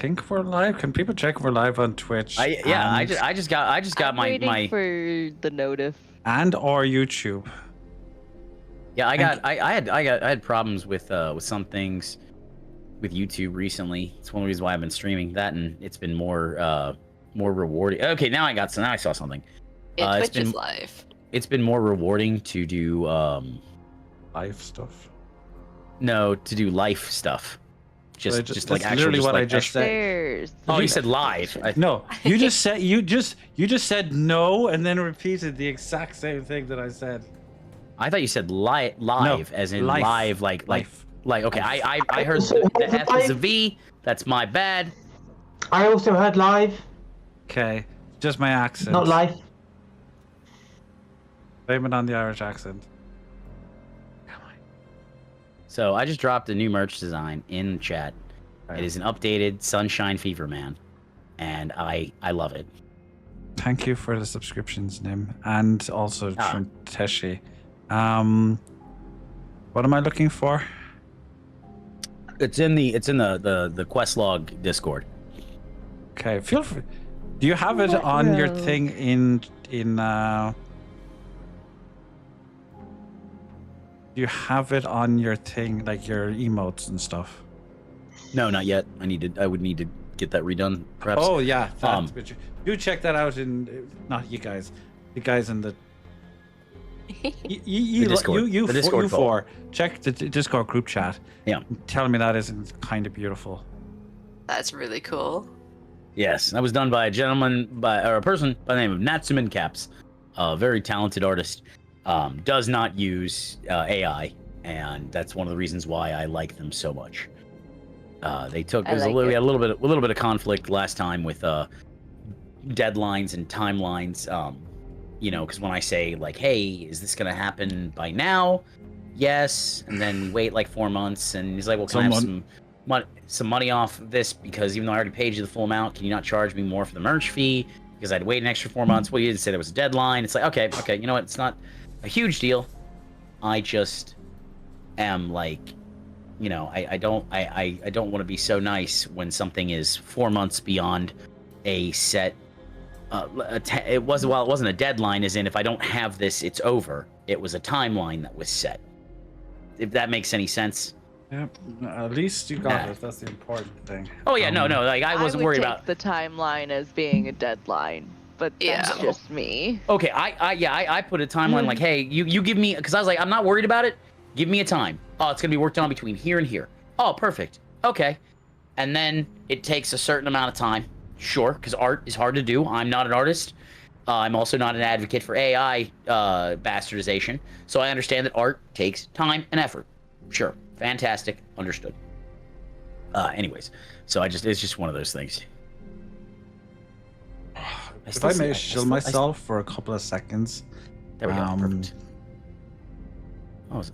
think we're live. Can people check if we're live on Twitch? I just got I'm my waiting for the notif. and or YouTube. Yeah, I had problems with some things with YouTube recently. It's one of the reasons why I've been streaming that, and it's been more rewarding. Okay, now I saw something. Yeah, Twitch is live. It's been more rewarding to do Live stuff. to do life stuff. Just like that's literally what I just said. There's Oh, you said live. No, you just said you just said no and then repeated the exact same thing that I said. I thought you said live, as in life. live, like okay. I heard Also, the F is a live. V. That's my bad. I also heard live, Okay, just my accent. not live. Blame it on the Irish accent. So I just dropped a new merch design in chat. Right. It is an updated Sunshine Fever Man, and I love it. Thank you for the subscriptions, Nim, and also from Teshi. What am I looking for? It's in the Questlog Discord. Okay, feel free. Do you have it on your thing in Do you have it on your thing, like your emotes and stuff? No, not yet. I would need to get that redone, perhaps. Oh yeah, do check that out in not you guys, the guys in the. The Discord. You The Discord four. Check the Discord group chat. Yeah. Tell me that isn't kind of beautiful. That's really cool. Yes, that was done by a person by the name of Natsumin Caps, a very talented artist. Does not use AI, and that's one of the reasons why I like them so much. We had a little bit of conflict last time with deadlines and timelines. Because when I say like, hey, is this gonna happen by now? Yes, and then we wait like 4 months, and he's like, well, can I have some money off of this, because even though I already paid you the full amount, can you not charge me more for the merch fee because I'd wait an extra 4 months? Well, you didn't say there was a deadline. It's like, okay, you know what? It's not a huge deal. I just am like, I don't want to be so nice when something is 4 months beyond a set. It wasn't a deadline, as in if I don't have this, it's over. It was a timeline that was set. If that makes any sense. Yeah, at least you got it. That's the important thing. Oh yeah, no. Like I wasn't worried about the timeline as being a deadline, but that's just me. Okay, I put a timeline like, hey, you give me, because I was like, I'm not worried about it. Give me a time. Oh, it's gonna be worked on between here and here. Oh, perfect. Okay, and then it takes a certain amount of time. Sure, because art is hard to do. I'm not an artist. I'm also not an advocate for AI bastardization, so I understand that art takes time and effort. Sure, fantastic, understood. Anyways, so it's just one of those things. If I may shill myself for a couple of seconds. There we go. Perfect. What was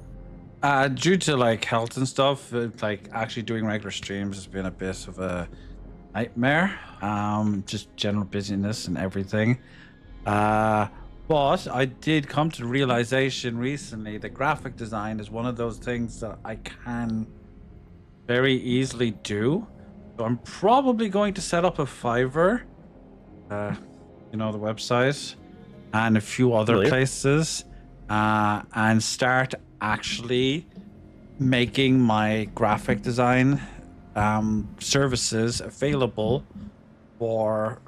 it? Due to like health and stuff, like actually doing regular streams has been a bit of a nightmare. Just general busyness and everything. But I did come to the realization recently that graphic design is one of those things that I can very easily do. So I'm probably going to set up a Fiverr, the website, and a few other places, and start actually making my graphic design services available for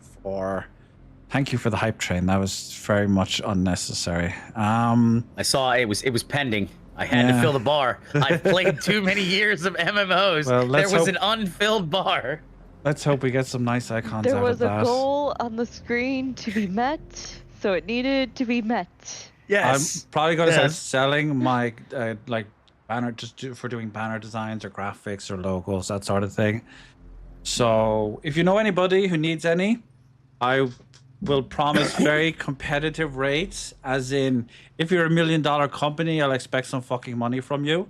thank you for the hype train. That was very much unnecessary. I saw it was pending. I had to fill the bar. I've played too many years of MMOs. Well, there was an unfilled bar. Let's hope we get some nice icons There out was of a that. goal on the screen to be met, so it needed to be met. Yes. I'm probably going to start selling my like banner for doing banner designs or graphics or logos, that sort of thing. So if you know anybody who needs any, I will promise very competitive rates. As in, if you're $1 million company, I'll expect some fucking money from you.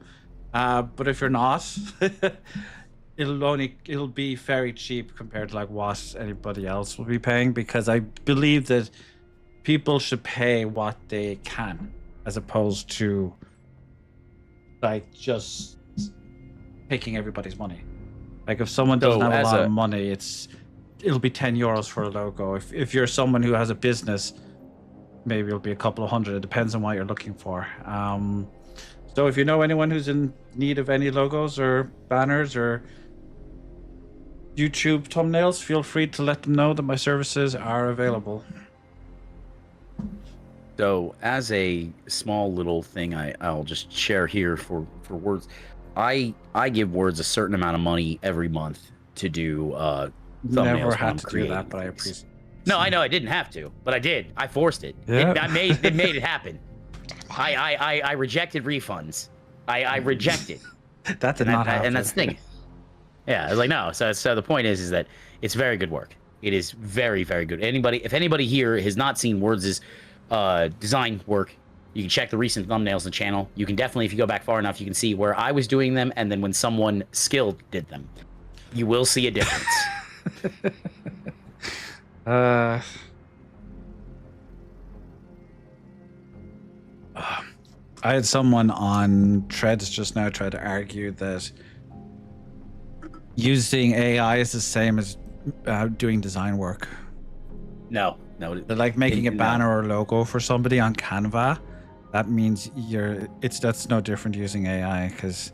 But if you're not, it'll be very cheap compared to like what anybody else will be paying, because I believe that people should pay what they can, as opposed to like just taking everybody's money. Like if someone doesn't So have a as lot a- of money, it'll be €10 for a logo. If you're someone who has a business, maybe it'll be a couple of hundred. It depends on what you're looking for. So if you know anyone who's in need of any logos or banners or YouTube thumbnails, feel free to let them know that my services are available. So, as a small little thing, I'll just share here for Words. I give Words a certain amount of money every month to do thumbnails. Never when I'm had to do creating that, but I things. appreciate. No, I know I didn't have to, but I did. I forced it. Yeah. It made it happen. I rejected refunds. I rejected. That did not happen. And that's the thing. Yeah, I was like, no. So the point is that it's very good work. It is very, very good. If anybody here has not seen Words' design work, you can check the recent thumbnails on the channel. You can definitely, if you go back far enough, you can see where I was doing them and then when someone skilled did them. You will see a difference. I had someone on Threads just now try to argue that using AI is the same as doing design work. No. They're like making a No. banner or logo for somebody on Canva. That means that's no different using AI because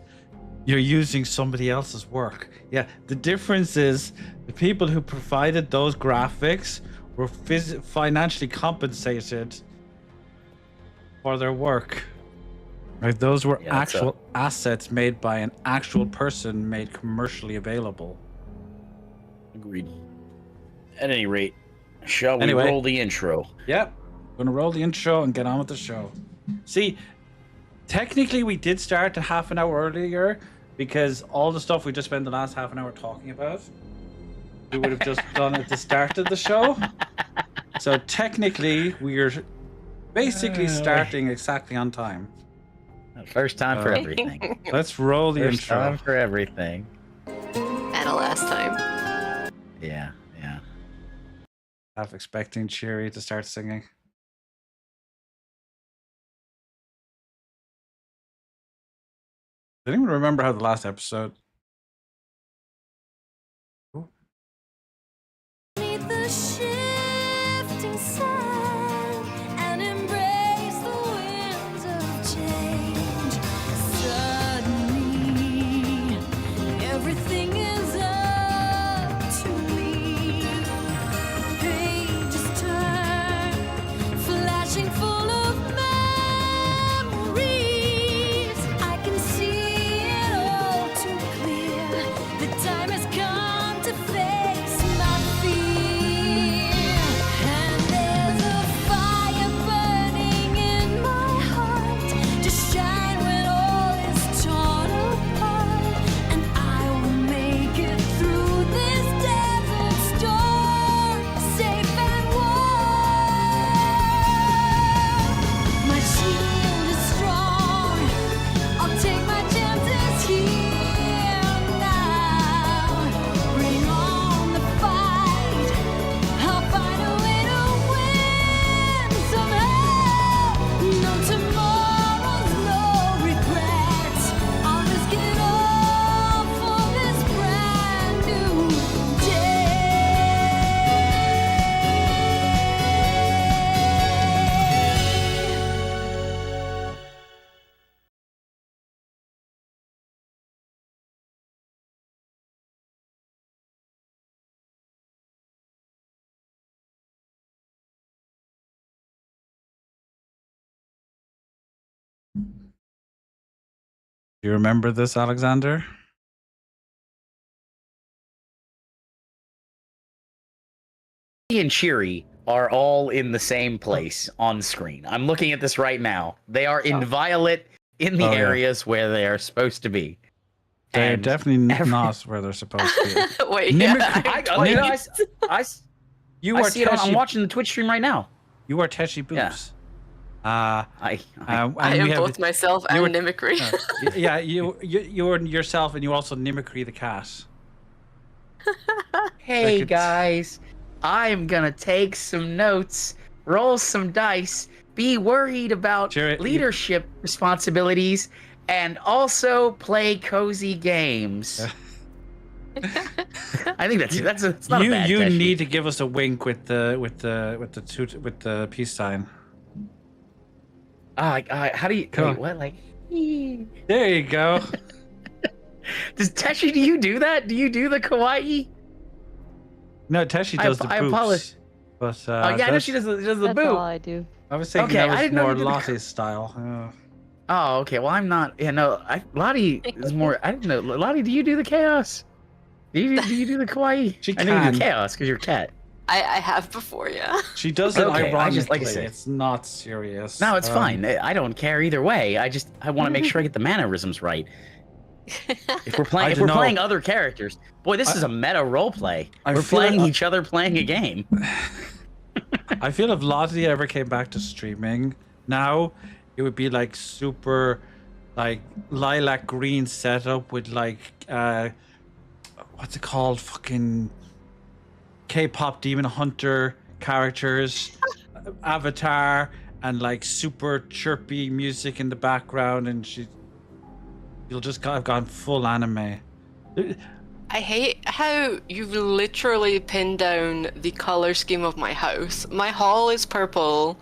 you're using somebody else's work. Yeah, the difference is the people who provided those graphics were financially compensated for their work. Right, those were Yeah, that's actual assets made by an actual person, made commercially available. Agreed. At any rate, shall we Anyway. roll the intro? Yep, gonna roll the intro and get on with the show. See, technically we did start a half an hour earlier because all the stuff we just spent the last half an hour talking about, we would have just done at the start of the show. So technically we're basically starting exactly on time. First time for everything. Let's roll the First intro. time for everything. And a last time. Yeah. Half expecting Cheery to start singing. Does anyone remember how the last episode? Beneath the shifting sun and embrace the winds of change. Suddenly, everything is up to me. Pages turn, flashing full of memories. I can see it all too clear. The time has come to face my fear. And there's a fire burning in my heart to shine when all is torn apart. And I will make it through this desert storm, safe and warm. My shield is strong. I'll take my chances here now. Bring on the fight. I'll find a way to win somehow. No tomorrows, no regrets. I'll risk it all for this brand new day. Do you remember this, Alexander? And Cheery are all in the same place on screen. I'm looking at this right now. They are in violet in the Oh, yeah. areas where they are supposed to be. They're And definitely every- not where they're supposed to be. Wait, Mimic- yeah. You I are see it on, I'm Teshi. watching the Twitch stream right now. You are Teshi Boots. I I and am we have both myself you were- and mimicry. yeah, you are yourself, and you also mimicry the cat. Hey Like it's- guys, I'm gonna take some notes, roll some dice, be worried about Sure, you- leadership responsibilities, and also play cozy games. I think that's not a bad You Teshi. need to give us a wink with the peace sign. How do you? Come Wait, on. what? Like, There you go. does Teshi? Do you do that? Do you do the kawaii? No, Teshi I does the ap- I boops. apologize. But Oh yeah, I know that's- she does the That's boo. all I do. I was thinking Okay, I that was didn't know more you did the- Lottie's style. Oh, okay. Well, I'm not. Yeah, no. Lottie is more. I didn't know. Lottie, do you do the chaos? Do you do the kawaii? She I know you can. do chaos because you're a cat. I have before, yeah. She does it Okay, I ironically. just- like I said. It's not serious. No, it's fine. I don't care either way. I want to make sure I get the mannerisms right. If we're playing, don't know. playing other characters, boy, this is a meta role play. I We're feel playing like- each other, playing a game. I feel if Lottie ever came back to streaming now, it would be like super, like lilac green setup with like what's it called? Fucking K-pop Demon Hunter characters, avatar, and like super chirpy music in the background, and you'll just have gone full anime. I hate how you've literally pinned down the color scheme of my house. My hall is purple.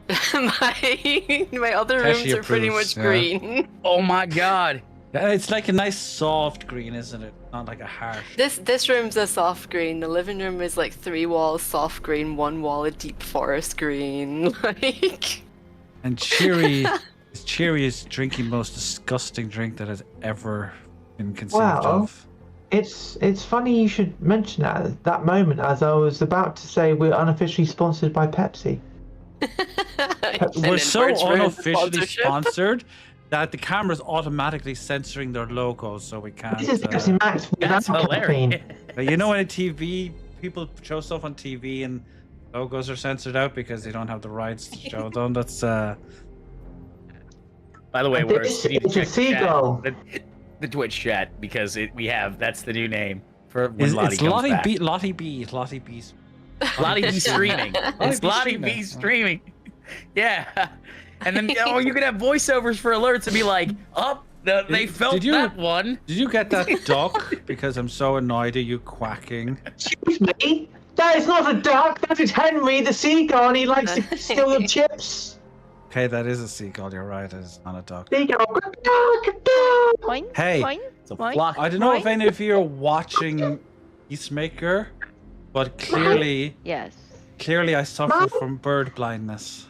my other Tashi rooms are pretty approves, much yeah. green. Oh my god! Yeah, it's like a nice soft green, isn't it? Not like a harsh. This room's a soft green. The living room is like 3 walls soft green, 1 wall a deep forest green. Like And Cheery is drinking the most disgusting drink that has ever been conceived Wow. of. It's funny you should mention that moment, as I was about to say we're unofficially sponsored by Pepsi. We're so Words for unofficially sponsorship. sponsored that the camera's automatically censoring their logos, so we can't. This is Pepsi Max without That's caffeine. hilarious. You know, when a TV, people show stuff on TV and logos are censored out because they don't have the rights to show them. That's By the way, And we're this need to is a check the chat, seagull. the Twitch chat because that's the new name for when Lottie it's comes Lottie back. B. Lottie B. Lottie B's. Lottie B streaming. It's B Lottie streaming. B streaming. Yeah. And then you can have voiceovers for alerts and be like, they felt did you- that one. Did you get that duck? Because I'm so annoyed at you quacking. Excuse me? That is not a duck, that is Henry the seagull, and he likes to steal the chips. Okay, that is a seagull. You're right. It's not a duck. Seagull. Fine. Hey. Fine. It's a Fine. flock. I don't know if Right? any of you are watching Peacemaker, but clearly Yes. I suffer from bird blindness.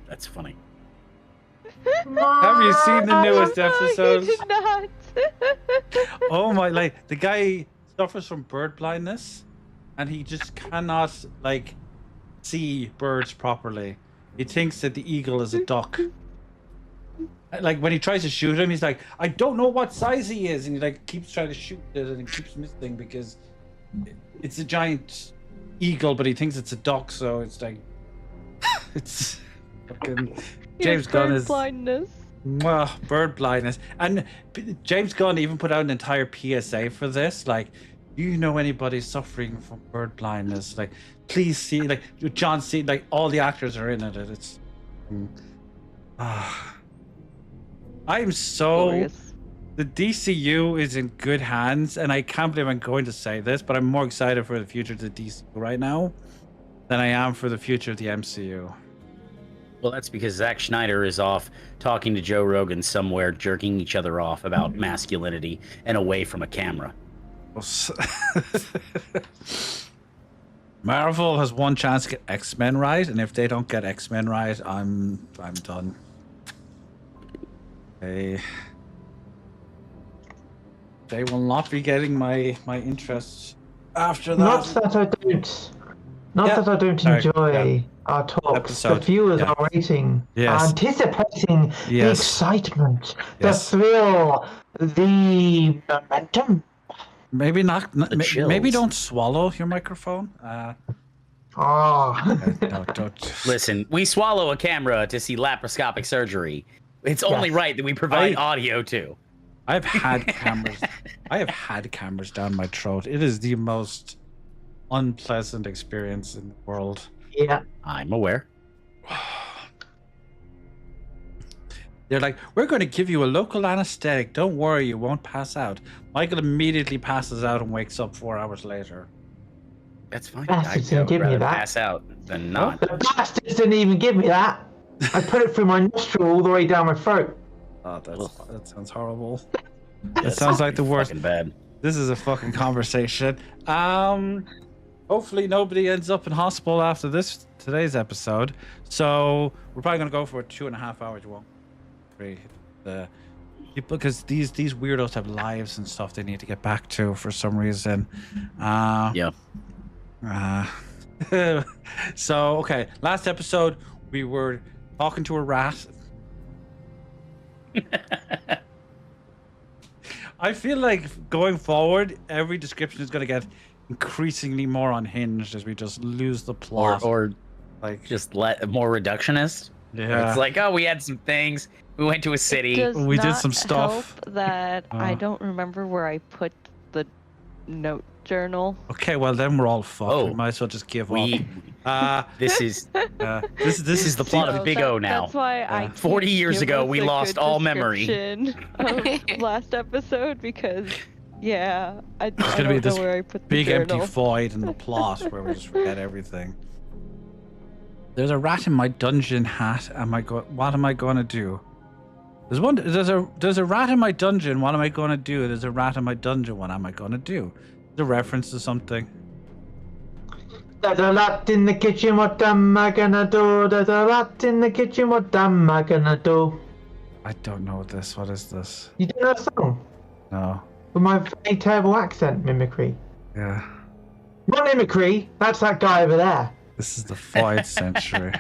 That's funny. Have you seen the newest No, episode? you did not. Oh my! Like the guy suffers from bird blindness, and he just cannot like see birds properly. He thinks that the eagle is a duck. Like when he tries to shoot him, he's like, "I don't know what size he is," and he like keeps trying to shoot it and it keeps missing because it's a giant eagle, but he thinks it's a duck. So it's like, it's fucking James Gunn is. blindness. Well, bird blindness. And James Gunn even put out an entire PSA for this. Like, do you know anybody suffering from bird blindness? Like, please see, like, John C, like, all the actors are in it. It's. I'm so. Glorious. The DCU is in good hands, and I can't believe I'm going to say this, but I'm more excited for the future of the DCU right now than I am for the future of the MCU. Well, that's because Zack Schneider is off talking to Joe Rogan somewhere, jerking each other off about masculinity and away from a camera. Marvel has one chance to get X-Men right, and if they don't get X-Men right, I'm done. They will not be getting my interest after that. Not that I don't. Not Yeah. that I don't Sorry. enjoy Yeah. our talks. Episode. The viewers Yeah. are waiting, Yes. anticipating the Yes. excitement, Yes. the thrill, the momentum. Maybe not. Maybe chills. don't swallow your microphone. Ah. No, don't. Listen, we swallow a camera to see laparoscopic surgery. It's only Yes. right that we provide audio too. I've had cameras. I have had cameras down my throat. It is the most unpleasant experience in the world. Yeah. I'm aware. They're like, we're going to give you a local anesthetic. Don't worry, you won't pass out. Michael immediately passes out and wakes up 4 hours later. That's fine. Bastards I didn't give would me rather that. pass out than not. The bastards didn't even give me that. I put it through my nostril all the way down my throat. Oh, that sounds horrible. Yeah, That sounds like the worst. Fucking bad. This is a fucking conversation. Hopefully nobody ends up in hospital after today's episode. So we're probably gonna go for 2.5 hours. You won't agree. Because these weirdos have lives and stuff they need to get back to for some reason. Yeah. So okay, last episode we were talking to a rat. I feel like going forward, every description is going to get increasingly more unhinged as we just lose the plot. Or like, just let more reductionist. yeah, It's like, oh, we had some things. We went to a city. Does We did not some stuff. help that I Uh. don't remember where I put the note journal. okay, well then we're all fucked. Oh. We might as well just give We. up. This is This is the plot So of Big O now. That's why I Yeah. 40 can't years give ago, us we a lost good all memory. description of last episode because, yeah, I gonna don't be know this where I put the big empty journal. void in the plot where we just forget everything. There's a rat in my dungeon hat. What am I going to do? There's a rat in my dungeon. What am I going to do? There's a rat in my dungeon. What am I going to do? The reference to something. There's a rat in the kitchen, what am I gonna do? There's a rat in the kitchen, what am I gonna do? I don't know this. What is this? You don't know a song? No. With my very terrible accent mimicry. Yeah. Not mimicry, that's that guy over there. This is the 5th century.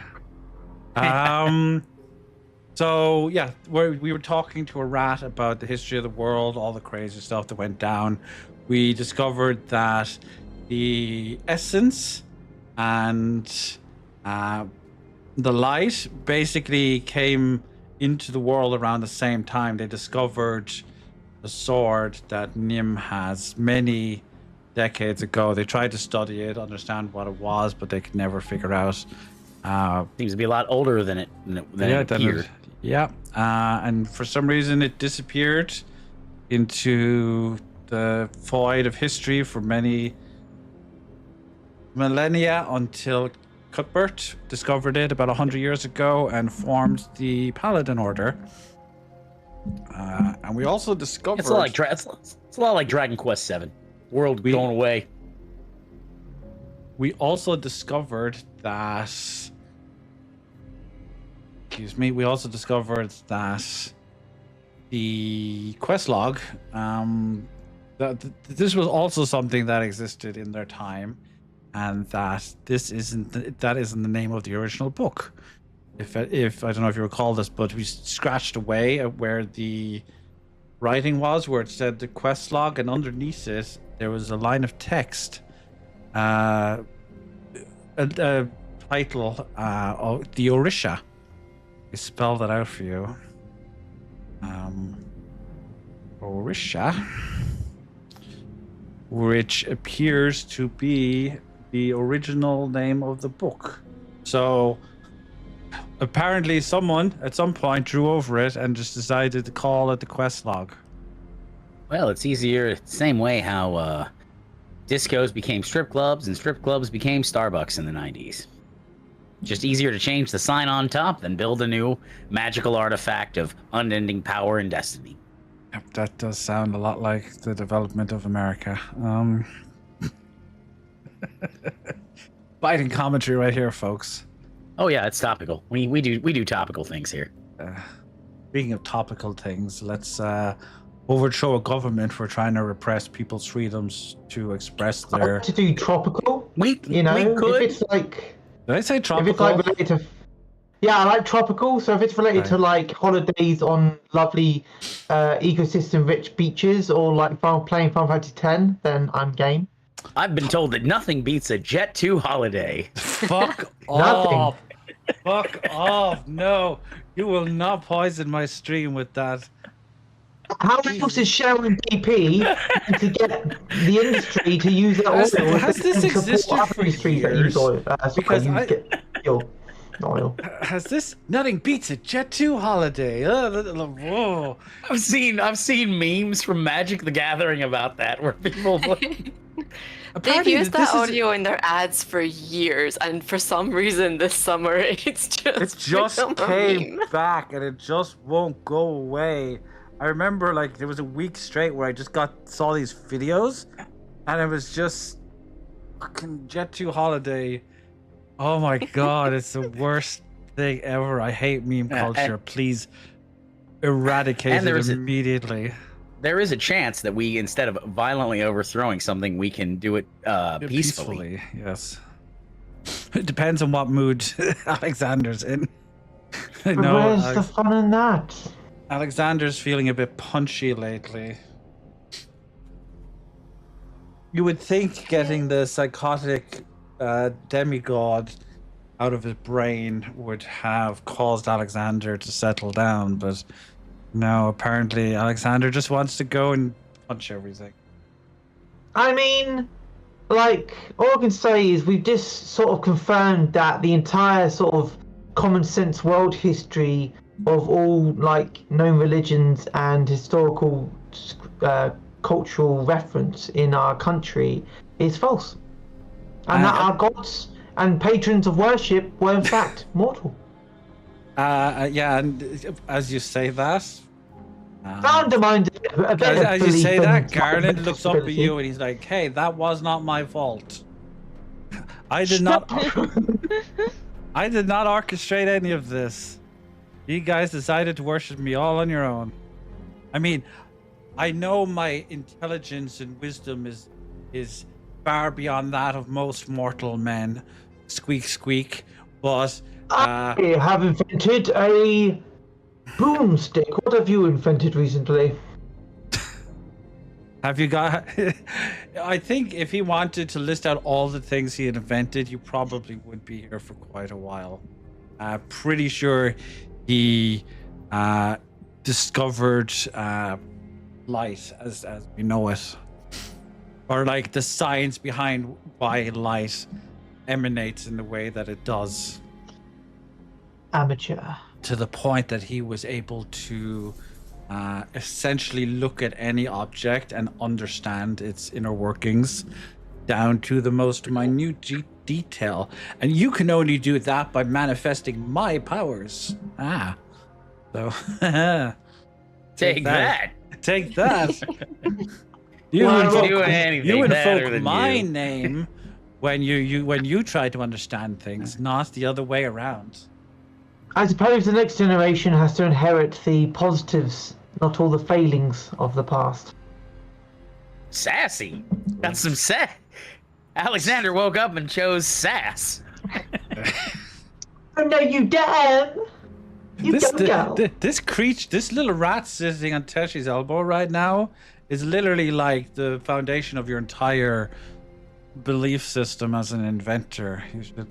So yeah, we were talking to a rat about the history of the world, all the crazy stuff that went down. We discovered that the essence and the light basically came into the world around the same time. They discovered the sword that Nim has many decades ago. They tried to study it, understand what it was, but they could never figure out. Seems to be a lot older than it appeared. And for some reason it disappeared into the void of history for many millennia until Cuthbert discovered it about 100 years ago and formed the Paladin Order. And we also discovered... It's a lot like it's a lot like Dragon Quest VII. World going away. We also discovered that... Excuse me. We also discovered that the quest log, that this was also something that existed in their time, and that isn't the name of the original book. If I don't know if you recall this, but we scratched away at where the writing was, where it said the quest log, and underneath it there was a line of text, a title of the Orisha. I spell that out for you. Orisha, which appears to be the original name of the book. So apparently someone at some point drew over it and just decided to call it the quest log. Well, it's easier. Same way how discos became strip clubs and strip clubs became Starbucks in the 90s. Just easier to change the sign on top than build a new magical artifact of unending power and destiny. Yep, that does sound a lot like the development of America. Biting commentary right here, folks. Oh yeah, it's topical. We do topical things here. Speaking of topical things, let's overthrow a government for trying to repress people's freedoms to express I their... like to do tropical, We you know, could. if it's like... Did I say If it's tropical? like related to... Yeah, I like tropical, so if it's related to like holidays on lovely ecosystem-rich beaches or like playing Final Fantasy X, then I'm game. I've been told that nothing beats a Jet 2 holiday. Fuck Nothing. off. Fuck off. No, you will not poison my stream with that. How else is sharing BP to get the industry to use that oil? Has this and support existed other for industries that use years? oil? Because use fuel. Oil. Has this nothing beats a Jet 2 holiday? Whoa. I've seen memes from Magic the Gathering about that, where people. They've Apparently used this that is- audio in their ads for years, and for some reason this summer it's just It just become a came meme. back and it just won't go away. I remember like there was a week straight where I just saw these videos and it was just fucking Jet 2 holiday. Oh my god, it's the worst thing ever. I hate meme culture. Please eradicate And there it is a- immediately. There is a chance that we, instead of violently overthrowing something, we can do it peacefully. Yes. It depends on what mood Alexander's in. I But know where's the fun in that? Alexander's feeling a bit punchy lately. You would think getting the psychotic demigod out of his brain would have caused Alexander to settle down, but no, apparently Alexander just wants to go and punch everything. I mean, like, all I can say is we've just sort of confirmed that the entire sort of common sense world history of all, like, known religions and historical cultural reference in our country is false. And that our gods and patrons of worship were, in fact, mortal. Yeah, and as you say that, That undermines a bit of as you belief say in that, Garland mental looks up at stability. you and he's like, "Hey, that was not my fault. I did not orchestrate any of this. You guys decided to worship me all on your own. I mean, I know my intelligence and wisdom is far beyond that of most mortal men. Squeak, squeak. But I have invented a boomstick. What have you invented recently? have you got? I think if he wanted to list out all the things he had invented, you probably would be here for quite a while. Pretty sure he discovered light as we know it, or like the science behind why light emanates in the way that it does, Amateur. to the point that he was able to essentially look at any object and understand its inner workings down to the most minute detail. And you can only do that by manifesting my powers. So Take that. Take that. You Well, invoke, doing anything you better invoke than my you. name when you try to understand things, not the other way around. I suppose the next generation has to inherit the positives, not all the failings of the past. Sassy. Got some sass. Alexander woke up and chose sass. Oh no, you damn! You don't go. This little rat sitting on Teshi's elbow right now is literally like the foundation of your entire belief system as an inventor. You should,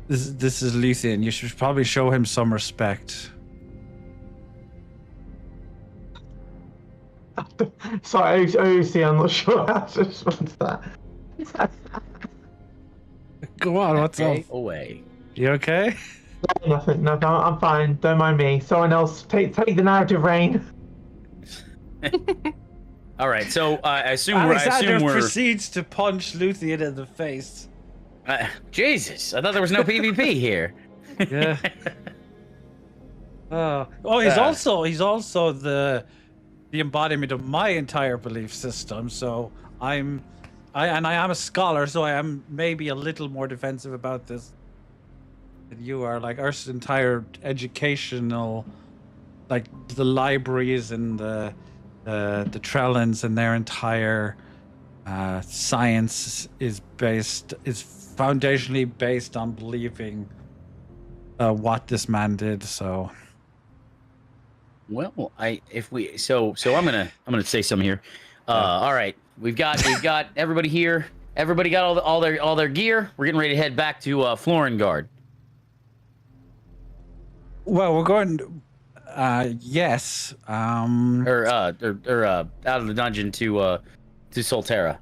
this is Luthien. You should probably show him some respect. Sorry, OC, I'm not sure how to respond to that. Go on, what's Okay, up? away. You okay? Nothing, no, I'm fine. Don't mind me. Someone else, take the narrative reign. All right, so I assume Alexander we're. proceeds to punch Luthien in the face. Jesus, I thought there was no PvP here. Yeah. He's also the embodiment of my entire belief system. So I am a scholar, so I am maybe a little more defensive about this than you are. Like our entire educational, like the libraries and the Trellans and their entire science is foundationally based on believing what this man did. So Well, I'm gonna say something here. All right, we've got everybody here. Everybody got all their gear. We're getting ready to head back to Florengard. well, we're going. Yes. Or out of the dungeon to Solterra.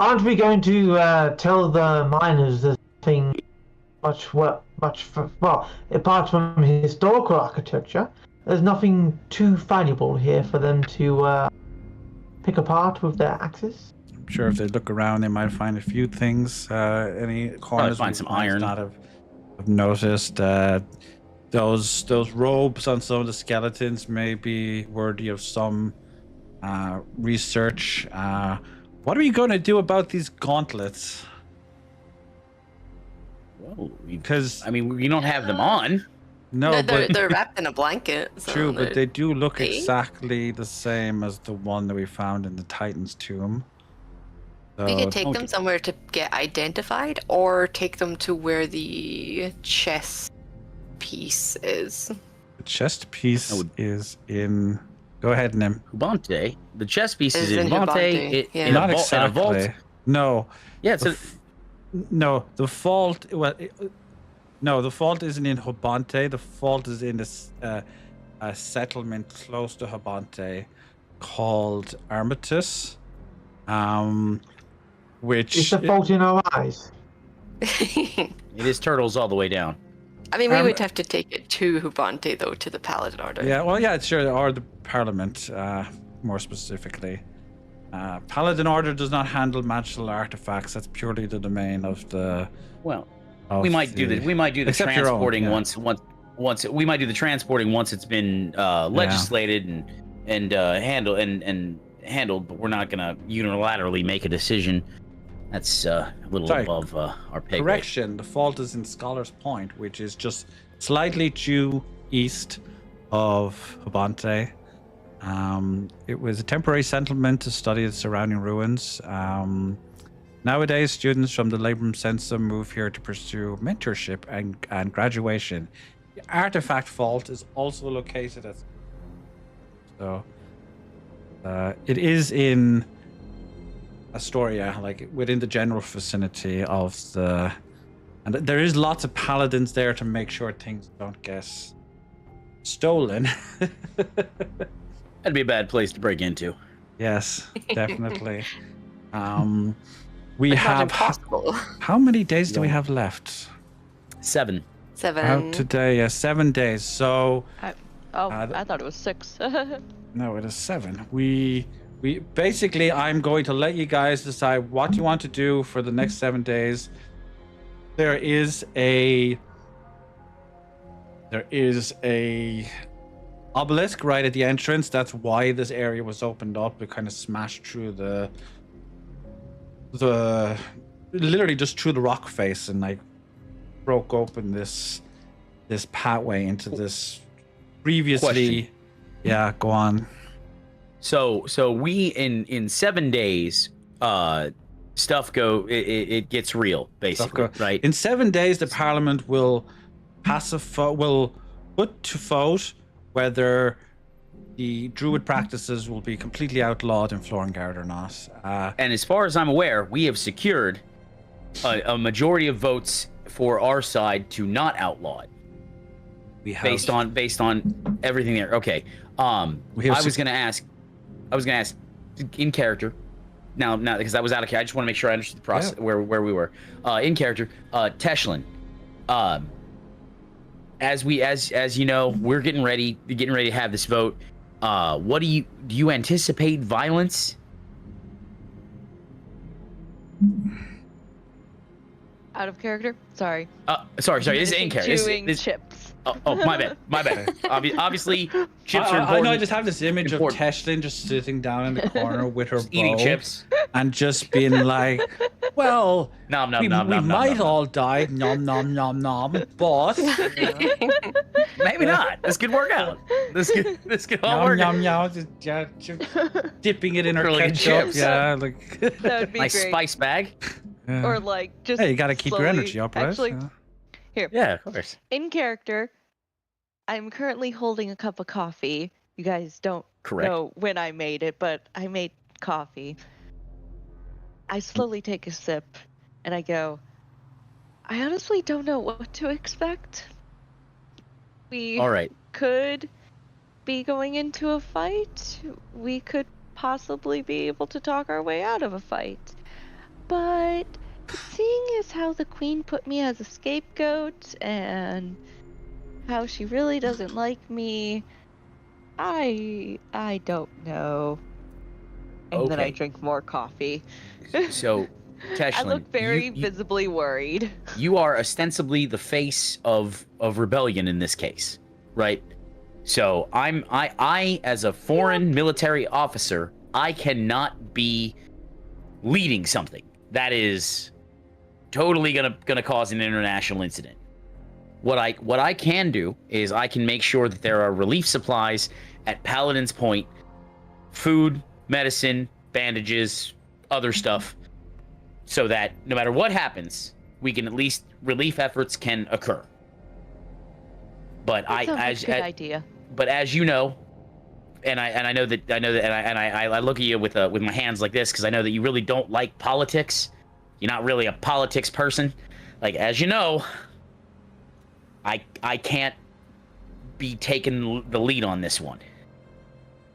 aren't we going to tell the miners there's nothing well, apart from historical architecture, there's nothing too valuable here for them to pick apart with their axes? I'm sure if they look around, they might find a few things. Any corners find we some might iron. not have noticed. Those robes on some of the skeletons may be worthy of some research. What are you going to do about these gauntlets? Well, Because I mean, we don't have them on. no, but they're wrapped in a blanket. So true, but they do look Hey? exactly the same as the one that we found in the Titan's tomb. We So, could take them somewhere to get identified, or take them to where the chest piece is. the chest piece I would- is in. Go ahead, Nim. Hubante. The chess piece is Is in in Hubante. Hubante, yeah. In a Not vault, in a vault. exactly. No. Yeah, it's The a, f- No, the fault. Well, no, the fault isn't in Hobante. The fault is in a settlement close to Hobante called Armitus, which Is the fault in our eyes? it is turtles all the way down. I mean, we would have to take it to Hubante, though, to the Paladin Order. yeah, well, yeah, sure, or the Parliament, more specifically. Paladin Order does not handle magical artifacts. That's purely the domain of the. Well, of we might do the Except your own, transporting yeah. once we might do the transporting once it's been legislated and handled, but we're not gonna unilaterally make a decision. That's a little Sorry. above our pay grade. Correction, the fault is in Scholar's Point, which is just slightly due east of Hobante. It was a temporary settlement to study the surrounding ruins. Nowadays, students from the Labrum Sensa move here to pursue mentorship and graduation. The artifact vault is also located at. So, it is in Astoria, like within the general vicinity of the. And there is lots of paladins there to make sure things don't get stolen. That'd be a bad place to break into. Yes, definitely. We It's not have. impossible. How many days do we have left? 7. 7. Out today, 7 days. So I thought it was 6. no, it is 7. We basically, I'm going to let you guys decide what you want to do for the next 7 days. There is a obelisk right at the entrance. That's why this area was opened up. It kind of smashed through the literally just through the rock face and like broke open this pathway into this previously. Question. Yeah, go on. So we in 7 days, it gets real basically, right? In 7 days, the Parliament will will put to vote whether the Druid practices will be completely outlawed in Florengard or not. And as far as I'm aware, we have secured a majority of votes for our side to not outlaw it. We have Based on everything there. Okay. I was gonna ask in character. Now because I was out of character, I just want to make sure I understood the process where we were. In character, Teshlin. As you know, we're getting ready to have this vote. What do you anticipate violence? Out of character? Sorry. Sorry. This is in character. Chewing This- chips. Oh, my bad. Obviously, chips are important. I know. I just have this image Important. of Teshlin just sitting down in the corner with her eating bowl chips. and just being like, "Well, Nom nom we nom nom. might nom, all die, nom nom nom nom, but Maybe not. This could work out. This could all nom work. nom nom, just dipping it in her Curling ketchup, chips. yeah, like." That would be Nice great. spice bag. Yeah. Or like just. Hey, you got to keep your slowly- energy up, right? Actually, Yeah. here. Yeah, of course. In character, I'm currently holding a cup of coffee. You guys don't Correct. know when I made it, but I made coffee. I slowly take a sip and I go, I honestly don't know what to expect. We All right. could be going into a fight. We could possibly be able to talk our way out of a fight. but seeing as how the queen put me as a scapegoat and how she really doesn't like me, I don't know. And then I Okay. drink more coffee. So, Teshlin, I look very you, visibly worried. you are ostensibly the face of rebellion in this case, right? So I as a foreign military officer, I cannot be leading something that is totally gonna cause an international incident. What I can do is I can make sure that there are relief supplies at Paladin's Point, food, medicine, bandages, other stuff, so that no matter what happens, we can at least relief efforts can occur. But That sounds like a good idea. But as you know, and I know that I look at you with my hands like this because I know that you really don't like politics. You're not really a politics person. Like, as you know, I can't be taking the lead on this one.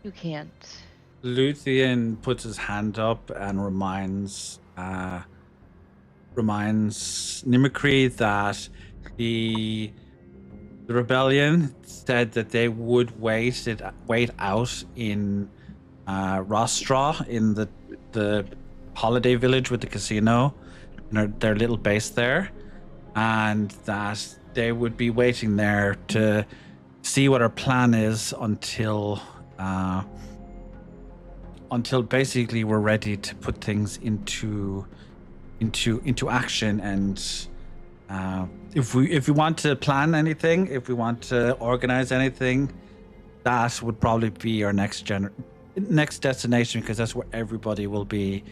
You can't. Luthien puts his hand up and reminds Nimicry that the rebellion said that they would wait out in Rostra, in the holiday village with the casino, their little base there, and that they would be waiting there to see what our plan is until basically we're ready to put things into action. And if we want to plan anything, if we want to organize anything, that would probably be our next destination, because that's where everybody will be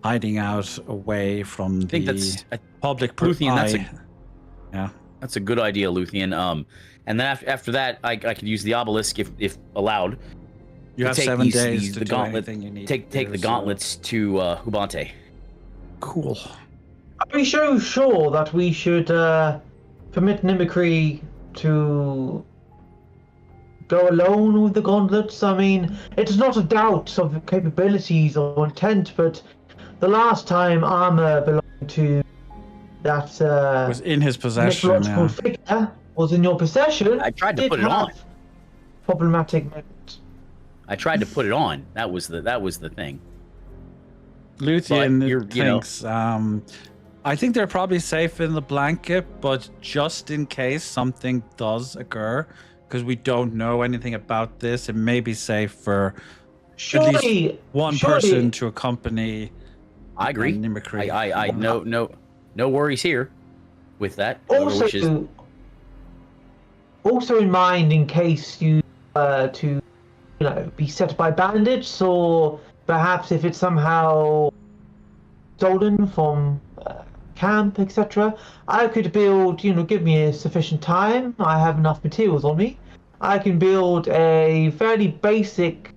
hiding out away from the public Luthien, yeah. That's a good idea, Luthien. And then after that, I could use the obelisk if allowed. You have take 7 days to the do gauntlet, anything you need. Take the gauntlets to Hubante. Cool. Are we so sure that we should permit Nimicry to go alone with the gauntlets? I mean, it's not a doubt of capabilities or intent, but the last time armor belonged to that was in his possession. mythological figure was in your possession. I tried to Did put it on. have problematic moments. I tried to put it on. That was the thing. Luthien But you know. thinks, I think they're probably safe in the blanket, but just in case something does occur, because we don't know anything about this, it may be safe for at least one person to accompany. I agree. Nimicry. I no worries here with that. Also in mind, in case you to be set by bandits, or perhaps if it's somehow stolen from camp, etc. I could build, give me a sufficient time, I have enough materials on me, I can build a fairly basic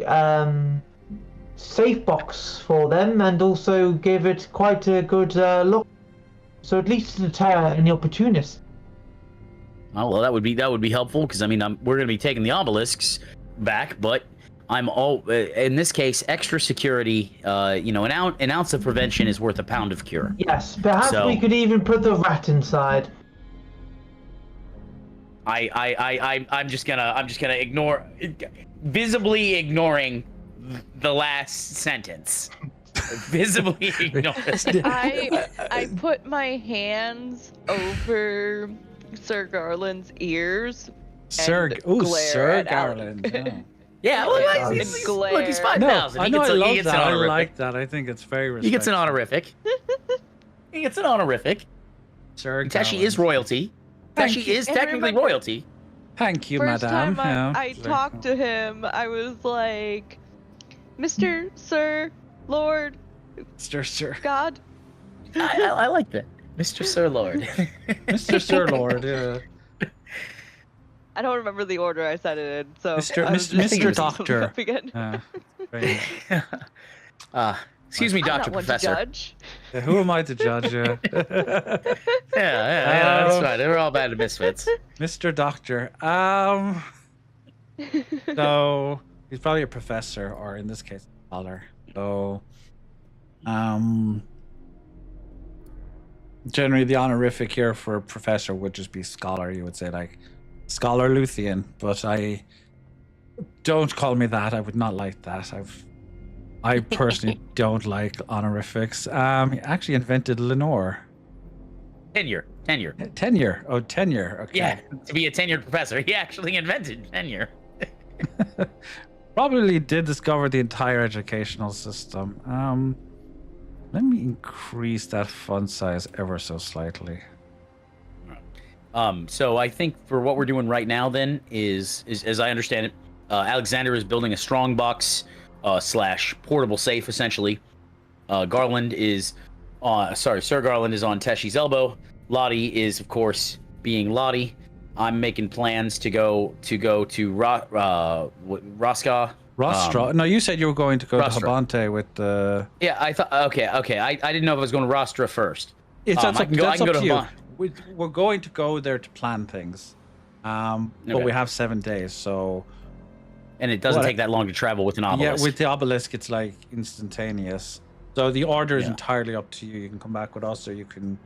safe box for them, and also give it quite a good lock, so at least to deter any opportunists. Oh, well, that would be helpful, because I mean we're going to be taking the obelisks back, but I'm all in this case extra security. An ounce of prevention is worth a pound of cure. Yes, perhaps we could even put the rat inside. I'm just gonna ignore, visibly ignoring the last sentence. Visibly ignore it. I put my hands over Sir Garland's ears. Sir glare at Garland. Alec. Oh. Yeah, well, he's 5,000. I He know, gets I he love gets that. an I honorific. like that. I think it's very respectful. He gets an honorific. He gets an honorific. Sir Tashi is royalty. Tashi is technically royalty. Thank you, First madame. time I Yeah. talked to him, I was like, Mr. Sir, Lord, Sir. God. I like that. Mr. Sir Lord. Mr. Sir Lord, yeah. I don't remember the order I said it in, so Mr. I was Mr. just Doctor. up again. Right. Excuse me, I'm Doctor not one to Professor. judge. Yeah, who am I to judge? Yeah, that's right. They're all bad misfits. Mr. Doctor. So he's probably a professor, or in this case, a scholar. So, Generally, the honorific here for professor would just be scholar. You would say like scholar Luthien, but I don't call me that. I would not like that. I personally don't like honorifics. He actually invented Lenore. Tenure. Tenure. Oh, tenure. Okay. Yeah, to be a tenured professor. He actually invented tenure. Probably did discover the entire educational system. Let me increase that font size ever so slightly. So I think for what we're doing right now then is as I understand it, Alexander is building a strong box / portable safe essentially. Garland is Sir Garland is on Teshi's elbow. Lottie is of course being Lottie. I'm making plans to go to Rosca. Rostra. No, you said you were going to go Rostra. to Habante with the. Yeah, I thought. Okay. I didn't know if I was going to Rostra first. It's that's I up, can go, that's I can up go to you. Habante. We're going to go there to plan things, but Okay. we have 7 days, so. And it doesn't What? take that long to travel with an obelisk. Yeah, with the obelisk, it's like instantaneous. So the order is Yeah. entirely up to you. You can come back with us, or you can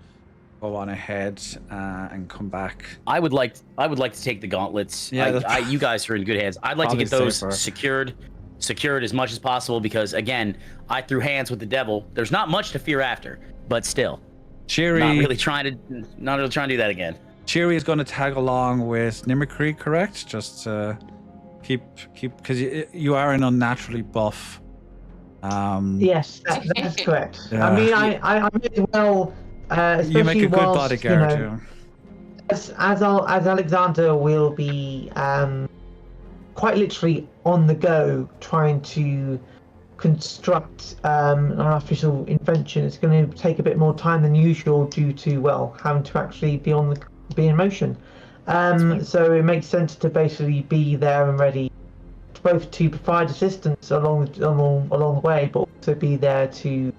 go on ahead and come back. I would like to take the gauntlets. Yeah, you guys are in good hands. I'd like to Probably get those safer. secured as much as possible because again, I threw hands with the devil. There's not much to fear after, but still, Cheery, not really trying to do that again. Cheery is going to tag along with Mimicry, correct? Just keep because you are an unnaturally buff. Yes, that's correct. Yeah. I mean, I may as well. Especially You make a good whilst, bodyguard, you know, yeah. as Alexander will be quite literally on the go trying to construct an artificial invention. It's going to take a bit more time than usual due to having to actually be in motion. So it makes sense to basically be there and ready, both to provide assistance along the way, but also be there to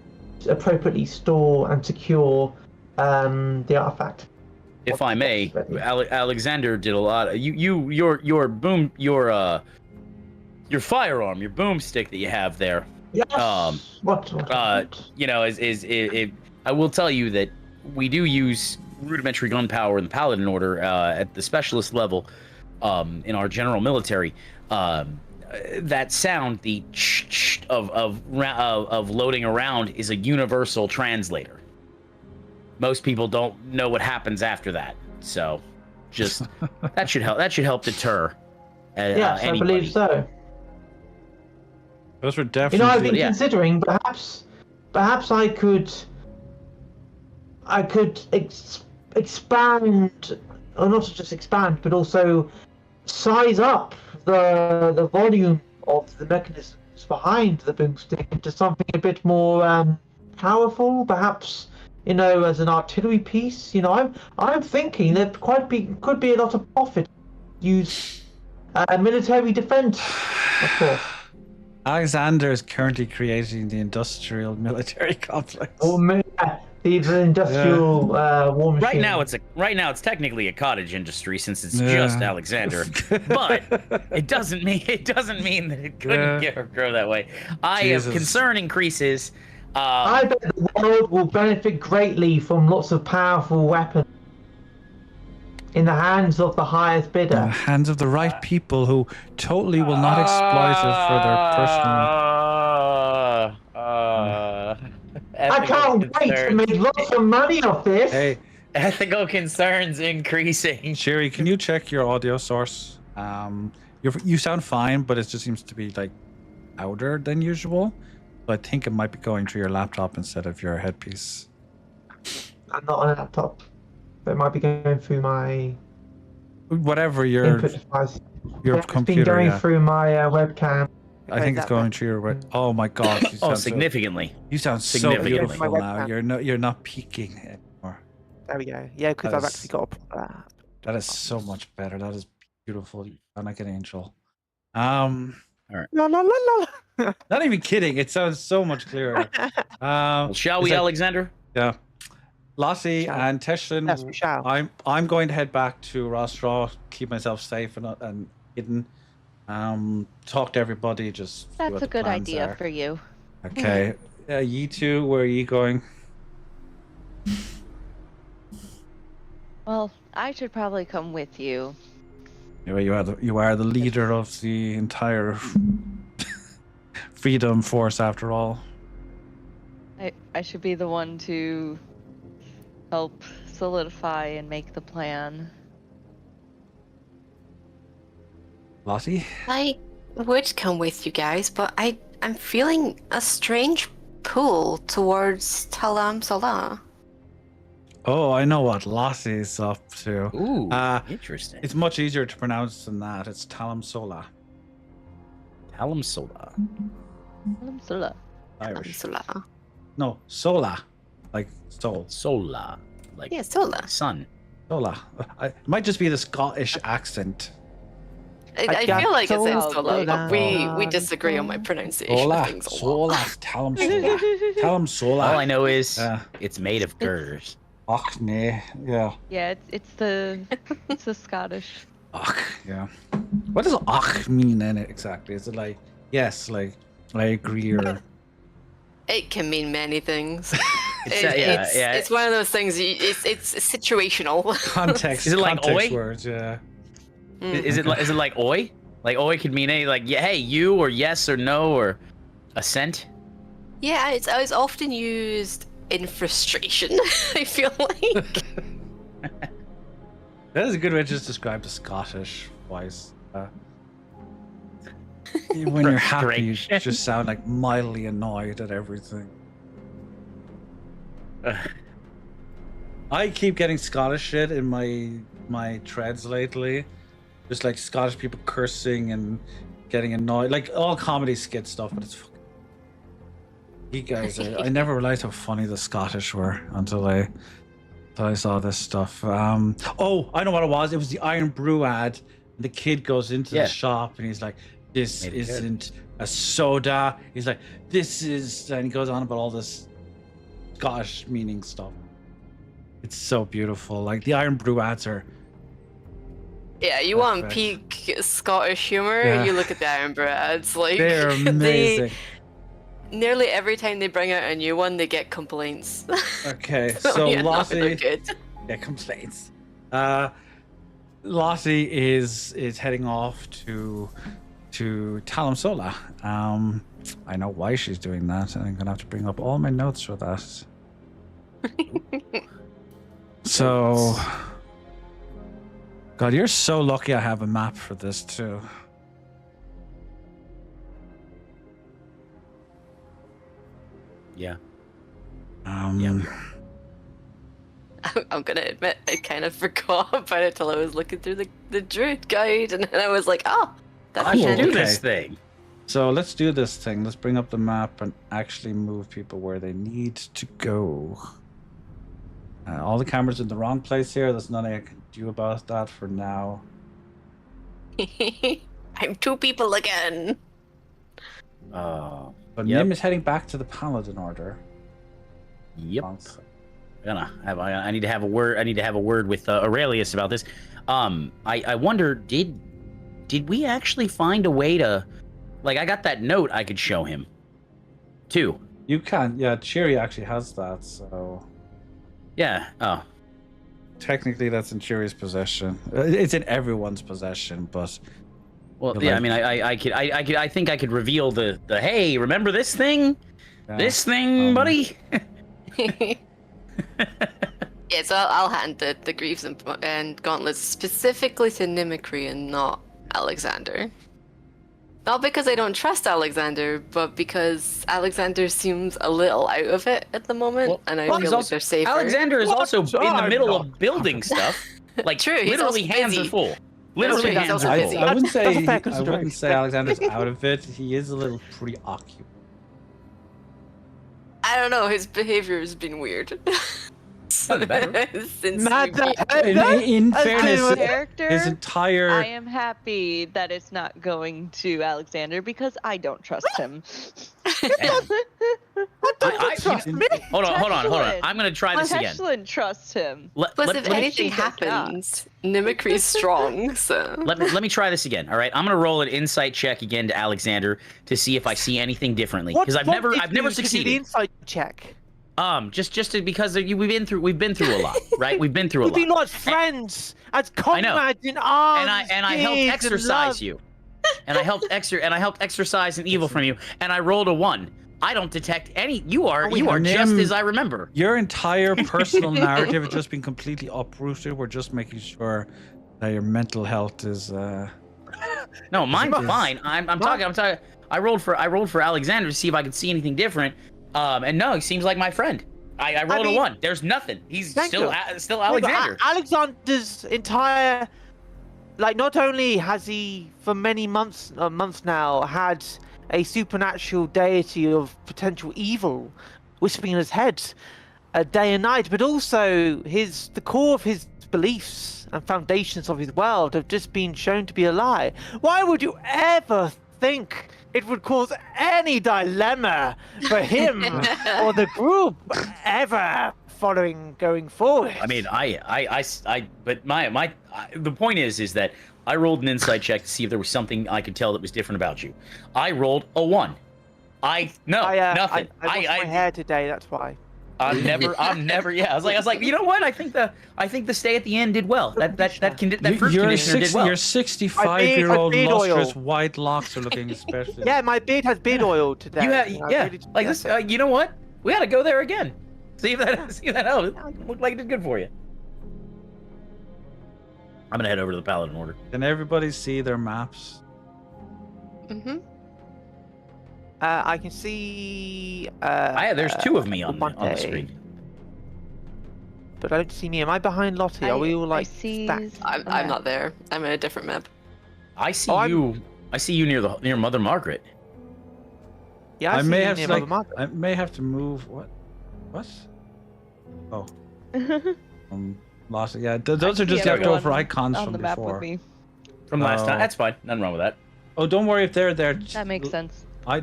appropriately store and secure the artifact. If I may, Alexander did a lot. Your firearm, your boomstick that you have there. Yes. What? You know, I will tell you that we do use rudimentary gunpowder in the Paladin Order at the specialist level in our general military. That sound, the of loading around, is a universal translator. Most people don't know what happens after that, so just that should help deter. Yes, I anybody. believe so. Those were You definitely. know, I've been Yeah. considering perhaps I could expand, or not just expand, but also size up the volume of the mechanisms behind the boomstick into something a bit more powerful, perhaps. You know, as an artillery piece. You know, I'm thinking that could be a lot of profit used military defense, of course. Alexander is currently creating the industrial military complex. Or the industrial war machine. Right now it's technically a cottage industry since it's Yeah. just Alexander, but it doesn't mean that it couldn't grow that way. Jesus. Concern increases. I bet the world will benefit greatly from lots of powerful weapons in the hands of the highest In bidder. the hands of the right people who totally will not exploit it for their personal. I can't wait to make lots of money off this. Hey, Ethical concerns increasing. Sherry, can you check your audio source? You sound fine, but it just seems to be like louder than usual. So I think it might be going through your laptop instead of your headpiece. I'm not on a laptop. But it might be going through my Whatever your input device. It's computer. been going Yeah. through my webcam. I think it's going through your. Oh my God! You sound Significantly. you sound so Significantly. beautiful My now. webcam. You're not peaking anymore. There we go. Yeah, because I've That's- actually got a proper. That is so much better. That is beautiful. You sound like an angel. La la la la. Not even kidding. It sounds so much clearer. Well, shall is we, that- Alexander? Yeah. Lossie Shall. and Teshlin, Yes, we shall. I'm going to head back to Rostraw, keep myself safe and hidden. Talk to everybody. Just see That's what a the good plans idea are. for you. Okay. Ye two, where are you going? Well, I should probably come with you. You are the leader of the entire freedom force, after all. I should be the one to help solidify and make the plan. Lottie? I would come with you guys, but I'm feeling a strange pull towards Talam Salah. Oh, I know what Lottie's up to. Ooh, interesting. It's much easier to pronounce than that. It's Talam Sola. Talam Sola. Irish. Salah. No, Sola. Like soul. Sola. Like Yeah, Sola. sun. Sola. It might just be the Scottish accent. I got feel like it's in Sola. Sola, but we disagree on my pronunciation Sola. of things a lot. Sola. Talam Sola. Talam Sola. All I know is Yeah. it's made of gers. Och, nee. Yeah. Yeah, it's the Scottish. Och, yeah. What does och mean in it exactly? Is it like, yes, like, I agree, or... It can mean many things. It's, It's one of those things. It's situational. Context. Is it like context oi? words, yeah. Is it like oi? Like oi could mean any like yeah, hey you or yes or no or assent. Yeah, it's often used in frustration. I feel like. That is a good way to just describe the Scottish voice. When you're happy, you just sound like mildly annoyed at everything. I keep getting Scottish shit in my threads lately. Just like Scottish people cursing and getting annoyed. Like all comedy skit stuff, but it's fucking... You guys are... I never realized how funny the Scottish were until I saw this stuff. Oh, I know what it was. It was the Iron Brew ad. The kid goes into the shop and he's like, this isn't a soda. He's like, this is... And he goes on about all this Scottish meaning stuff. It's so beautiful. Like the Iron Brew ads are... Yeah, you want peak Scottish humor? Yeah. You look at the Iron Brew ads. Like They're amazing. Nearly every time they bring out a new one, they get complaints. Okay, so yeah, Lottie... good. Yeah, complaints. Lottie is heading off to Talam Sola. I know why she's doing that, and I'm gonna have to bring up all my notes for that. So, God, you're so lucky I have a map for this too. Yeah. Yeah. I'm gonna admit, I kind of forgot about it till I was looking through the Druid guide, and then I was like, oh, that's I should handy. do okay. this thing. So let's do this thing. Let's bring up the map and actually move people where they need to go. All the cameras in the wrong place here. There's nothing I can do about that for now. I'm two people again. But Yep. Nim is heading back to the Paladin Order. Yep. I need to have a word. I need to have a word with Aurelius about this. I wonder, did we actually find a way to, like, I got that note I could show him, too. You can, yeah. Cheery actually has that, so Yeah. Oh. technically that's in Cheery's possession. It's in everyone's possession, but Well, You're yeah. like- I think I could reveal the hey, remember this thing? yeah. This thing, buddy. Yeah, so I'll hand the Greaves and Gauntlets specifically to Nimicry and not Alexander. Not because I don't trust Alexander, but because Alexander seems a little out of it at the moment, Well, and I well, feel he's like also- they're safer. Alexander is also in the middle not. of building stuff. Like True, he's literally also hands are busy. full. Literally He's hands also are busy. full. I wouldn't say That's a fair I wouldn't consideration. say Alexander's out of it. He is a little preoccupied. I don't know, his behavior has been weird. Not bad. Since Not we beat- that- In That's fairness, good. Character. his entire I am happy that it's not going to Alexander because I don't trust him. Trust me. Hold on. Teshlin. I'm gonna try this again. Teshlin trusts him. Let Plus, me- if anything think that's happens, Nimicry's strong, so... let me try this again. All right, I'm gonna roll an insight check again to Alexander to see if I see anything differently because I've never What if you could do the succeeded. insight check. Because we've been through a lot, right? We've been through a We've been lot. like friends, as I know. comrades in arms. And I helped exorcise you. And I helped exorcise an evil from you. And I rolled a 1. I don't detect any. You are just as I remember. Your entire personal narrative has just been completely uprooted. We're just making sure that your mental health is. No, mine's fine. I'm talking. I rolled for Alexander to see if I could see anything different. And no, he seems like my friend. I rolled a 1. There's nothing. He's still Alexander. Alexander's entire, like, not only has he for many months now had a supernatural deity of potential evil whispering in his head day and night, but also the core of his beliefs and foundations of his world have just been shown to be a lie. Why would you ever think it would cause any dilemma for him or the group ever going forward? I mean, but the point is that I rolled an insight check to see if there was something I could tell that was different about you. I rolled a 1. Nothing. I lost my hair today, that's why. I'm never. Yeah, I was like, you know what? I think the stay at the end did well. That fruit conditioner did well. Your 65-year-old lustrous white locks are looking especially. Yeah, my beard has beard oil today. This. You know what? We gotta go there again. See if that helps. It looked like it did good for you. I'm gonna head over to the Paladin Order. Can everybody see their maps? Mm-hmm. I can see. There's 2 of me on the screen. But I don't see me. Am I behind Lottie? Are we all like stacked? I'm not there. I'm in a different map. I see you. I see you near Mother Margaret. Yeah, I may have to move. What? Oh. Lost it. Yeah, those are just leftover icons on from the map with before. me. From last time. That's fine. Nothing wrong with that. Oh, don't worry if they're there. That makes sense. I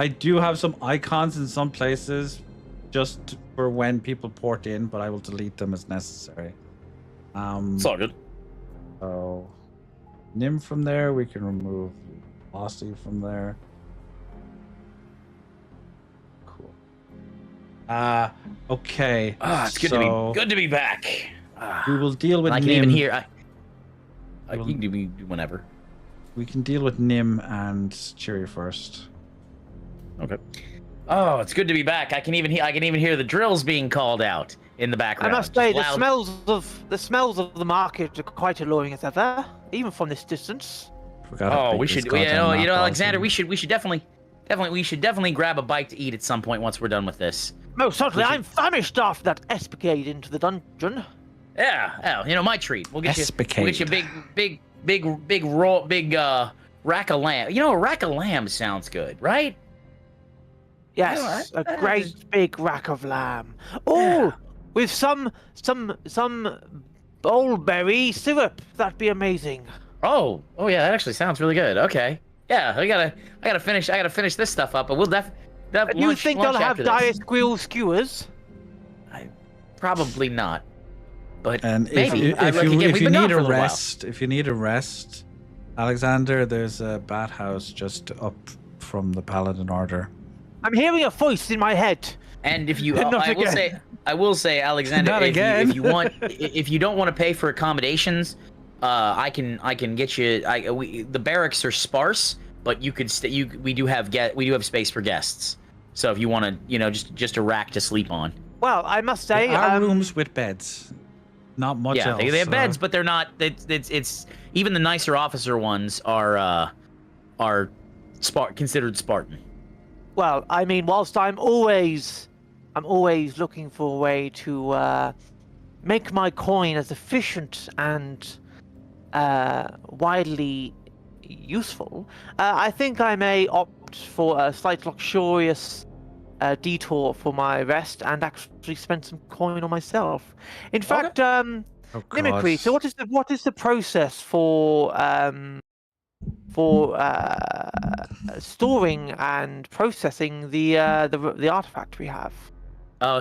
do have some icons in some places, just for when people port in, but I will delete them as necessary. It's all good. So, Nim from there, we can remove Bossy from there. Cool. Okay. It's good to be back. We will deal with I Nim. can even hear. I can do whenever. We can deal with Nim and Cheery first. Okay. Oh, it's good to be back. I can even hear the drills being called out in the background. I must say, the smells of the market are quite alluring as ever, even from this distance. We should. Alexander, we should definitely grab a bite to eat at some point once we're done with this. Most certainly, I'm famished after that escapade into the dungeon. Yeah, my treat. We'll get you a big rack of lamb. A rack of lamb sounds good, right? Yes, a great big rack of lamb. Oh, with some bulberry syrup. That'd be amazing. Oh yeah, that actually sounds really good. Okay. Yeah, I gotta finish this stuff up, but we'll Do you think they'll have dire squirrel skewers? Probably not. But maybe. If you need a rest, Alexander, there's a bat house just up from the Paladin Order. I'm hearing a voice in my head. And if you, I will say, Alexander, if you don't want to pay for accommodations, I can get you. The barracks are sparse, but we do have space for guests. So if you want to, just a rack to sleep on. Well, I must say, there are rooms with beds. Not much else. Yeah, they have beds, but they're not. It's even the nicer officer ones are considered Spartan. Well, I mean, whilst I'm always looking for a way to make my coin as efficient and widely useful, I think I may opt for a slight luxurious detour for my rest and actually spend some coin on myself. In fact, Mimicry. So, what is the process for storing and processing the artifact we have?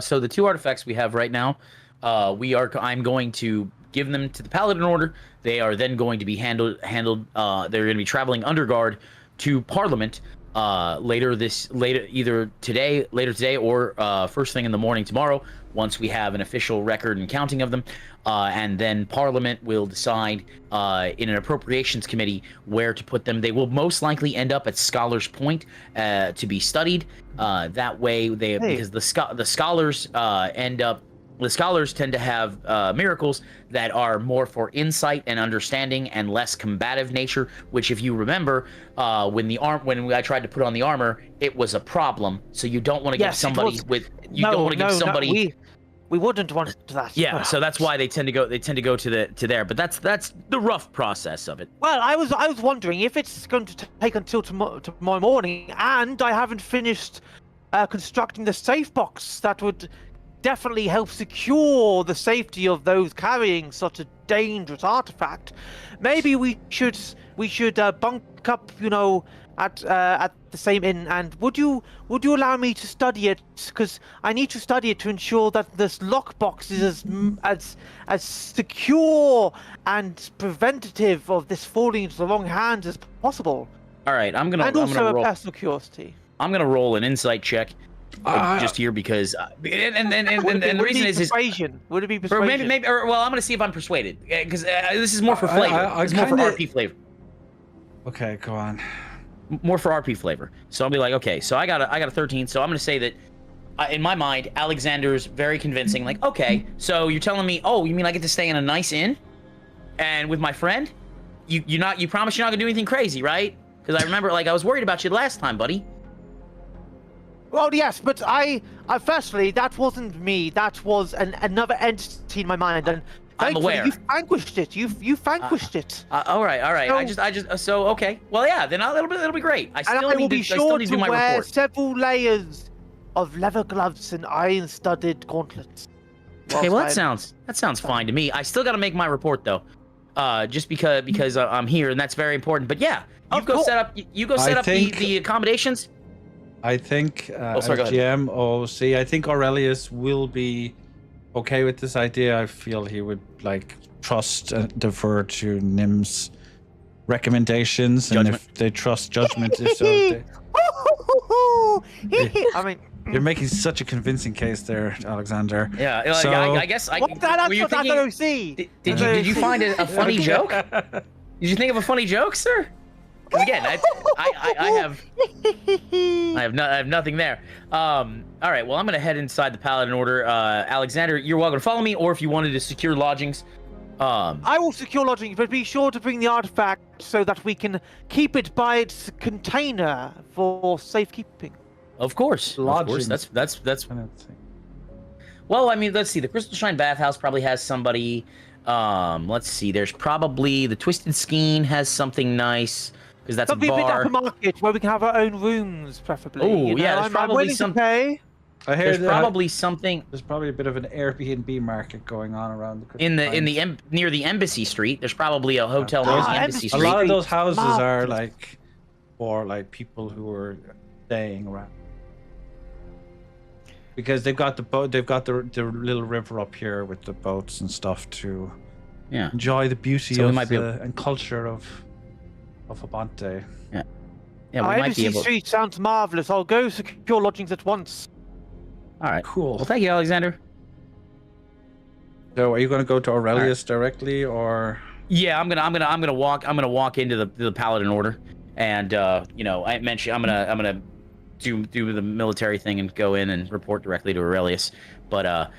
So the 2 artifacts we have right now, I'm going to give them to the Paladin Order. They are then going to be handled. They're going to be traveling under guard to Parliament, later later today or first thing in the morning tomorrow, once we have an official record and counting of them, and then Parliament will decide in an appropriations committee where to put them. They will most likely end up at Scholars Point to be studied. That way, because the scholars the scholars tend to have miracles that are more for insight and understanding and less combative nature, which, if you remember, when I tried to put on the armor, it was a problem. So you don't want to give somebody we wouldn't want that. Yeah, so that's why they tend to go to there, but that's the rough process of it. Well, I was wondering if it's going to take until tomorrow morning, and I haven't finished constructing the safe box that would definitely help secure the safety of those carrying such a dangerous artifact. Maybe we should bunk up, at the same inn. And would you allow me to study it? Because I need to study it to ensure that this lockbox is as secure and preventative of this falling into the wrong hands as possible. All right, I'm gonna roll personal curiosity. I'm gonna roll an insight check. Just here because and the reason is persuasion. Would it be persuasion? Maybe I'm gonna see if I'm persuaded because this is more for flavor. It's more for RP flavor. Okay, go on. More for RP flavor. So I'll be like, okay, so I got a 13. So I'm gonna say that in my mind, Alexander's very convincing. Like, okay, so you're telling me, oh, you mean I get to stay in a nice inn, and with my friend? You promise you're not gonna do anything crazy, right? Because I remember, I was worried about you last time, buddy. Well, yes, but I firstly, that wasn't me. That was another entity in my mind, and I'm aware. You vanquished it. You vanquished it. All right. So, okay. Well, yeah. Then it'll be great. I still need to do my report. Several layers of leather gloves and iron-studded gauntlets. Okay. Well, that sounds fine to me. I still got to make my report though, just because I'm here and that's very important. But yeah, you go set up the accommodations. I think GM I think Aurelius will be okay with this idea. I feel he would trust and defer to Nim's recommendations, and if they trust judgment, I mean, you're making such a convincing case there, Alexander. Yeah, so, I guess did you find a funny joke? Did you think of a funny joke, sir? Again, I have nothing there. All right, well, I'm gonna head inside the Paladin Order. Alexander, you're welcome to follow me, or if you wanted to secure lodgings, I will secure lodgings, but be sure to bring the artifact so that we can keep it by its container for safekeeping. Of course, lodgings. That's. Well, I mean, let's see. The Crystal Shrine Bathhouse probably has somebody. Let's see. There's probably the Twisted Skein has something nice. Because that's a bar. A big upper market where we can have our own rooms, preferably. Oh, yeah, there's probably something. I hear there's probably something. There's probably a bit of an Airbnb market going on around the near the Embassy Street. There's probably a hotel near the Embassy Street. A lot of those houses are for people who are staying around. Because they've got the boat, they've got the little river up here with the boats and stuff to enjoy the beauty and culture of Abante. Yeah, we might be able. Street sounds marvelous. I'll go secure lodgings at once. All right, cool. Well, thank you, Alexander. So, are you going to go to Aurelius directly, or? Yeah, I'm gonna walk into the Paladin Order, and I mentioned I'm gonna do the military thing and go in and report directly to Aurelius. But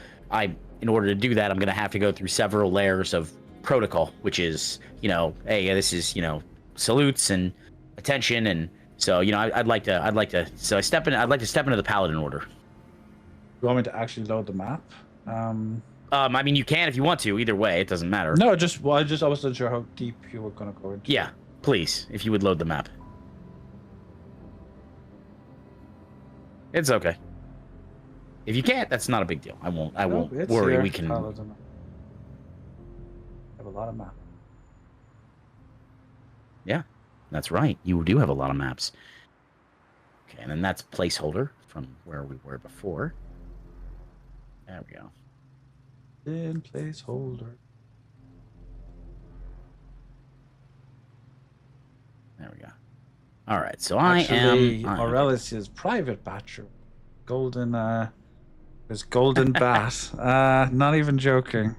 in order to do that, I'm gonna have to go through several layers of protocol, which is hey, this is salutes and attention, and so I'd like to I'd like to step into the Paladin Order. You want me to actually load the map? I mean, you can if you want to. Either way, it doesn't matter. No, I wasn't sure how deep you were gonna go into. Yeah, please, if you would load the map. It's okay. If you can't, that's not a big deal. I won't worry. Here. We can. I have a lot of maps. Yeah, that's right. You do have a lot of maps. Okay, and then that's placeholder from where we were before. There we go. In placeholder. There we go. All right, so Actually, I am. Aurelius's private bathroom. Golden, his golden bat. Not even joking.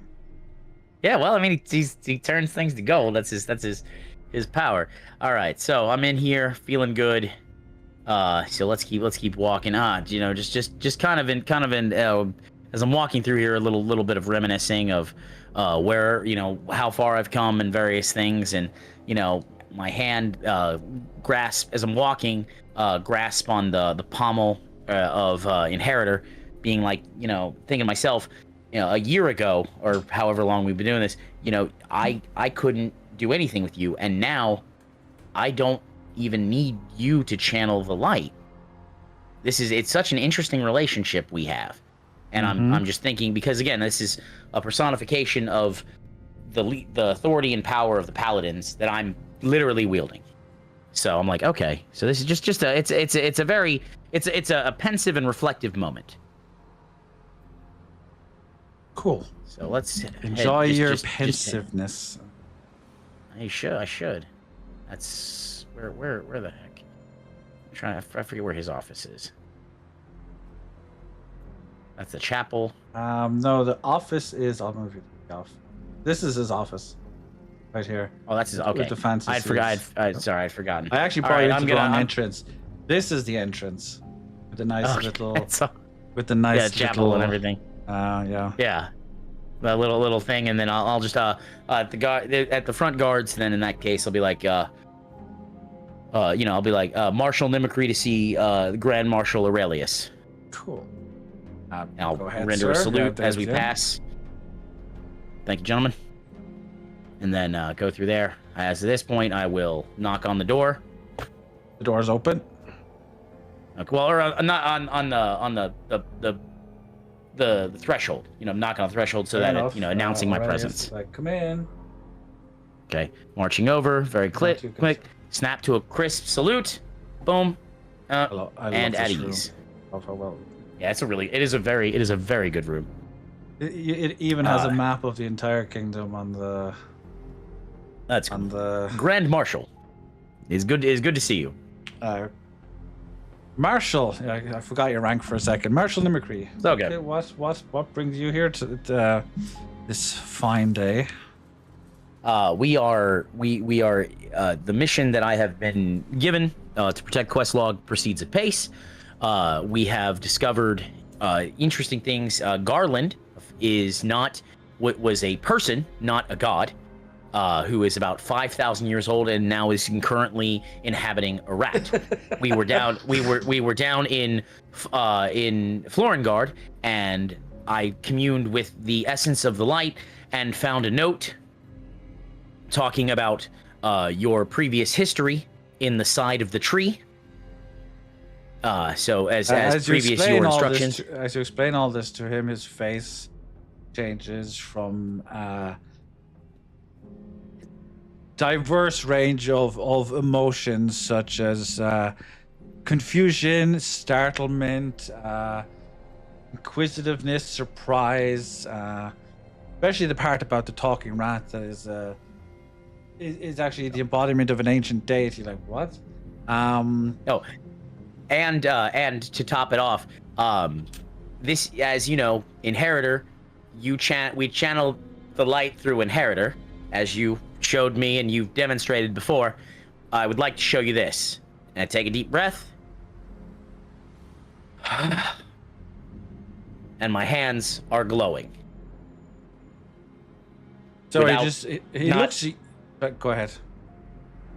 Yeah, well, I mean, he turns things to gold. That's his power. All right, so I'm in here feeling good. So let's keep walking. Just kind of in as I'm walking through here, a little bit of reminiscing of where, how far I've come and various things, and my hand grasp as I'm walking, grasp on the pommel of Inheritor, being like, thinking to myself, a year ago or however long we've been doing this, I couldn't do anything with you, and now I don't even need you to channel the light. It's such an interesting relationship we have, and I'm just thinking, because again, this is a personification of the authority and power of the paladins that I'm literally wielding. So I'm like, okay, so this is just a pensive and reflective moment. Cool. So let's Enjoy your pensiveness. I should. That's where the heck? I forget where his office is. That's the chapel. No, the office is. I'll move you off. This is his office, right here. Oh, that's his. Okay. With the fancy. I forgot. Sorry, I'd forgotten. I actually brought you into the wrong entrance. This is the entrance, with the nice little. With the nice chapel and everything. Yeah. Yeah. That little thing, and then I'll just at the front guards. Then in that case, I'll be like, I'll be like, Marshal Mimicry to see Grand Marshal Aurelius. Cool. I'll go ahead, render a sir. salute Yeah, as we yeah. pass. Thank you, gentlemen. And then go through there. As at this point, I will knock on the door. The door's open. Okay, well, or not on the threshold. Knock on the threshold so Fair that enough. announcing my Aurelius presence. is like, come in. Okay, marching over, very Not too quick. Snap to a crisp salute. Boom. I love And at this room. ease. Love how well. Yeah, it is a very good room. It even has a map of the entire kingdom on the. That's on the. Grand Marshal. It's good to see you. Marshal, I forgot your rank for a second. Marshal Mimicry. It's okay. What brings you here to this fine day? We are the mission that I have been given to protect Questlog proceeds at pace. We have discovered interesting things. Garland is not what was a person, not a god, who is about 5,000 years old and now is currently inhabiting a rat. we were down in Florengard, and I communed with the essence of the light and found a note talking about your previous history in the side of the tree. So as previous your instructions. As you explain all this to him, his face changes from diverse range of emotions such as confusion, startlement, inquisitiveness, surprise, especially the part about the talking rat that is actually the embodiment of an ancient deity. Like what? And to top it off, this, as you know, Inheritor, we channeled the light through Inheritor, as you showed me and you've demonstrated before. I would like to show you this. And I take a deep breath. And my hands are glowing. So he looks. Go ahead.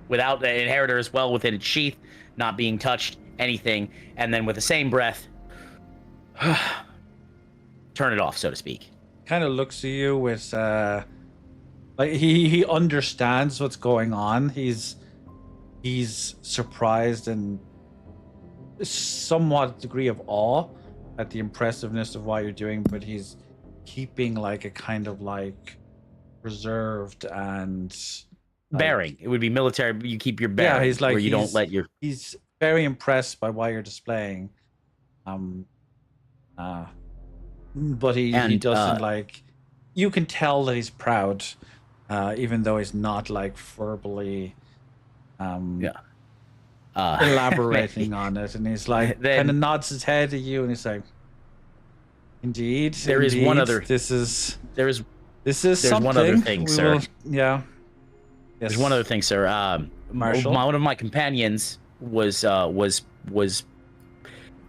Without the Inheritor as well within its sheath, not being touched, anything, and then with the same breath, turn it off, so to speak. Kind of looks at you with like he understands what's going on. He's surprised and somewhat degree of awe at the impressiveness of what you're doing, but he's keeping like a kind of like reserved and bearing. It would be military. You keep your bearing. Yeah, he's like where you don't let your. He's very impressed by what you're displaying. But he doesn't like. You can tell that he's proud, even though he's not like verbally. elaborating on it, and he's like, Then- kind of nods his head at you, and he's like, "Indeed, There is one indeed, other- This is there's something. one other thing, We sir. will- yeah. Yes. There's one other thing, sir. Marshall? One of my companions was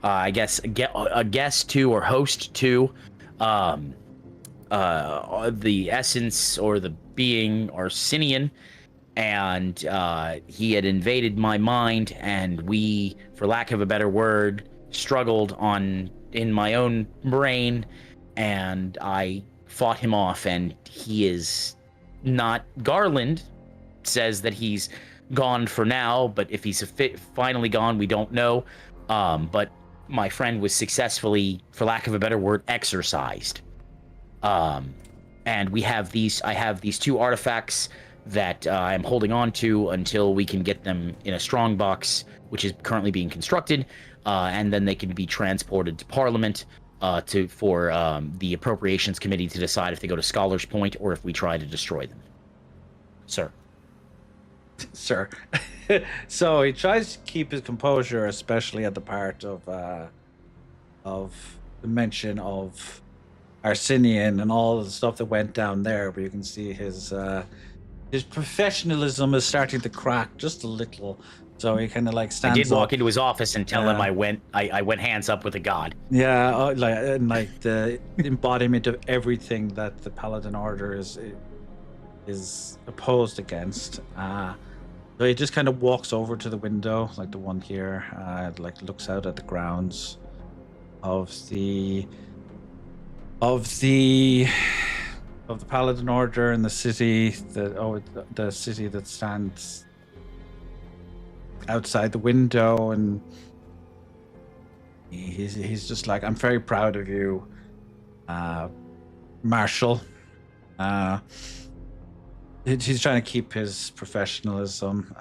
I guess a guest to or host to the essence or the being Arsenian, and he had invaded my mind, and we, for lack of a better word, struggled in my own brain, and I fought him off, and he is not. Garland says that he's gone for now, but if he's finally gone, we don't know. But my friend was successfully, for lack of a better word, exorcised. And I have these two artifacts that I'm holding on to until we can get them in a strong box, which is currently being constructed, and then they can be transported to Parliament for the Appropriations Committee to decide if they go to Scholars Point or if we try to destroy them. Sir. Sir. So he tries to keep his composure, especially at the part of the mention of Arsenian and all the stuff that went down there, but you can see his professionalism is starting to crack just a little. So he kind of like I stands did walk up. into his office and tell him Yeah. I went hands up with a god. Yeah, like the embodiment of everything that the Paladin Order is opposed against. So he just kind of walks over to the window, like the one here, like looks out at the grounds of the Paladin Order and the city the city that stands outside the window, and he's just like, I'm very proud of you, Marshall. He's trying to keep his professionalism,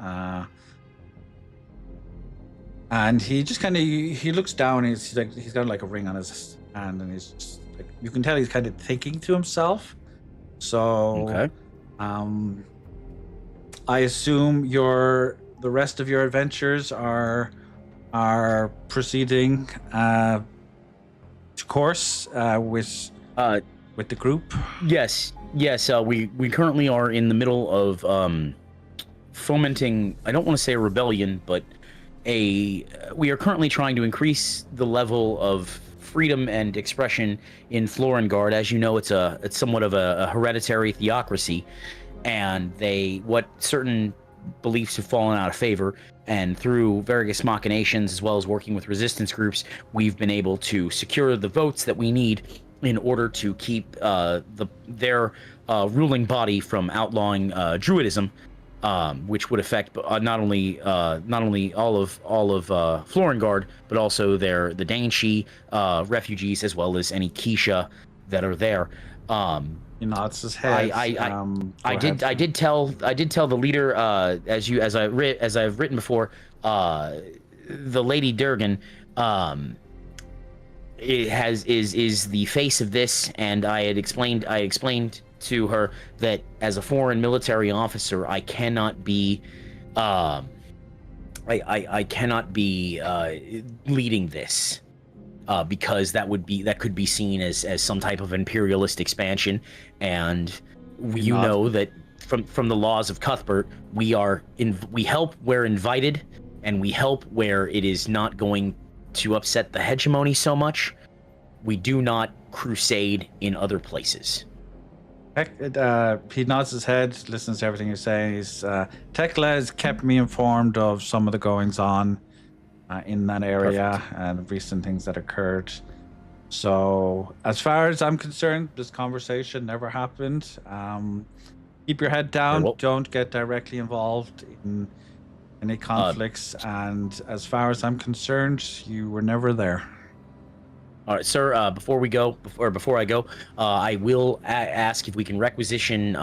and he just kind of he looks down. He's got like a ring on his hand, and he's just like, you can tell he's kind of thinking to himself. So, Okay. I assume the rest of your adventures are proceeding to course with the group. Yes. We currently are in the middle of fomenting. I don't want to say a rebellion, but we are currently trying to increase the level of freedom and expression in Florengard. As you know, it's somewhat of a hereditary theocracy, and what certain beliefs have fallen out of favor, and through various machinations as well as working with resistance groups, we've been able to secure the votes that we need in order to keep their ruling body from outlawing Druidism, which would affect not only all of Florengard, but also the Danshi refugees, as well as any Kisha that are there. He nods his head. I did tell the leader, as I've written before, the Lady Durgan, is the face of this, and I explained to her that as a foreign military officer, I cannot be leading this, because that could be seen as some type of imperialist expansion, and know that from the laws of Cuthbert, we help where invited, and we help where it is not going to upset the hegemony so much. We do not crusade in other places. He nods his head, listens to everything you're saying. Tekla has kept me informed of some of the goings on in that area. And the recent things that occurred. So, as far as I'm concerned, this conversation never happened. Keep your head down. Well, don't get directly involved in any conflicts. And as far as I'm concerned, you were never there. All right, sir. Before I go, I will ask if we can requisition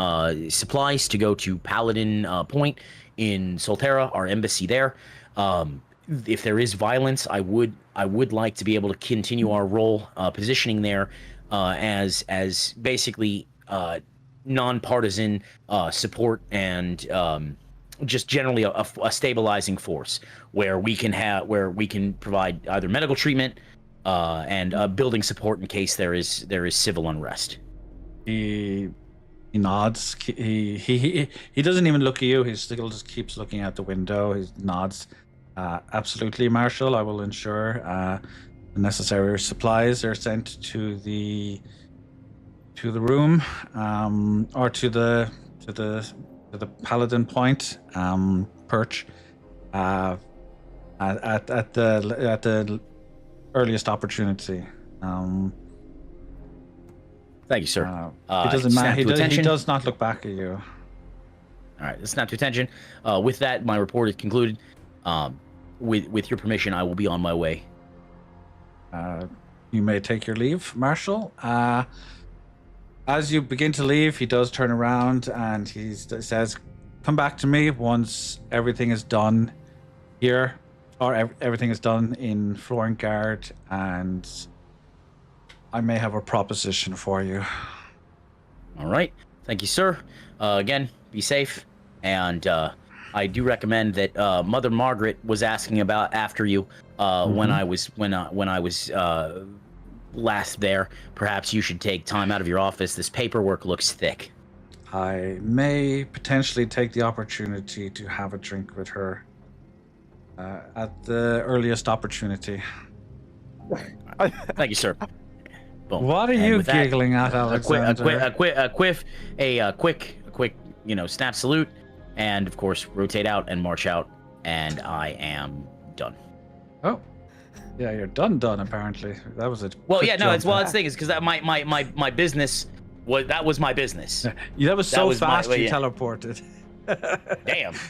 supplies to go to Paladin Point in Solterra, our embassy there. If there is violence, I would like to be able to continue our role positioning there as basically non-partisan support and just generally a stabilizing force where we can provide either medical treatment and building support in case there is civil unrest. He nods. He doesn't even look at you. He still just keeps looking out the window. He nods. Absolutely, Marshal. I will ensure the necessary supplies are sent to the room, or to the Paladin Point perch at the earliest opportunity. Thank you, sir. It doesn't matter. He does not look back at you. All right, snap to attention. With that, my report is concluded. With your permission, I will be on my way. You may take your leave, Marshal. As you begin to leave, he does turn around and he says, "Come back to me once everything is done here, or everything is done in Florengard, and I may have a proposition for you." All right. Thank you, sir. Again, be safe. And I do recommend that Mother Margaret was asking about after you when I was last there. Perhaps you should take time out of your office. This paperwork looks thick. I may potentially take the opportunity to have a drink with her at the earliest opportunity. Thank you, sir. Boom. What are And you with that, giggling at, Alexander? a quick, snap salute, and of course rotate out and march out, and I am done. Oh, yeah, you're done. Apparently, that was it. Well, yeah, no, it's the thing is because that my business was my business. Yeah, that was so fast you yeah. teleported. Damn. All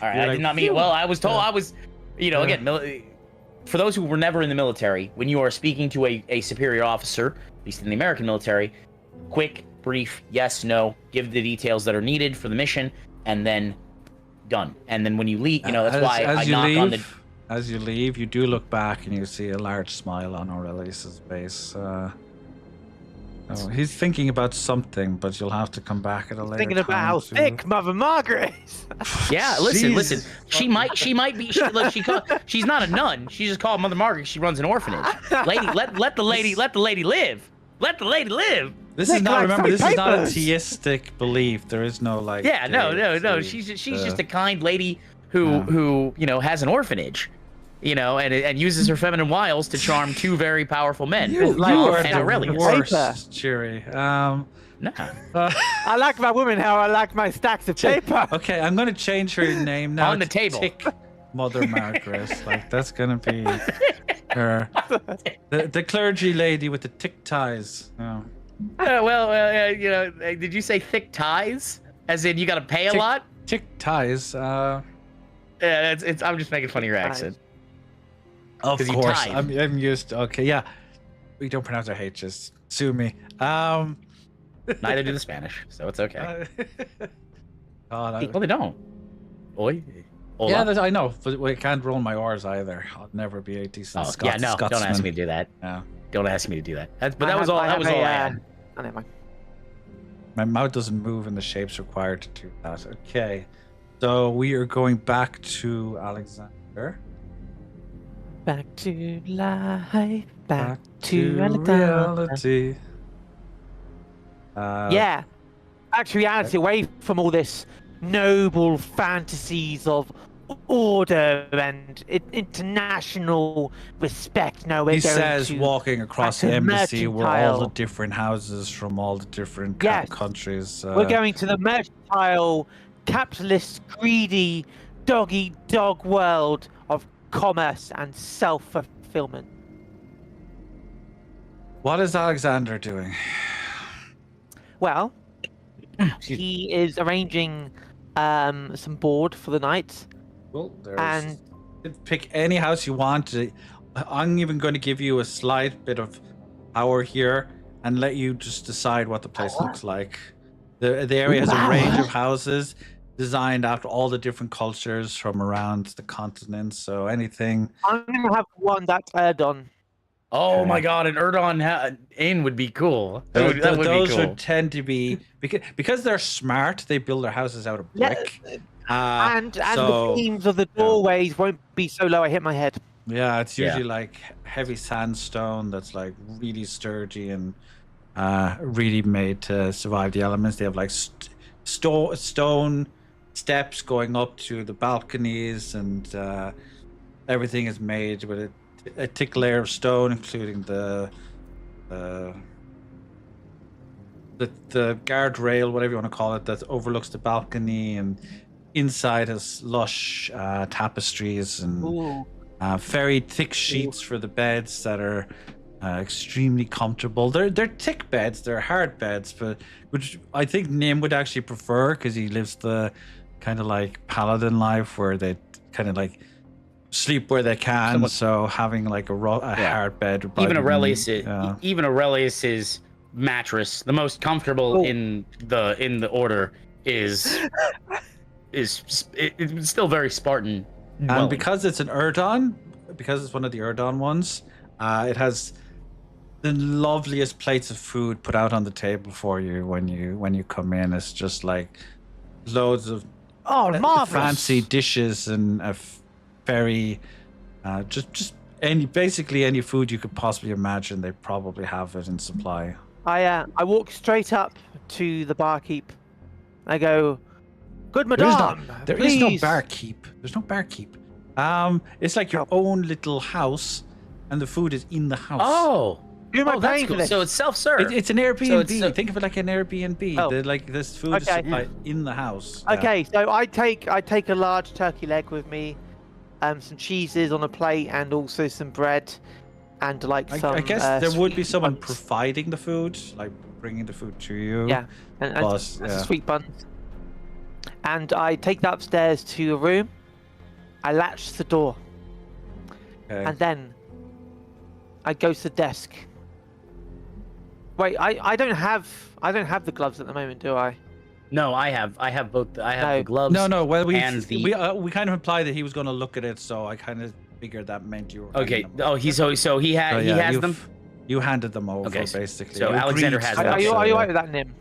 right, You're I like, did not mean. Well, I was told I was, again, for those who were never in the military, when you are speaking to a superior officer, at least in the American military, quick, brief, yes, no, give the details that are needed for the mission, and then done. And then when you leave, that's why I knock on the. As you leave, you do look back and you see a large smile on Aurelius's face. He's thinking about something, but you'll have to come back at a later Thinking about time how to- thick Mother Margaret is. Yeah, listen. She might be. She's not a nun. She's just called Mother Margaret. She runs an orphanage. Lady, let the lady live. Let the lady live. This is not. Remember, this is not a papers. theistic belief. There is no like. Yeah, no. deity, She's just a kind lady who has an orphanage, and uses her feminine wiles to charm two very powerful men. You are and the Aurelius. worst, Cheery. Nah. I like my women how I like my stacks of paper. Okay, I'm going to change her name now. On the to table. Tick Mother Margaret. Like that's going to be her. The clergy lady with the tick ties. Oh. Did you say thick ties? As in you got to pay a lot? Tick ties. Yeah, it's. I'm just making fun of your accent. Of 'Cause you course, tied. I'm used. Okay, yeah. We don't pronounce our H's. Sue me. Neither do the Spanish, so it's okay. Oh, Well, they don't. Oi. Hola. yeah, I know, but I can't roll my R's either. I'll never be a decent Yeah, no, Scotsman. don't ask me to do that. Yeah. Don't ask me to do that. That was all I had. Oh, never mind. My mouth doesn't move in the shapes required to do that. Okay, so we are going back to Alexander. Back to life. Back to reality. Yeah. Back to reality, away from all this noble fantasies of order and international respect. No, we're He going says, to walking across back the to embassy where all the mercantile. different houses from all the different Yes. countries. We're going to the mercantile, capitalist, greedy, dog-eat-dog world of commerce and self-fulfillment. What is Alexander doing? Well, Excuse me. he is arranging some board for the night. Well, there's. And Pick any house you want. I'm even going to give you a slight bit of power here and let you just decide what the place looks like. The area has a range of houses designed after all the different cultures from around the continent. So anything. I'm going to have one that's Erdon. Oh my God, an Erdon Inn would be cool. That would Those be cool. would tend to be because they're smart. They build their houses out of Yeah, brick. and so, the beams of the doorways won't be so low I hit my head. yeah, it's Yeah. usually like heavy sandstone that's like really sturdy and really made to survive the elements. They have like stone steps going up to the balconies, and everything is made with a thick layer of stone, including the guardrail, whatever you want to call it, that overlooks the balcony, and inside has lush tapestries and Ooh. very thick sheets for the beds that are extremely comfortable. They're thick beds, they're hard beds, but which I think Nim would actually prefer because he lives the kind of like paladin life where they kind of like sleep where they can. Somewhat- So having like a hard bed, would Even probably Aurelius, be- yeah. even Aurelius's mattress, the most comfortable in the order, is it's still very Spartan. And dwelling. because it's an Erdon, because it's one of the Erdon ones, it has the loveliest plates of food put out on the table for you when you come in. It's just like loads of Marvelous. fancy dishes and a very just basically any food you could possibly imagine. They probably have it in supply. I walk straight up to the barkeep. I go, "Good There is madame, there is no please." barkeep. There's no barkeep. It's like your own little house, and the food is in the house. Oh, Who am I that's paying for cool. this? So it's self-serve. It's an Airbnb. it's a- Think of it like an Airbnb. Oh. Like this food is Okay. supplied in the house. Yeah. Okay, so I take a large turkey leg with me, some cheeses on a plate, and also some bread, and like some. I guess there would be sweet someone buns. providing the food, like bringing the food to you. Yeah, and Plus, some yeah. sweet buns. And I take that upstairs to a room. I latch the door, Okay. and then I go to the desk. Wait, I don't have the gloves at the moment, do I? No, I have both. I have No. the gloves. No. Well, we and the- we kind of implied that he was going to look at it, so I kind of figured that meant you were. Okay. handing them Oh, over. he so he So, has yeah, them. You handed them over, Okay, basically. so You Alexander agreed has to them. Are that, you so, alright with that, Nim?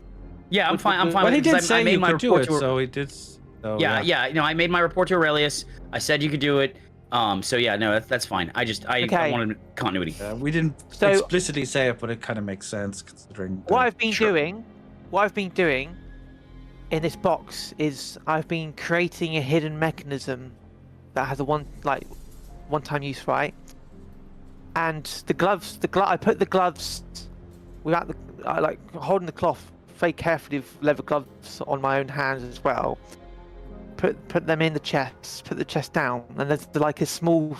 Yeah, I'm fine. I'm fine. Well, he with it, 'cause did say I made you my could do report it, to- so he did. So, yeah. No, I made my report to Aurelius. I said you could do it. So yeah, no, that's fine. I Okay. wanted continuity. We didn't So- explicitly say it, but it kind of makes sense considering. What the- I've been doing in this box is I've been creating a hidden mechanism that has a one-time use, right? And the gloves, I put the gloves without I like holding the cloth very carefully with leather gloves on my own hands as well. Put them in the chest, put the chest down, and there's like a small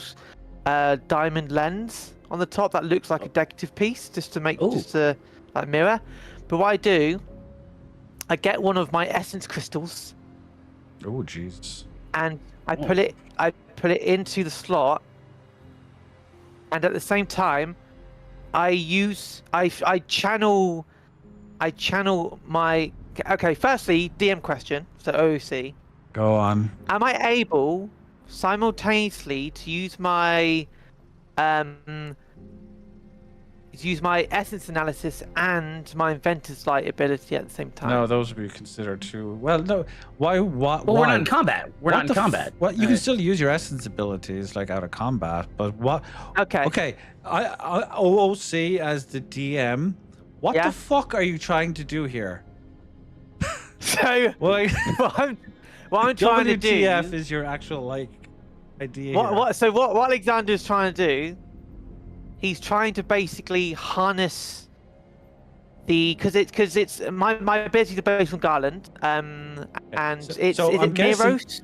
diamond lens on the top that looks like a decorative piece, just to make Ooh. just a like mirror. But what I do, I get one of my essence crystals Oh, jeez. and I put it into the slot, and at the same time, I channel my. Okay, firstly, DM question. So OOC. Go on. Am I able simultaneously to use my essence analysis and my inventor's light ability at the same time? No, those would be considered too. Well, no. Why? What? Well, why? we're not in combat. We're What not in the combat. What? You can still use your essence abilities like out of combat, but what? Okay. Okay. OOC as the DM. What Yeah. the fuck are you trying to do here? So Well, what I'm trying to do. WTF is your actual like idea. here. What Alexander's trying to do, he's trying to basically harness because it's my ability to based on Garland, and So- it's so is I'm it guessing Miros,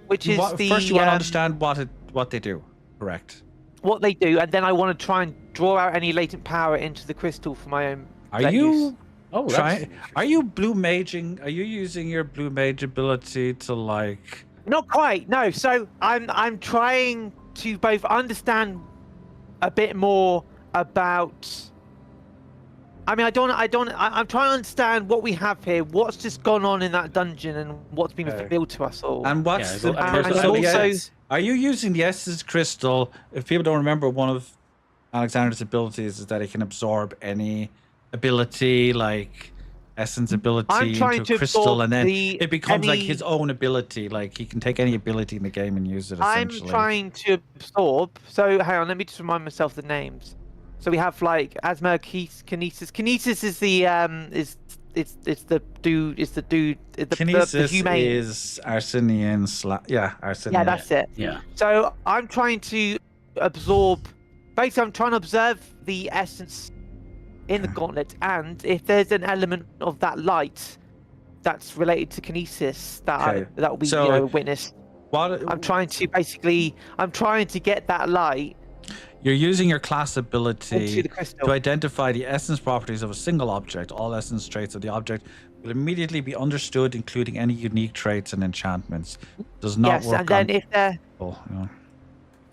which is the first you want to understand what they do, correct? what they do, and then I want to try and draw out any latent power into the crystal for my own. Are use. you Oh, Are you blue maging? Are you using your blue mage ability to like? Not quite, no. So I'm trying to both understand a bit more about. I'm trying to understand what we have here, what's just gone on in that dungeon, and what's been Okay. revealed to us all. And what's the? and so the- also- are you using the essence crystal? If people don't remember, one of Alexander's abilities is that he can absorb any ability, like essence ability trying into to a crystal, absorb and then the- it becomes like any- his own ability. Like he can take any ability in the game and use it. I'm Essentially, trying to absorb. So hang on, let me just remind myself the names. So we have like asthma, kinesis. Kinesis is the it's the dude. It's the dude. The Kinesis humane. is Arsenian. Arsenian. Yeah, that's it. Yeah. So I'm trying to absorb. Basically, I'm trying to observe the essence in the gauntlet, and if there's an element of that light that's related to kinesis Okay. that will be So- witnessed. What I'm trying to get that light you're using your class into ability the crystal. to identify the essence properties of a single object. All essence traits of the object will immediately be understood, including any unique traits and enchantments. Does not Yes, work and then on if there people, you know.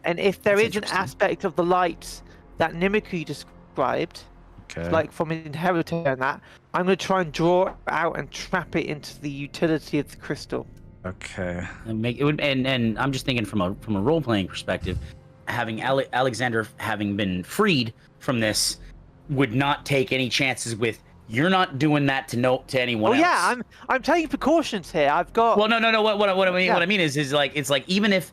there That's is an interesting. aspect of the light that mimicry described, Okay. like from Inheritor and that, I'm going to try and draw it out and trap it into the utility of the crystal. Okay. And make it would, and I'm just thinking from a role playing perspective, having Alexander having been freed from this would not take any chances with you're not doing that to anyone Oh else. yeah, I'm taking precautions here. I've got Well, no. What I mean, Yeah. what I mean is like it's like even if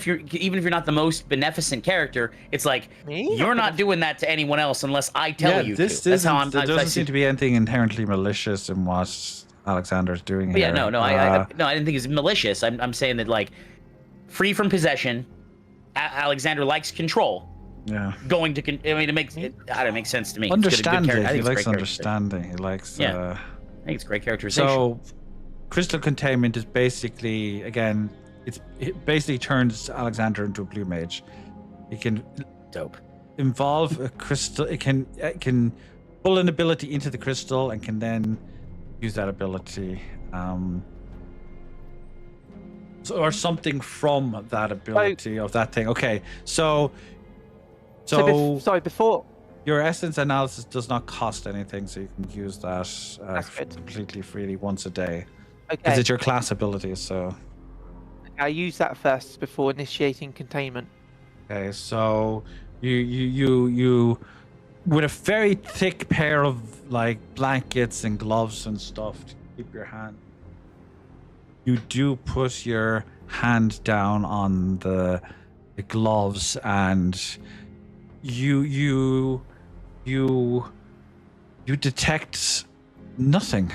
you're not the most beneficent character, it's like Me? you're not doing that to anyone else unless I tell you this to. That's how isn't. There I doesn't see- seem to be anything inherently malicious in what Alexander's doing But here. yeah, no, I didn't think it's malicious. I'm saying that like free from possession, Alexander likes control. Yeah. Going to, I mean, it makes sense to me. It's good- a good Understanding. character. I think He it's a likes great character. understanding. He likes. Yeah. I think it's great characterization. So, crystal containment is basically again, it basically turns Alexander into a blue mage. He can Dope. involve a crystal. It can pull an ability into the crystal and can then use that ability. Or something from that ability of that thing. Okay, so before your essence analysis does not cost anything, so you can use that That's good. completely freely once a day. Because okay, it's your class ability, so... I use that first before initiating containment. Okay, so you with a very thick pair of like blankets and gloves and stuff to keep your hand. You do put your hand down on the gloves and you detect nothing.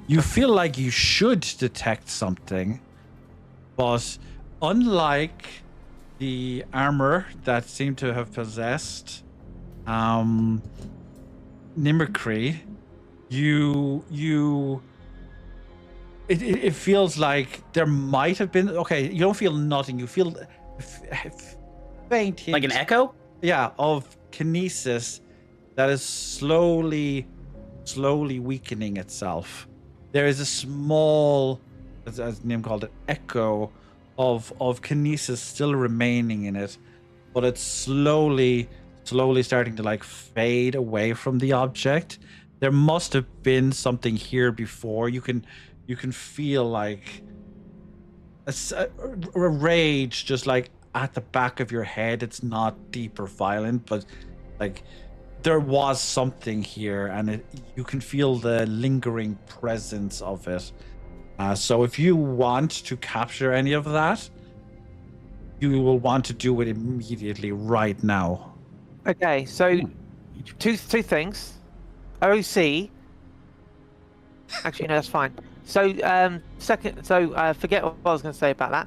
You feel like you should detect something, but unlike the armor that seemed to have possessed Nimmercree, it feels like there might have been, okay, you don't feel nothing, you feel faint hint, Like an echo? yeah, of kinesis that is slowly weakening itself. There is a small, as Nim called it, echo of kinesis still remaining in it, but it's slowly starting to like fade away from the object. There must have been something here before. You can feel like a rage just like at the back of your head. It's not deep or violent, but like there was something here, and you can feel the lingering presence of it. So if you want to capture any of that, you will want to do it immediately right now. Okay, so two things. OC. Actually, no, that's fine. So second, so forget what I was going to say about that.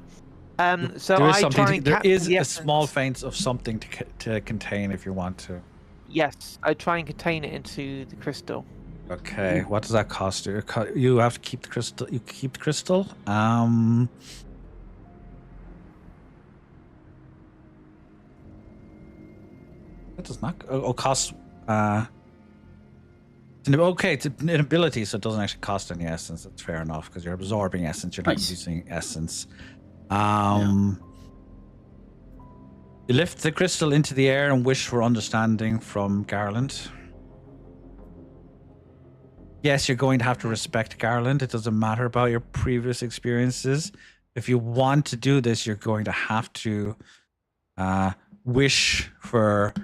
So There is I something. try and There capture is the a essence. small feint of something to contain if you want to. Yes, I try and contain it into the crystal. Okay, what does that cost you? You have to keep the crystal. You keep the crystal. That does not. Cost. Okay, it's an ability, so it doesn't actually cost any essence. That's fair enough because you're absorbing essence. You're not Nice. using essence. You lift the crystal into the air and wish for understanding from Garland. Yes, you're going to have to respect Garland. It doesn't matter about your previous experiences. If you want to do this, you're going to have to wish for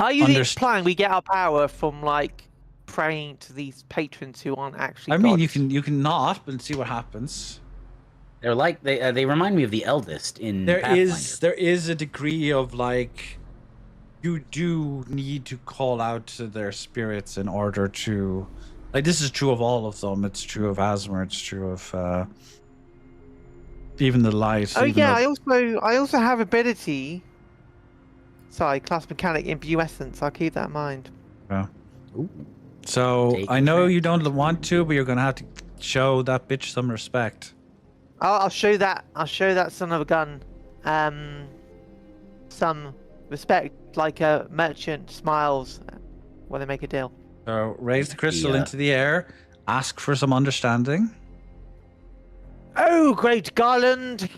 Are you implying we get our power from like praying to these patrons who aren't actually? I mean, gods? you can not and see what happens. They're like they remind me of the eldest in Pathfinder. There is a degree of like, you do need to call out to their spirits in order to, like, this is true of all of them. It's true of Asmer. It's true of even the light. Oh even yeah, though- I also have ability. Sorry, class mechanic imbue essence. I'll keep that in mind. Yeah. Ooh. So Take I know effect. you don't want to, but you're gonna have to show that bitch some respect. I'll show that. I'll show that son of a gun. Some respect, like a merchant smiles when they make a deal. So raise the crystal Yeah. into the air. Ask for some understanding. Oh, great Garland!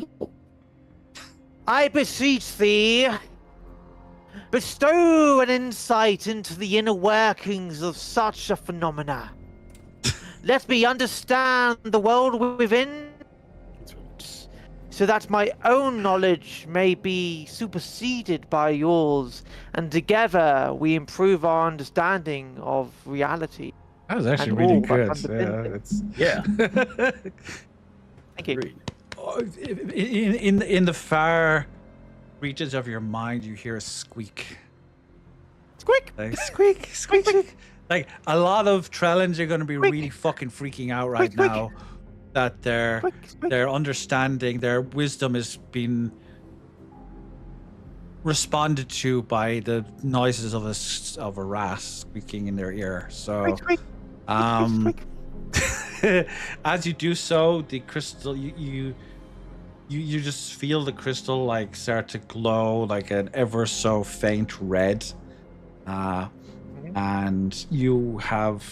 I beseech thee, bestow an insight into the inner workings of such a phenomena. Let me understand the world within, so that my own knowledge may be superseded by yours, and together we improve our understanding of reality. That was actually And really all that good. underpins Yeah, Yeah. Thank you. in the far reaches of your mind, you hear a squeak. Squeak! Like, squeak, squeak, squeak. Like, a lot of Trellans are going to be Squeak. really fucking freaking out right Squeak, squeak. now that Squeak, squeak. their understanding, their wisdom is being responded to by the noises of a rat squeaking in their ear. So, Squeak, squeak. um, Squeak. as you do so, the crystal you just feel the crystal like start to glow like an ever so faint red, and you have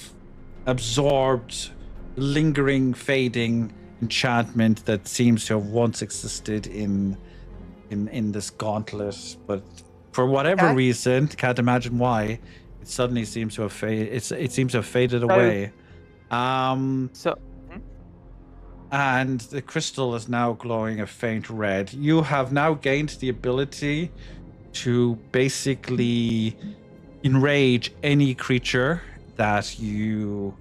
absorbed lingering, fading enchantment that seems to have once existed in this gauntlet, but for whatever Okay. reason, can't imagine why, it suddenly seems to have it seems to have faded away. So, And the crystal is now glowing a faint red. You have now gained the ability to basically enrage any creature that you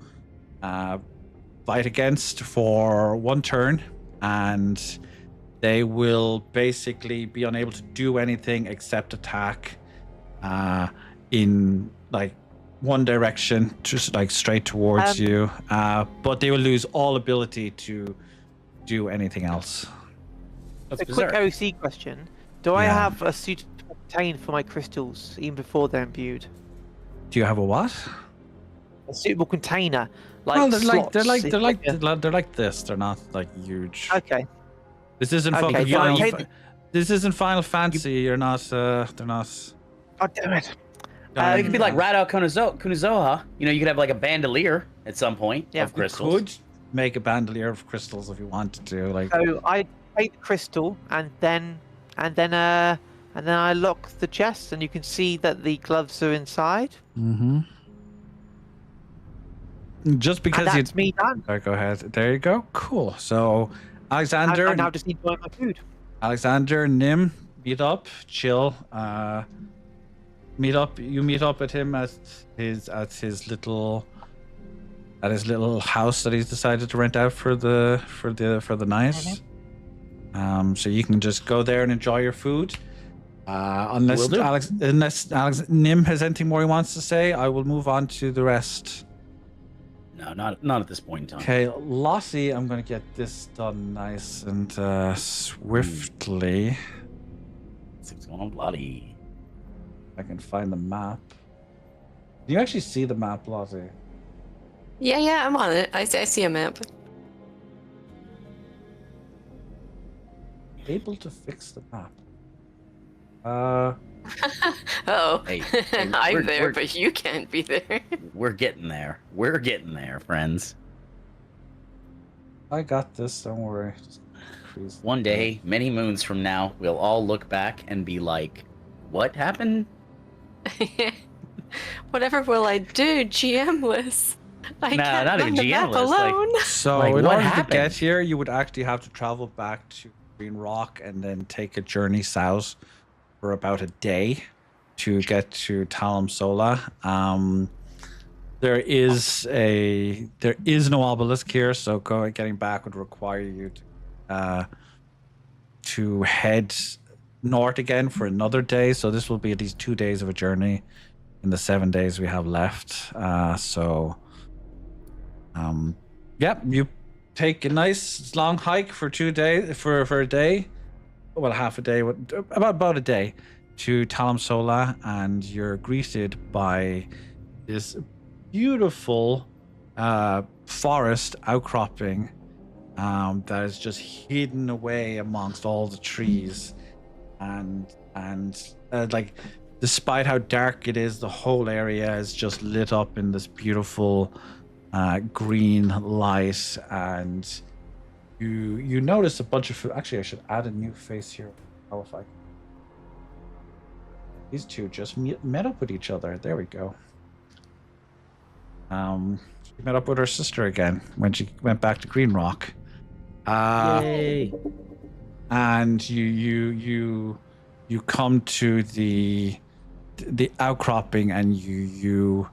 fight against for one turn, and they will basically be unable to do anything except attack in like one direction, just like straight towards you, but they will lose all ability to do anything else. That's a quick bizarre. OC question. Do I Yeah. have a suitable container for my crystals even before they're imbued? Do you have a what? A suitable container, like Well, they're like slots, if they're like this. They're not like huge. Okay. This isn't Okay, fucking fine. Final. Okay. This isn't Final Fantasy. You're not. They're not. God damn it. It could be like Rado Kunozoha. You know, you could have like a bandolier at some point Yeah. of You crystals. Could make a bandolier of crystals if you wanted to. Like, So I take the crystal and then I lock the chest, and you can see that the gloves are inside. mm-hmm. Just because And you. that's me done. Sorry, go ahead. There you go. Cool. So, Alexander. I now just enjoy my food. Alexander, Nim, meet up, chill. Meet up. You meet up at him at his little house that he's decided to rent out for the night. So you can just go there and enjoy your food. Unless Will do. Alex Nim has anything more he wants to say, I will move on to the rest. No, not at this point in time. Okay, Lossie, I'm gonna get this done nice and swiftly. It's going on bloody. I can find the map. Can you actually see the map, Lottie? Yeah, I'm on it. I see a map. Able to fix the map. Oh, Hey, I'm we're- there, we're- but you can't be there. We're getting there. We're getting there, friends. I got this. Don't worry. Just increase- One day, many moons from now, we'll all look back and be like, "What happened?" Whatever will I do, GM-less? I Nah, can't not run even the map GM-less, like- alone. So Like, in what order to happened? get here, you would actually have to travel back to Green Rock and then take a journey south for about a day to get to Talam Sola. There is no obelisk here, so getting back would require you to head north again for another day. So this will be at least 2 days of a journey in the 7 days we have left. You take a nice long hike for 2 days for a day, well, half a day, about a day, to Talam Sola, and you're greeted by this beautiful forest outcropping that is just hidden away amongst all the trees, and like, despite how dark it is, the whole area is just lit up in this beautiful green light. And you notice a bunch of, actually I should add a new face here. How if I, these two just met up with each other. There we go. She met up with her sister again when she went back to Green Rock. Yay! And you come to the outcropping, and you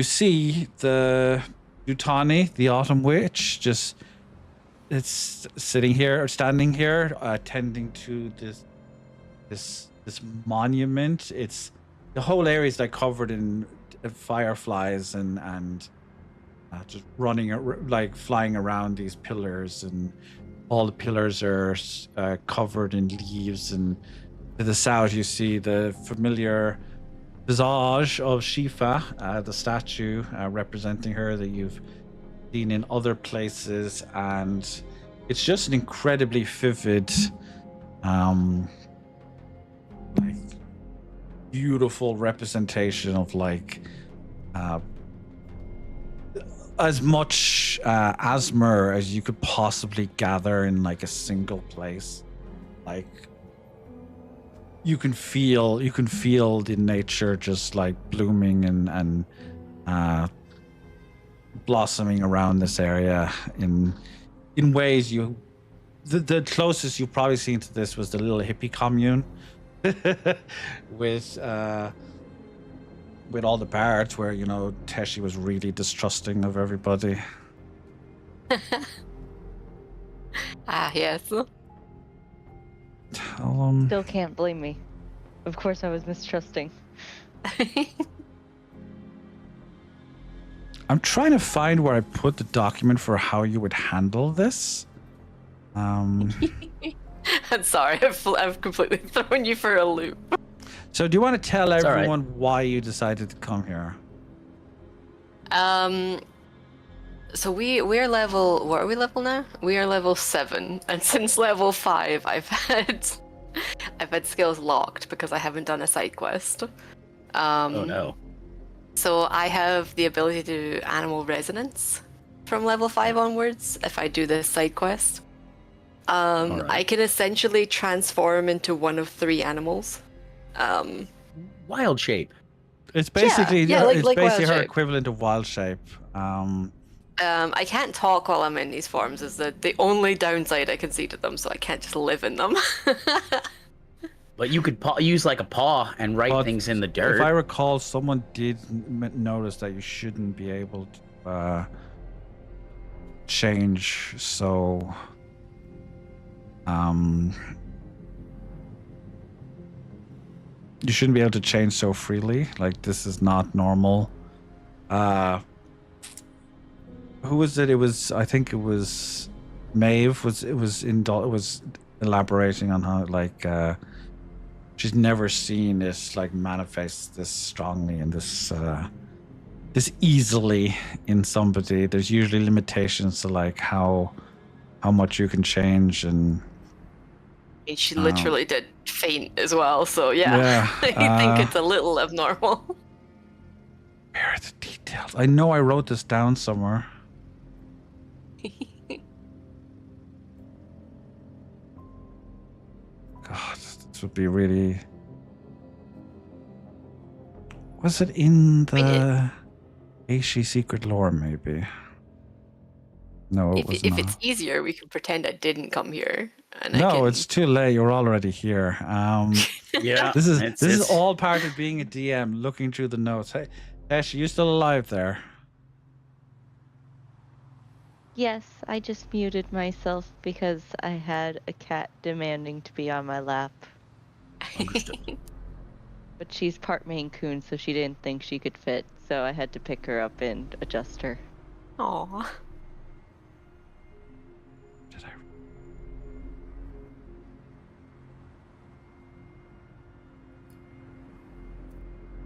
see the Utani, the Autumn Witch, it's standing here, attending to this monument. It's, the whole area is like covered in fireflies and just running, like flying around these pillars, and all the pillars are covered in leaves. And to the south you see the familiar visage of Shifa, the statue representing her that you've seen in other places. And it's just an incredibly vivid, like, beautiful representation of, like, as much Asmer as you could possibly gather in, like, a single place. Like, you can feel the nature just, like, blooming and blossoming around this area in ways the closest you've probably seen to this was the little hippie commune with all the bards, where, you know, Teshi was really distrusting of everybody. Yes. Still can't blame me. Of course I was mistrusting. I'm trying to find where I put the document for how you would handle this. I'm sorry, I've completely thrown you for a loop. So do you want to tell It's all everyone why you decided to come here? So we're level, what are we level now? We are level 7, and since level 5 I've had skills locked because I haven't done a side quest. Oh no. So I have the ability to do animal resonance from level 5 onwards if I do this side quest. Alright. I can essentially transform into one of 3 animals. Wild shape. It's basically like it's wild basically her shape. equivalent of wild shape. I can't talk while I'm in these forms is the only downside I can see to them, so I can't just live in them. But you could use like a paw and write But things in the dirt. If I recall, someone did notice that you shouldn't be able to change. So, you shouldn't be able to change so freely. Like, this is not normal. Who was it? I think it was Maeve. Was elaborating on how, like, she's never seen this, like, manifest this strongly and this easily in somebody. There's usually limitations to, like, how much you can change. And She literally did faint as well, so yeah. I think it's a little abnormal. Where are the details? I know I wrote this down somewhere. God, this would be really... Was it in the Aishi secret lore, maybe? No, it was If not. it's easier, we can pretend I didn't come here. And No, I can... it's too late. You're already here. Yeah. This is it's- all part of being a DM, looking through the notes. Hey, Ash, are you still alive there? Yes, I just muted myself because I had a cat demanding to be on my lap. Understood. But she's part Maine Coon, so she didn't think she could fit, so I had to pick her up and adjust her. Aw. Did I?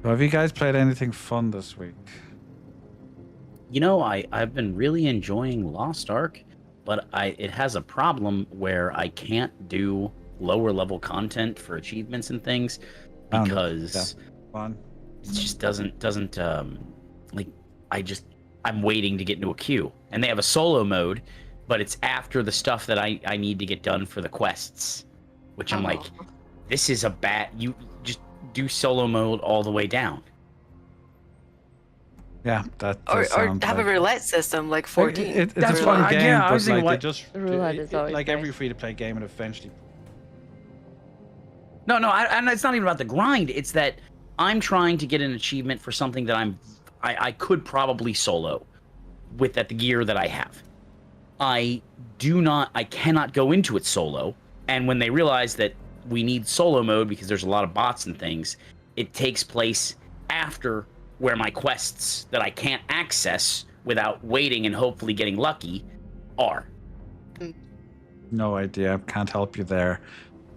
So have you guys played anything fun this week? You know, I've been really enjoying Lost Ark, but it has a problem where I can't do lower level content for achievements and things Found it. because Fun. it just doesn't like I'm waiting to get into a queue. And they have a solo mode, but it's after the stuff that I need to get done for the quests, which I'm like, Aw. this is a bad, you just do solo mode all the way down. Yeah, that Or does sound have a like- roulette system like 14. It's That's a what fun I- game, yeah, I but was thinking like, what- they just The roulette is always like every nice. free-to-play game, it eventually. No, and it's not even about the grind. It's that I'm trying to get an achievement for something that I could probably solo with the gear that I have. I cannot go into it solo. And when they realize that we need solo mode because there's a lot of bots and things, it takes place after where my quests that I can't access without waiting and hopefully getting lucky are. No idea. Can't help you there.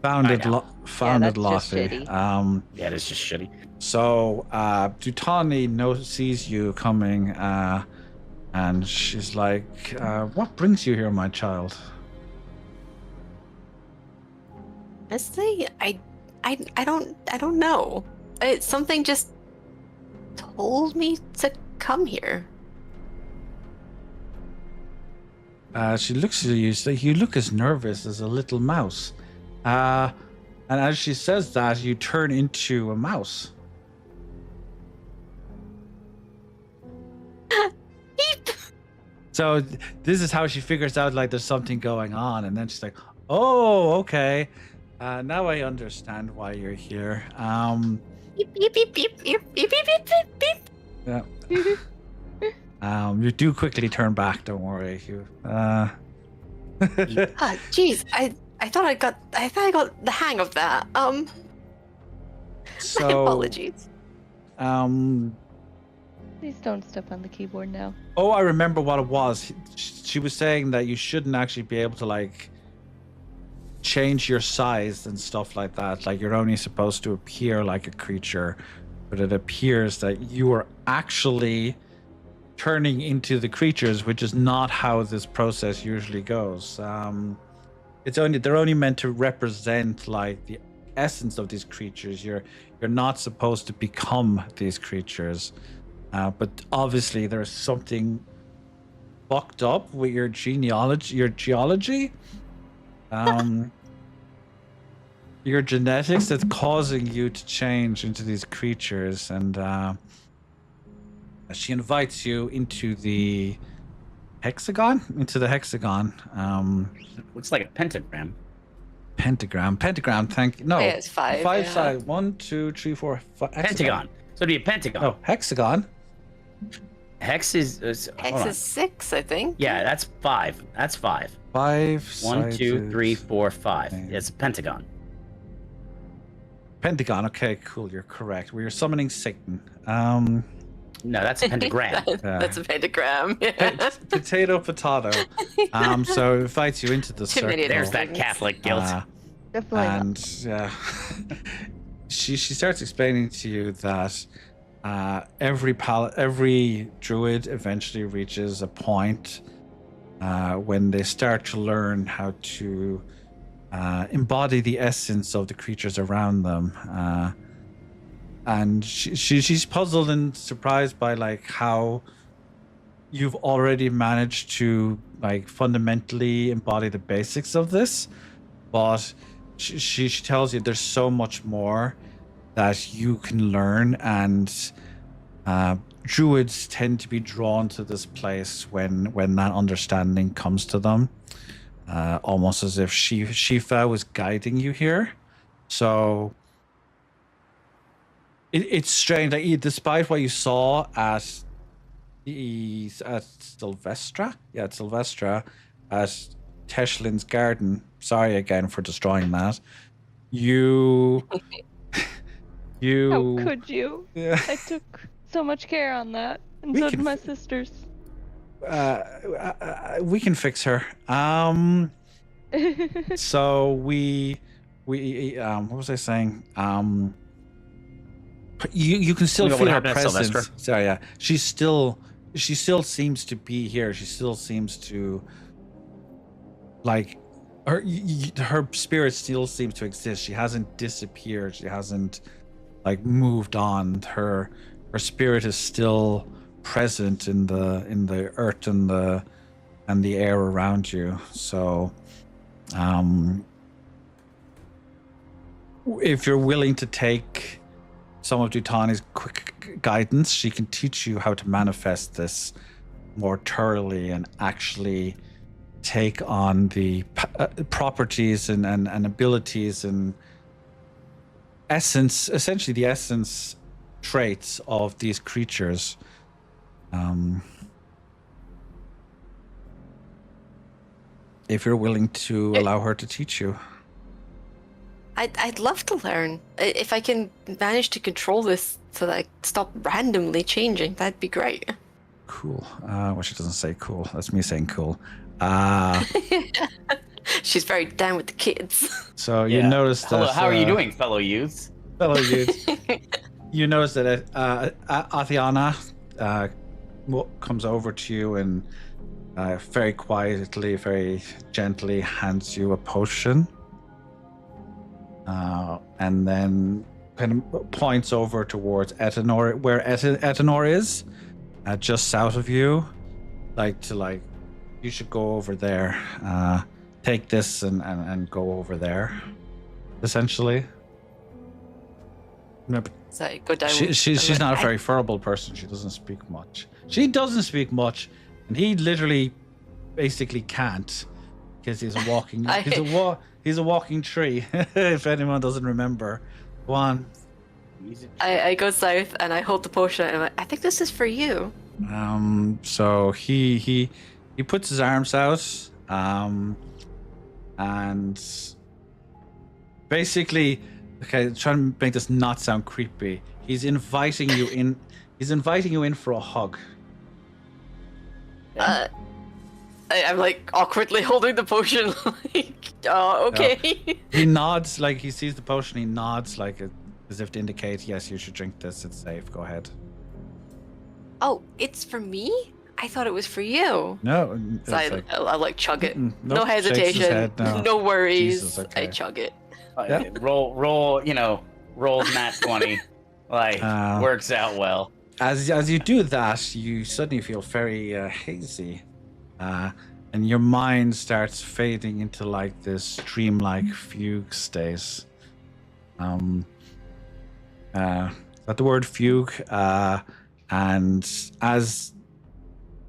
Found I it, know. found it, that's just Lottie. shitty. Yeah, it's just shitty. So, Dutani sees you coming, and she's like, "What brings you here, my child?" Honestly, I don't know. Something just told me to come here. She looks at you. So you look as nervous as a little mouse. And as she says that, you turn into a mouse. So this is how she figures out like there's something going on, and then she's like, "Oh, okay. Now I understand why you're here." Beep beep beep beep beep beep beep beep beep. Yeah. You do quickly turn back. Don't worry. You. Jeez, I thought I got the hang of that. My So. apologies. Please don't step on the keyboard now. Oh, I remember what it was. She was saying that you shouldn't actually be able to like change your size and stuff like that. Like you're only supposed to appear like a creature, but it appears that you are actually turning into the creatures, which is not how this process usually goes. They're only meant to represent like the essence of these creatures. You're not supposed to become these creatures. But obviously there's something fucked up with your geology, your genetics that's causing you to change into these creatures. And she invites you into the hexagon. Looks like a pentagram. Pentagram. Thank you. No, Yeah, it's five, Five yeah. sides. 1, 2, 3, 4, 5. Pentagon. So it'd be a pentagon. Oh, hexagon. Hex is hold X on. is 6, I think. Yeah, that's 5. That's 5. 5. 1, 2, sided. 3, 4, 5. Okay. It's a pentagon. Pentagon. Okay, cool. You're correct. We are summoning Satan. No, that's a pentagram. That's a pentagram. Yeah. Potato. So it invites you into the Too many circle. of There's that Catholic guilt. Definitely not. And yeah, she starts explaining to you that every druid eventually reaches a point when they start to learn how to embody the essence of the creatures around them. And she's puzzled and surprised by like how you've already managed to like fundamentally embody the basics of this, but she tells you there's so much more that you can learn, and druids tend to be drawn to this place when that understanding comes to them, almost as if Shifa was guiding you here. So it's strange. Like, despite what you saw at Sylvestra, at Sylvestra, at Teshlin's garden. Sorry again for destroying that. You, How could you? Yeah. I took so much care on that, and We so did can my sisters. We can fix her. So we what was I saying? You can still What feel her happened at presence. Sylvester? So yeah, she still seems to be here. She still seems to like her spirit still seems to exist. She hasn't disappeared. She hasn't like moved on. Her spirit is still present in the earth and the air around you. So if you're willing to take some of Dutani's quick guidance, she can teach you how to manifest this more thoroughly and actually take on the properties and abilities and essence, essentially the essence traits of these creatures. If you're willing to allow her to teach you. I'd love to learn. If I can manage to control this so that I stop randomly changing, that'd be great. Cool. Well, she doesn't say cool. That's me saying cool. She's very down with the kids. So you notice that. Hello, how are you doing, fellow youths? Fellow youths. You notice that Athiana comes over to you and very quietly, very gently hands you a potion. And then kind of points over towards Etanor, where Etanor is, just south of you. You should go over there. Take this and go over there. Essentially. No, but So I go down. she's not a very verbal person. She doesn't speak much. She doesn't speak much, and he literally, basically can't, because he's a walking. He's a walking tree. If anyone doesn't remember, go on. I go south and I hold the potion and I'm like, I think this is for you. So he puts his arms out, and basically, okay, trying to make this not sound creepy. He's inviting you in. He's inviting you in for a hug. I'm like awkwardly holding the potion, like, oh, okay. He nods, like he sees the potion. He nods, like as if to indicate, yes, you should drink this. It's safe. Go ahead. Oh, it's for me? I thought it was for you. No, So I like chug it. nope, No shakes his hesitation. head, no. No worries. Jesus, okay. I chug it. Yeah. Rolls nat 20. Works out well. As you do that, you suddenly feel very hazy, and your mind starts fading into like this dreamlike fugue state. That the word fugue, and as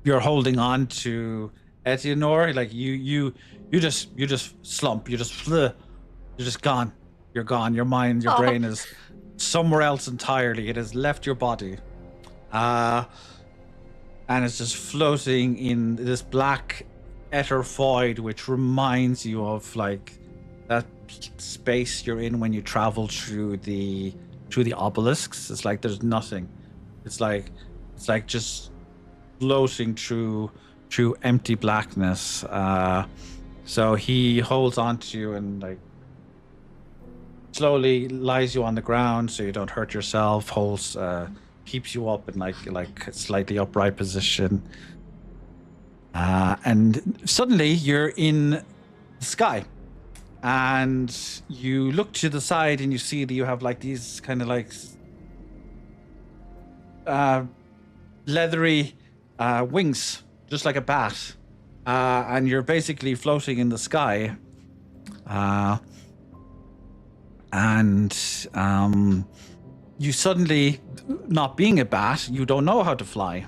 you're holding on to Etienne, like you just slump, you're just gone. You're gone. Your mind, your brain is somewhere else entirely. It has left your body. And it's just floating in this black ether void, which reminds you of like that space you're in when you travel through the obelisks. It's like there's nothing. It's like just floating through empty blackness. So he holds on to you and like slowly lies you on the ground so you don't hurt yourself. Keeps you up in like a slightly upright position, and suddenly you're in the sky, and you look to the side and you see that you have like these kind of like leathery wings, just like a bat, and you're basically floating in the sky, and you suddenly, not being a bat, you don't know how to fly.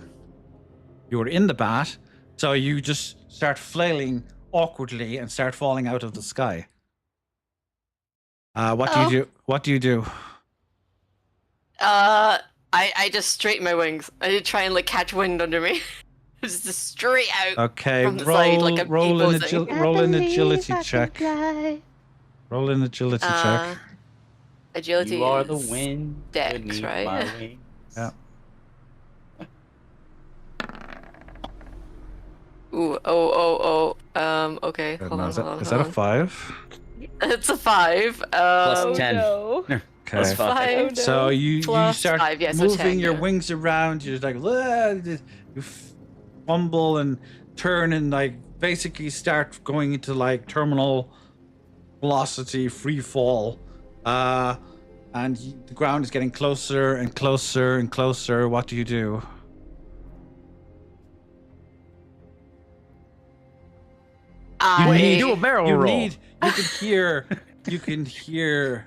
You're in the bat, so you just start flailing awkwardly and start falling out of the sky. What do you do? What do you do? I just straighten my wings. I did try and like catch wind under me. Just straight out. Okay, From the side, like I'm roll an posing. roll an I believe agility I can check. fly. Roll an agility check. Agility You are the is wind Dex, beneath right? my wings. Yeah. Ooh, okay. Good, Hold now, on, is that, hold on, is hold that a on. 5? It's a 5. Plus 10. No. Plus Okay. 5. 5. no. So you Plus start 5, yeah, so moving 10, your yeah. wings around. You're like, "Wah," you fumble and turn and like basically start going into like terminal velocity free fall. And the ground is getting closer and closer and closer. What do you do? I do a barrel roll. You can hear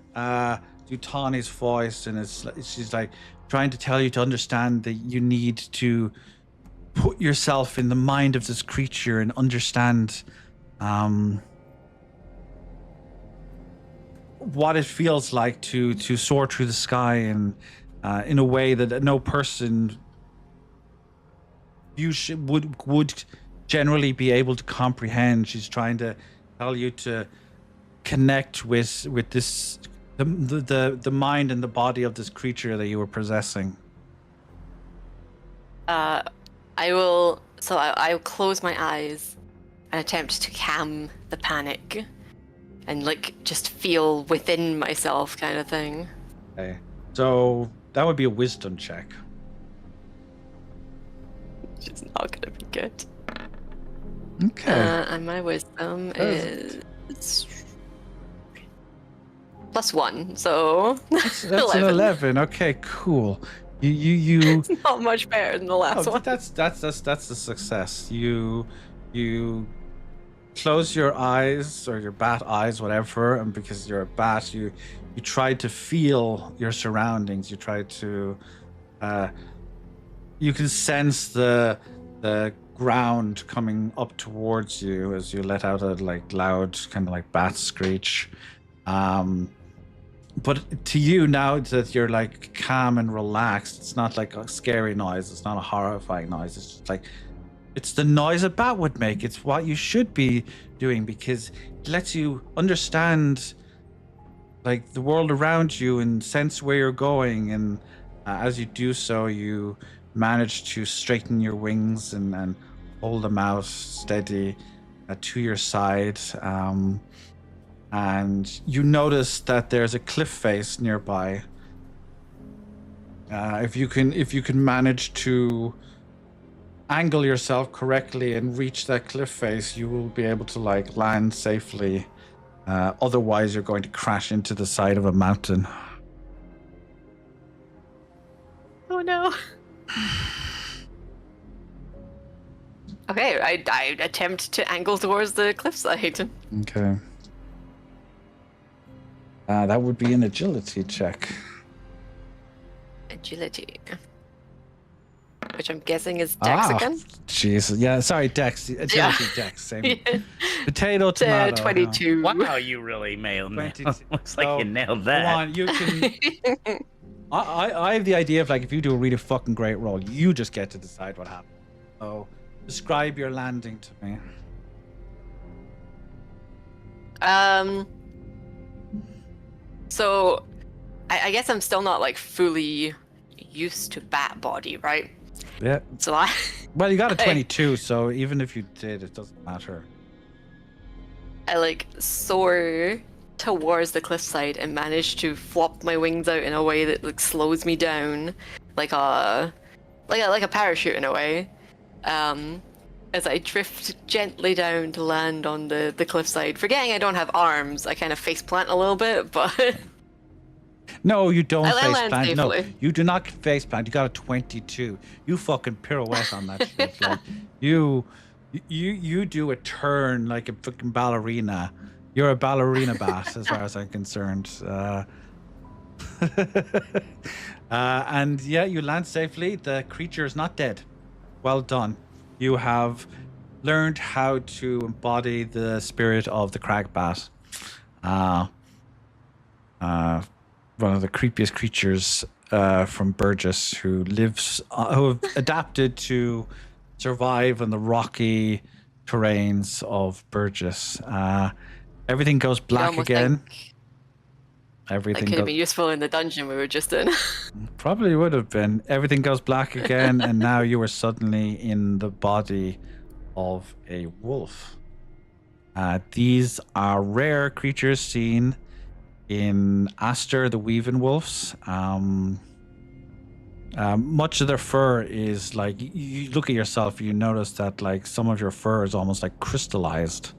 Dutani's voice, and she's like trying to tell you to understand that you need to put yourself in the mind of this creature and understand what it feels like to soar through the sky and in a way that no person would generally be able to comprehend. She's trying to tell you to connect with this the mind and the body of this creature that you were possessing. will. So I'll close my eyes and attempt to calm the panic, and like just feel within myself, kind of thing. Okay, so that would be a wisdom check. It's not gonna be good. Okay. And my wisdom is +1, so That's an 11. Okay, cool. You not much better than the last oh, one. that's a success. You close your eyes or your bat eyes, whatever, and because you're a bat, you try to feel your surroundings. You try to you can sense the ground coming up towards you as you let out a like loud kind of like bat screech. But to you, now that you're like calm and relaxed, it's not like a scary noise. It's not a horrifying noise. It's just like, it's the noise a bat would make. It's what you should be doing because it lets you understand like the world around you and sense where you're going. And as you do so, you manage to straighten your wings and hold them out steady to your side. And you notice that there's a cliff face nearby. If you can manage to angle yourself correctly and reach that cliff face, you will be able to like land safely. Otherwise, you're going to crash into the side of a mountain. Oh no. Okay, I attempt to angle towards the cliffside. Okay. That would be an agility check. Agility. Which I'm guessing is Dex again? Jeez. Yeah, sorry, Dex. Agility, Dex. Same. Yeah. Potato, tomato. 22. Wow, you really nailed that. 22. Looks like So, you nailed Come that. on, you can... I have the idea of like, if you do a really fucking great roll, you just get to decide what happens. So, describe your landing to me. So, I guess I'm still not like fully used to bat body, right? Yeah. So I Well, you got a 22, so even if you did, it doesn't matter. like soar towards the cliffside and manage to flop my wings out in a way that like slows me down, like a parachute in a way. As I drift gently down to land on the cliffside, forgetting I don't have arms, I kind of face plant a little bit, but No, you don't I face land plant. No, safely. you do not face plant. You got a 22. You fucking pirouette on that shit. Like, you do a turn like a fucking ballerina. You're a ballerina bat, as far as I'm concerned. And yeah, you land safely. The creature is not dead. Well done. You have learned how to embody the spirit of the crag bat. One of the creepiest creatures from Burgess, who have adapted to survive in the rocky terrains of Burgess. Everything goes You black almost again. think that Everything could have goes been useful in the dungeon we were just in. probably would have been. Everything goes black again, and now you are suddenly in the body of a wolf. These are rare creatures seen in Aster, the Weaving Wolves. Much of their fur is like, you look at yourself, you notice that like some of your fur is almost like crystallized,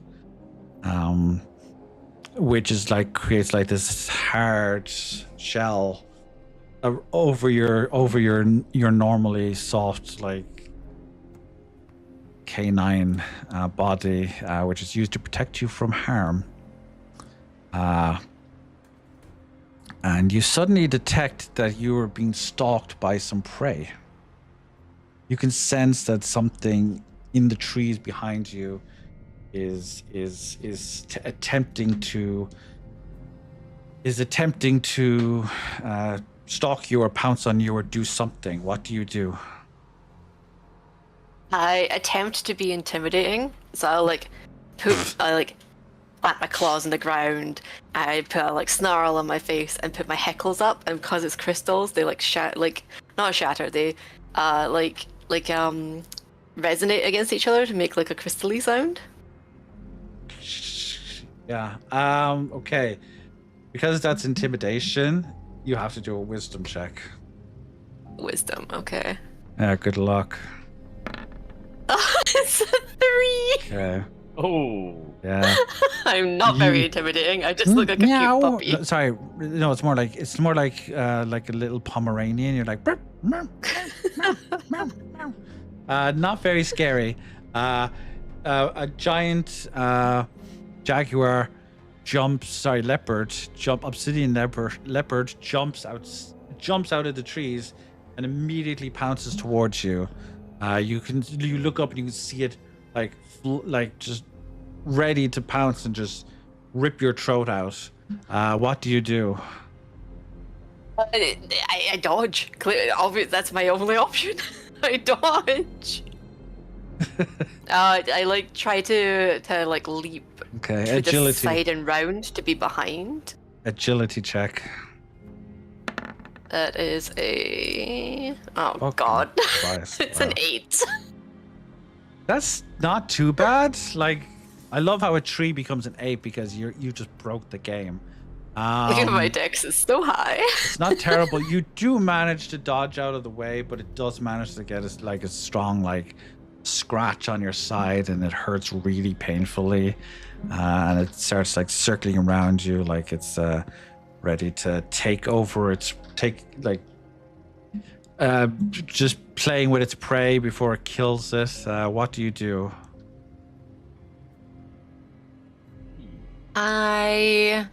which is like creates like this hard shell over your normally soft like canine body, which is used to protect you from harm. And you suddenly detect that you are being stalked by some prey. You can sense that something in the trees behind you is attempting to stalk you or pounce on you or do something. What do you do? I attempt to be intimidating, so I like plant my claws in the ground. I put a snarl on my face and put my heckles up, and because it's crystals, they not shatter. They resonate against each other to make like a crystally sound. Yeah. Okay. Because that's intimidation, you have to do a wisdom check. Wisdom, okay. Yeah. Good luck. It's a 3. Okay. Oh. Yeah. I'm not very intimidating. I just look like a cute puppy. No, sorry, no, it's more like a little Pomeranian. You're like, "Burp, meow, meow, meow, meow." Not very scary. A giant jaguar obsidian leopard jumps out of the trees and immediately pounces towards you. You look up and you can see it like just ready to pounce and just rip your throat out. What do you do? I dodge. Clearly, that's my only option. I dodge. I try to leap Okay, to the agility. side and round to be behind. Agility check. That is a Fucking god. Christ, It's wow. an 8. That's not too bad. Like, I love how a tree becomes an 8 because you just broke the game. My dex is so high. It's not terrible. You do manage to dodge out of the way, but it does manage to get a strong scratch on your side, and it hurts really painfully. And it starts circling around you like it's ready to take over. Just playing with its prey before it kills it. What do you do? I'm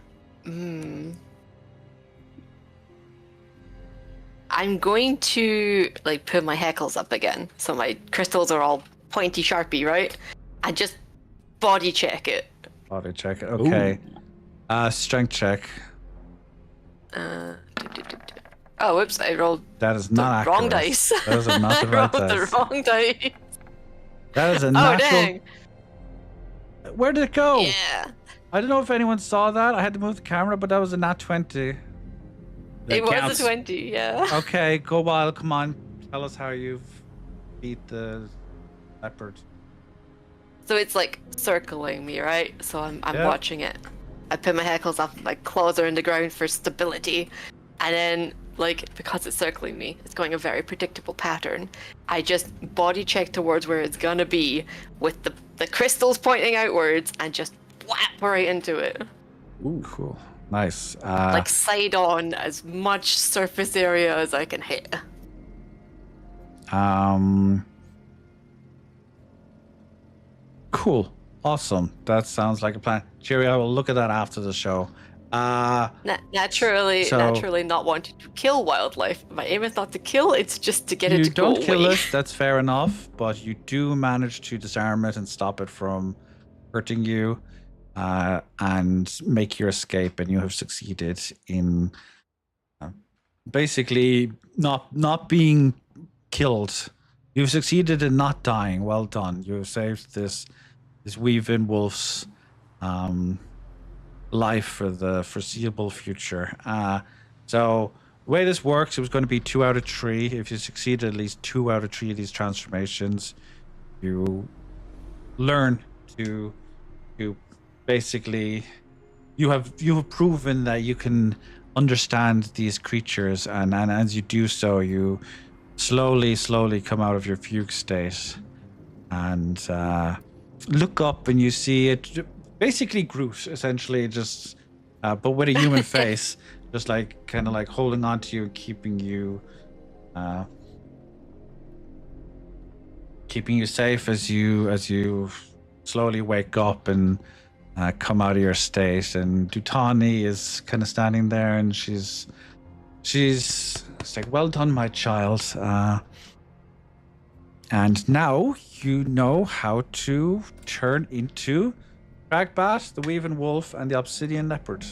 going to put my heckles up again, so my crystals are all pointy sharpie, right? And just body check it. Body check. Okay. Strength check. Oh, whoops! I rolled That is the not accurate. wrong dice. Those are not the I right rolled dice. the wrong dice. That is a Oh natural. dang! Where did it go? Yeah, I don't know if anyone saw that. I had to move the camera, but that was a nat 20. it was counts. a 20. Yeah. Okay, go wild. Come on. Tell us how you've beat the leopard. So it's circling me, right? So I'm Yeah. watching it. I put my heckles up, my claws are in the ground for stability, and then because it's circling me, it's going a very predictable pattern. I just body check towards where it's gonna be with the crystals pointing outwards and just whap right into it. Ooh, cool. Nice. Side on as much surface area as I can hit. Cool. Awesome. That sounds like a plan. Jerry, I will look at that after the show. Naturally not wanting to kill wildlife. My aim is not to kill, it's just to get it You to go don't kill away. it, that's fair enough, but you do manage to disarm it and stop it from hurting you, and make your escape, and you have succeeded in basically not being killed. You've succeeded in not dying. Well done. You've saved this weave-in wolf's life for the foreseeable future. So the way this works, it was going to be 2 out of 3. If you succeed at least 2 out of 3 of these transformations, you learn to basically you have proven that you can understand these creatures, and as you do so, you slowly come out of your fugue state and look up, and you see it basically Groot, essentially, just but with a human face, just like kind of like holding on to you and keeping you safe as you slowly wake up and come out of your state. And Dutani is kind of standing there, and she's like, well done, my child. And now you know how to turn into Cragbat, the Weaving Wolf, and the Obsidian Leopard.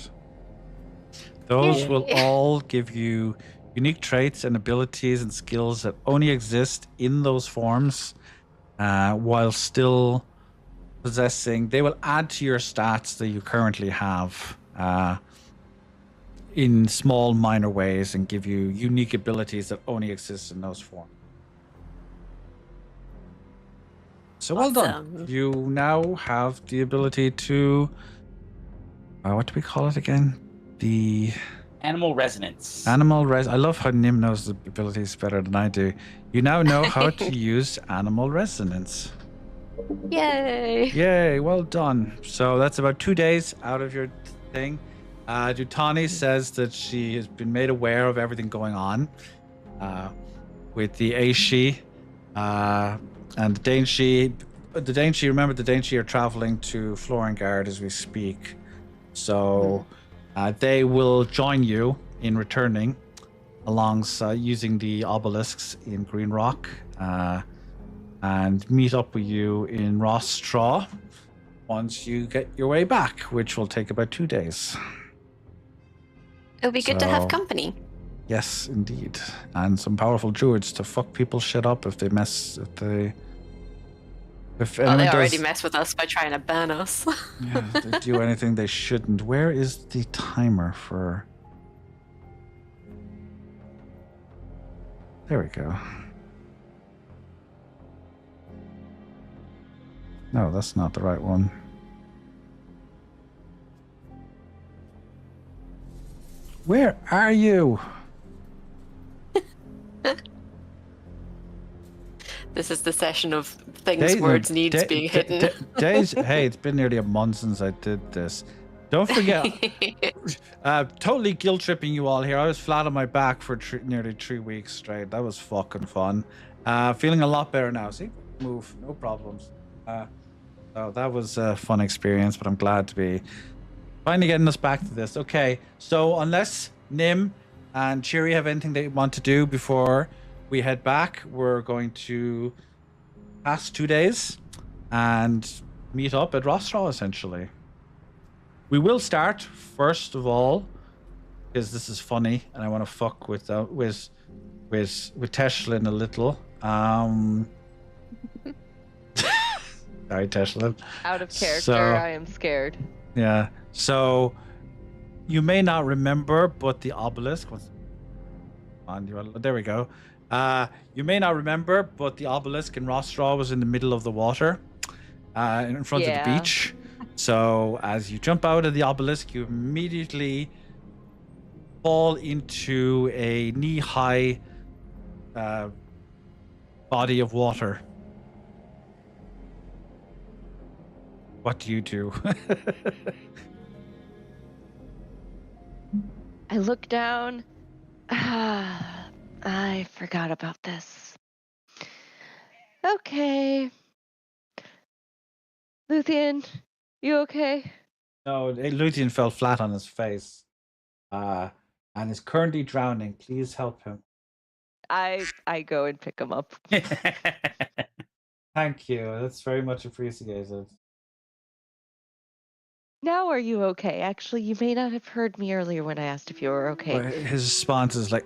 Those will all give you unique traits and abilities and skills that only exist in those forms, while still possessing. They will add to your stats that you currently have in small, minor ways, and give you unique abilities that only exist in those forms. So well done. You now have the ability to what do we call it again? The Animal resonance. I love how Nim knows the abilities better than I do. You now know how to use animal resonance. Yay! Yay, well done. So that's about 2 days out of your thing. Dutani says that she has been made aware of everything going on with the Aishi and the Dainshi. The Dainshi, remember, the Dainshi are traveling to Florengard as we speak. So they will join you in returning alongside using the obelisks in Green Rock and meet up with you in Rostraw once you get your way back, which will take about 2 days. It'll be good to have company. Yes, indeed. And some powerful druids to fuck people shit up if they Well, they already mess with us by trying to ban us. Yeah, if they do anything they shouldn't. Where is the timer for... There we go. No, that's not the right one. Where are you? This is the session of things words needs being hidden. Hey, it's been nearly a month since I did this. Don't forget, totally guilt tripping you all here. I was flat on my back for nearly 3 weeks straight. That was fucking fun. Feeling a lot better now. See, move, no problems. So that was a fun experience, but I'm glad to be finally getting us back to this. Okay, so unless Nim and Cheery have anything they want to do before we head back, we're going to pass 2 days and meet up at Rostraw, essentially. We will start, first of all, because this is funny, and I want to fuck with Teshlin a little. Sorry, Teshlin. Out of character, So- I am scared. Yeah. So you may not remember, but the obelisk was there we go. You may not remember, but the obelisk in Rostraw was in the middle of the water, in front of the Yeah. beach. So as you jump out of the obelisk, you immediately fall into a knee-high body of water. What do you do? I look down. I forgot about this. Okay. Luthien, you okay? No, Luthien fell flat on his face and is currently drowning. Please help him. I go and pick him up. Thank you. That's very much appreciated. Now are you okay? Actually, you may not have heard me earlier when I asked if you were okay. Well, his response is like,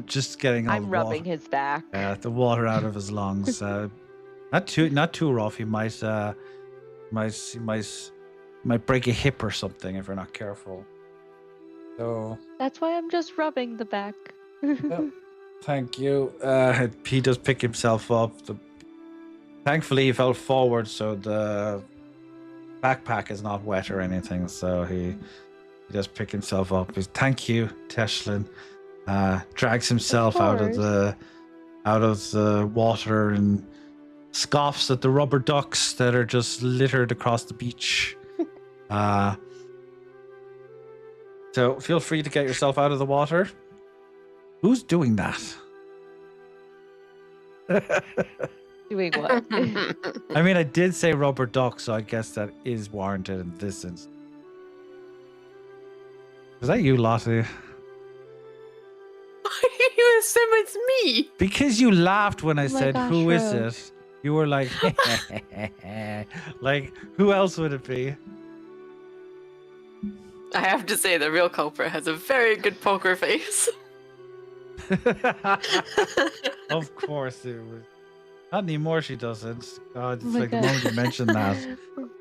just getting all I'm the rubbing water, his back. the water out of his lungs. Not too rough. He might break a hip or something if you're not careful. So That's why I'm just rubbing the back. thank you. He does pick himself up. Thankfully, he fell forward, so the backpack is not wet or anything. So he does pick himself up. Thank you, Teshlin. Drags himself out of the water and scoffs at the rubber ducks that are just littered across the beach. So feel free to get yourself out of the water. Who's doing that? Doing what? I mean, I did say rubber duck, so I guess that is warranted in this instance. Is that you, Lottie? You assume it's me? Because you laughed when I said, gosh, "Who is Rose. it?" You were like, like, who else would it be? I have to say, the real culprit has a very good poker face. Of course it was. Not anymore, she doesn't. God, it's Oh my like the God. moment you mentioned that,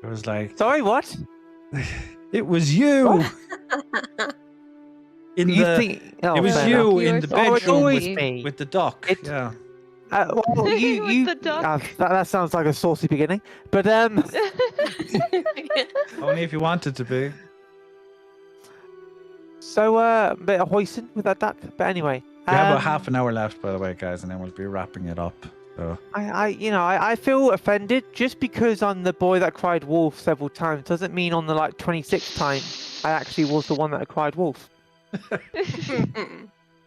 it was like, Sorry, what? it was you. In You the, think? Oh, it was fair you enough. You in are the so Oh, it's bedroom always sweet. me. with the duck. It- Yeah. Well, you, With you. the duck. That sounds like a saucy beginning, but Only if you wanted to be. So a bit of hoisin with that duck. But anyway, We have about half an hour left, by the way, guys, and then we'll be wrapping it up. So I feel offended just because I'm the boy that cried wolf several times doesn't mean on the 26th time I actually was the one that cried wolf.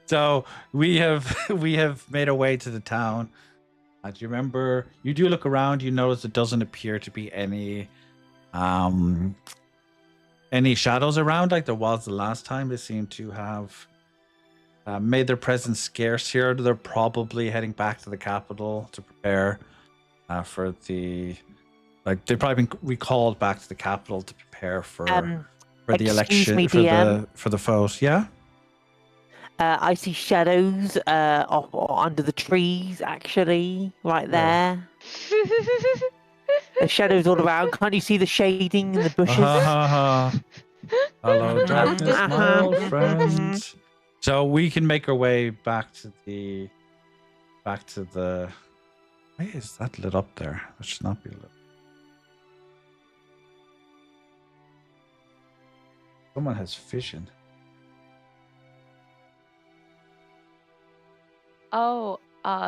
So we have made our way to the town. Do you remember? You do look around. You notice it doesn't appear to be any shadows around like there was the last time. They seem to have made their presence scarce here. They're probably heading back to the capital to prepare for the. They've probably been recalled back to the capital to prepare for the excuse election me, for DM. the vote. Yeah. I see shadows under the trees, actually, right there. The shadows all around. Can't you see the shading in the bushes? Hello, darkness, my old Mhm. friend. So we can make our way back to the. Why is that lit up there? That should not be lit. Someone has vision. Oh,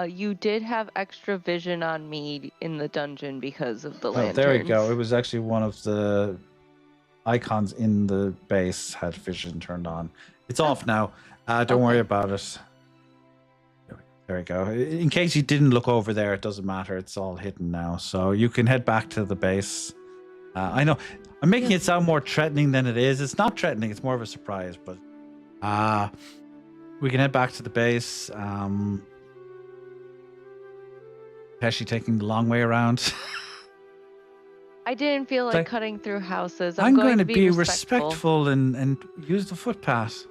you did have extra vision on me in the dungeon because of the Oh, lanterns. there we go. It was actually one of the icons in the base had vision turned on. It's off now. Don't worry about it. There we go. In case you didn't look over there, it doesn't matter. It's all hidden now. So you can head back to the base. I know I'm making it sound more threatening than it is. It's not threatening. It's more of a surprise. But we can head back to the base. Pesci taking the long way around. I didn't feel like Like, cutting through houses. I'm going to to be respectful. respectful and use the footpath.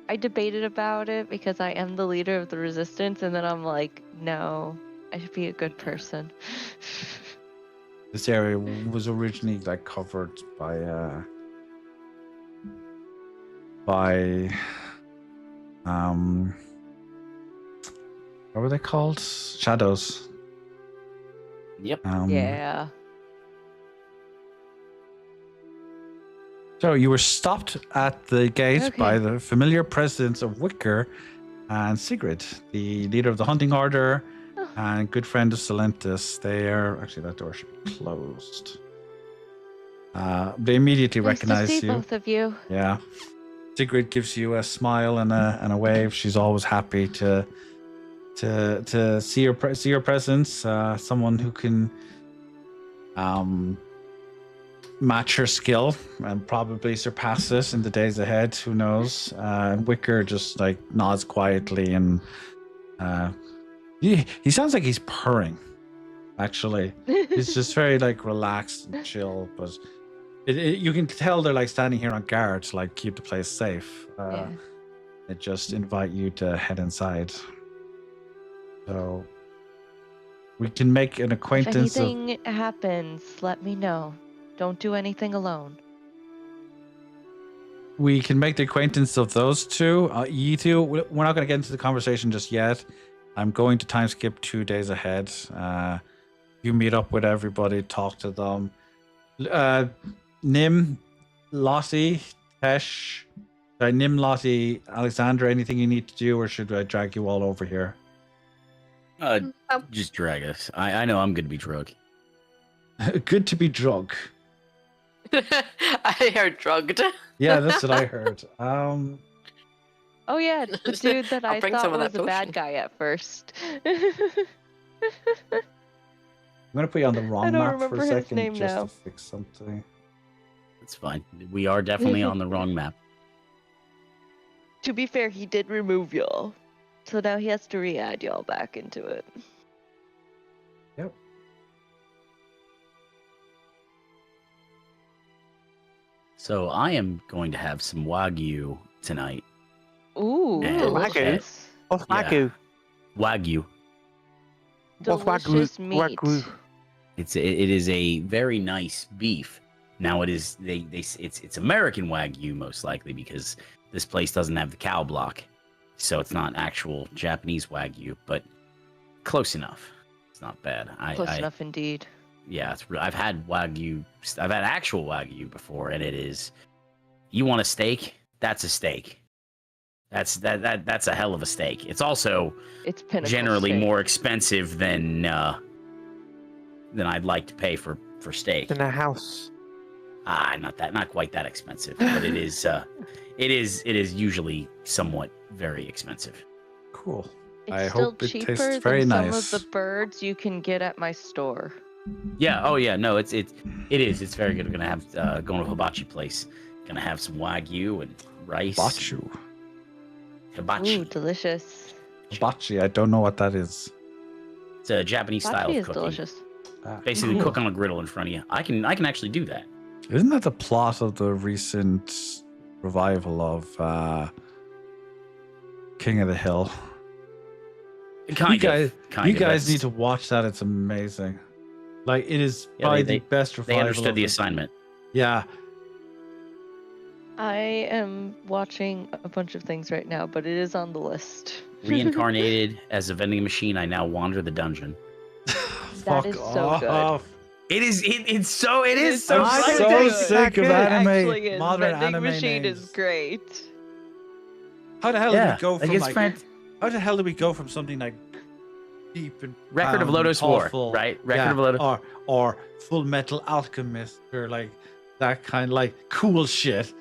I debated about it because I am the leader of the resistance, and then I'm like, no, I should be a good person. This area was originally covered by what were they called? Shadows. Yep. Yeah. So you were stopped at the gate Okay. by the familiar presence of Wicker and Sigrid, the leader of the hunting order Oh. and good friend of Silentus. They are actually, that door should be closed. They immediately Nice to recognize see you. both of you. Yeah. Sigrid gives you a smile and a wave. She's always happy to see your presence. Someone who can match her skill and probably surpass it in the days ahead. Who knows? And Wicker just nods quietly and he sounds like he's purring. Actually, it's just very like relaxed and chill, but you can tell they're like standing here on guard to like keep the place safe. Yeah. They just invite you to head inside. So we can make an If acquaintance of. anything happens, let me know. Don't do anything alone. We can make the acquaintance of those two. You two. We're not going to get into the conversation just yet. I'm going to time skip 2 days ahead. You meet up with everybody, talk to them. Nim, Lottie, Tesh, Nim, Lottie, Alexander, anything you need to do, or should I drag you all over here? Just drag us. I know I'm going to be drunk. Good to be drunk. I heard drugged. Yeah, that's what I heard. Oh yeah, the dude that I'll I bring thought some of was that a bad potion. guy at first. I'm going to put you on the wrong don't map for a remember his second name just now. to fix something. It's fine. We are definitely on the wrong map. To be fair, he did remove y'all. So now he has to re-add y'all back into it. Yep. So I am going to have some Wagyu tonight. Ooh, And- delicious. What's Yeah. Wagyu? Wagyu. What's Delicious Wagyu? meat. Wagyu. It is a very nice beef. Now it is it's American Wagyu most likely because this place doesn't have the cow block, so it's not actual Japanese Wagyu, but close enough. It's not bad. Close enough indeed. Yeah, I've had Wagyu. I've had actual Wagyu before, and it is. You want a steak? That's a steak. That's a hell of a steak. It's also It's pinnacle generally steak. more expensive than I'd like to pay for steak. In a house. Not quite that expensive, but it is usually somewhat very expensive. Cool. It's I still hope it cheaper tastes than very some nice. of the birds you can get at my store. Yeah. Oh yeah. No. It is. It's very good. We're gonna have going to a hibachi place. Gonna have some Wagyu and rice. Bachu. Hibachi. Ooh, delicious. Hibachi, I don't know what that is. It's a Japanese style Hibachi of is cooking. delicious. Basically, Cool. cook on a griddle in front of you. I can actually do that. Isn't that the plot of the recent revival of King of the Hill? Kind you guys of. need to watch that. It's amazing. Like it is Yeah, probably they- the best They revival. understood the of it. assignment. Yeah, I am watching a bunch of things right now, but it is on the list. Reincarnated as a vending machine, I now wander the dungeon. fuck is so good. off. It is. It so I'm good. so Good. sick of Good. anime. Actually is. Modern Vending anime machine names. is great. How the hell did we go from it's like? How the hell did we go from something like deep and Record of profound and Lotus War, thoughtful, right? Record of Lotus. or Full Metal Alchemist, or like that kind of like cool shit,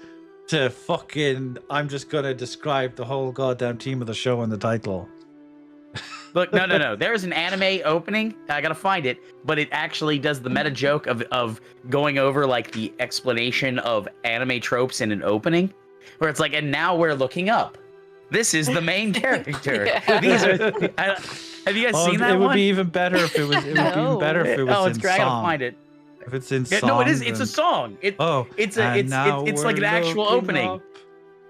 to fucking I'm just gonna describe the whole goddamn team of the show in the title. Look, no. There's an anime opening. I gotta find it, but it actually does the meta joke of going over like the explanation of anime tropes in an opening, where it's like, and now we're looking up. This is the main character. Yeah. These are. Have you guys seen that it would one? be even better if it was. It would be even better if it was Oh, in it's great. I gotta song. find it. If it's in Yeah, song. no, it is. It's a then- song. Oh, It's and now it's like an we're actual looking opening. up,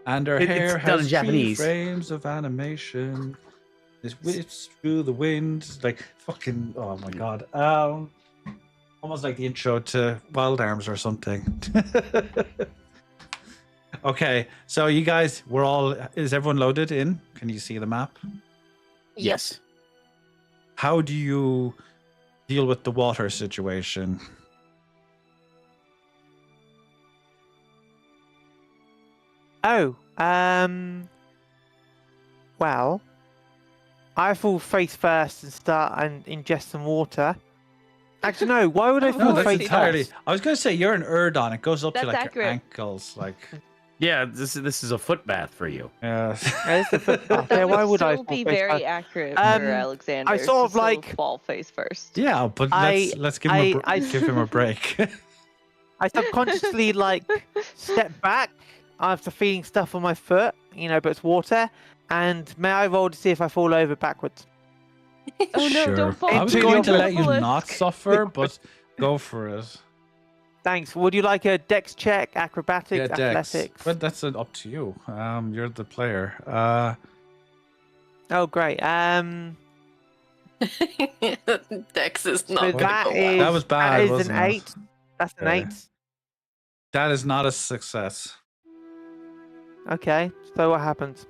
and her It's hair done in has Japanese. 3 frames of animation. It whips through the wind, like fucking. Oh my god. Almost like the intro to Wild Arms or something. Okay, so you guys, we're all. Is everyone loaded in? Can you see the map? Yes. How do you deal with the water situation? Oh, well, I fall face first and start and ingest some water. Actually, no. Why would I No, fall No, that's face entirely. first? I was going to say you're an Erdon. It goes up to That's like accurate. your ankles, like. Yeah. This is a foot bath for you. Yeah. Yeah, it's the footpath. That Yeah, why would I still fall be face very first? accurate Um, for Alexander. I sort of to still like- fall face first. Yeah, but let's give him give him a break. I subconsciously like step back after feeling stuff on my foot, but it's water. And may I roll to see if I fall over backwards? Oh no, Sure. don't fall. I was into going the to let you obelisk. not suffer, but go for it. Thanks. Would you like a dex check, acrobatics, Yeah, Dex. athletics? But that's up to you. You're the player. Oh, great. Dex is So not gonna that go is well. That was bad, That is wasn't an it? 8. That's an Okay. 8. That is not a success. Okay. So what happens?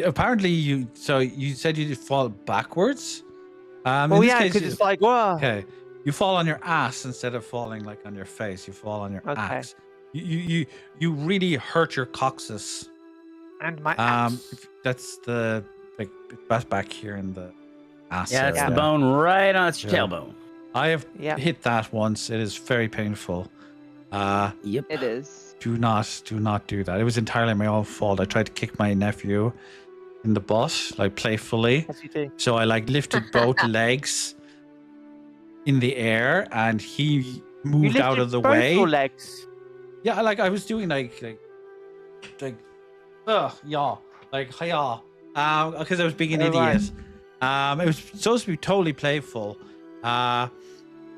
Apparently you. So you said you fall backwards. In Well, this yeah, case, because it's like, whoa. okay. You fall on your ass instead of falling like on your face. You fall on your Okay. ass. You really hurt your coccyx. And my axe. That's the like that's back here in the ass. Yeah, it's the area. bone right on its Yeah. tailbone. I have Yeah. hit that once. It is very painful. Yep. It is. Do not do that. It was entirely my own fault. I tried to kick my nephew in the butt, like playfully. As you do. So I like lifted both legs in the air, and he You moved out lifted of the both way. your legs. Yeah, like I was doing like yeah, like hiya, because I was being an Oh, right. idiot. It was supposed to be totally playful,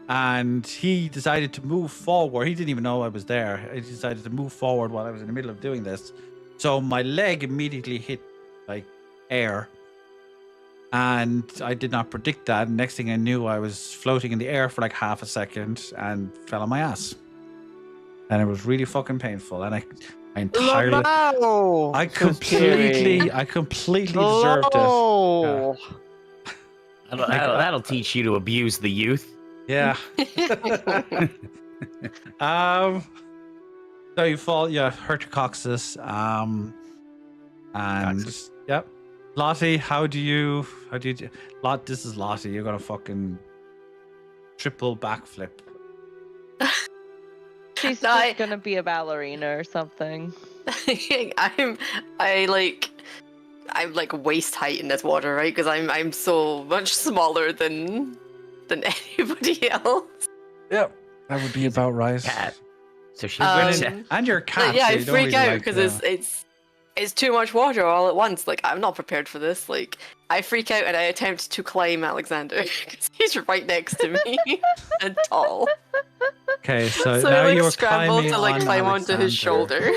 and he decided to move forward. He didn't even know I was there. He decided to move forward while I was in the middle of doing this. So my leg immediately hit like air, and I did not predict that. Next thing I knew, I was floating in the air for like half a second and fell on my ass, and it was really fucking painful. And I entirely, Oh, I so scary. completely deserved it. Oh. That'll teach you to abuse the youth. Yeah. So you fall, hurt your coccyx. And Coccyx. yep. Lottie, how do you this is Lottie, you're gonna fucking triple backflip. She's No, just gonna be a ballerina or something. I'm like waist height in this water, right? Because I'm so much smaller than anybody else. Yep. That would be about right. Cat. So she's And your cat. Yeah, so I you don't freak really out like because it's too much water all at once. Like I'm not prepared for this. Like I freak out and I attempt to climb Alexander because he's right next to me and tall. Okay, so So now I like you're scramble climbing to like on climb onto Alexander. his shoulder.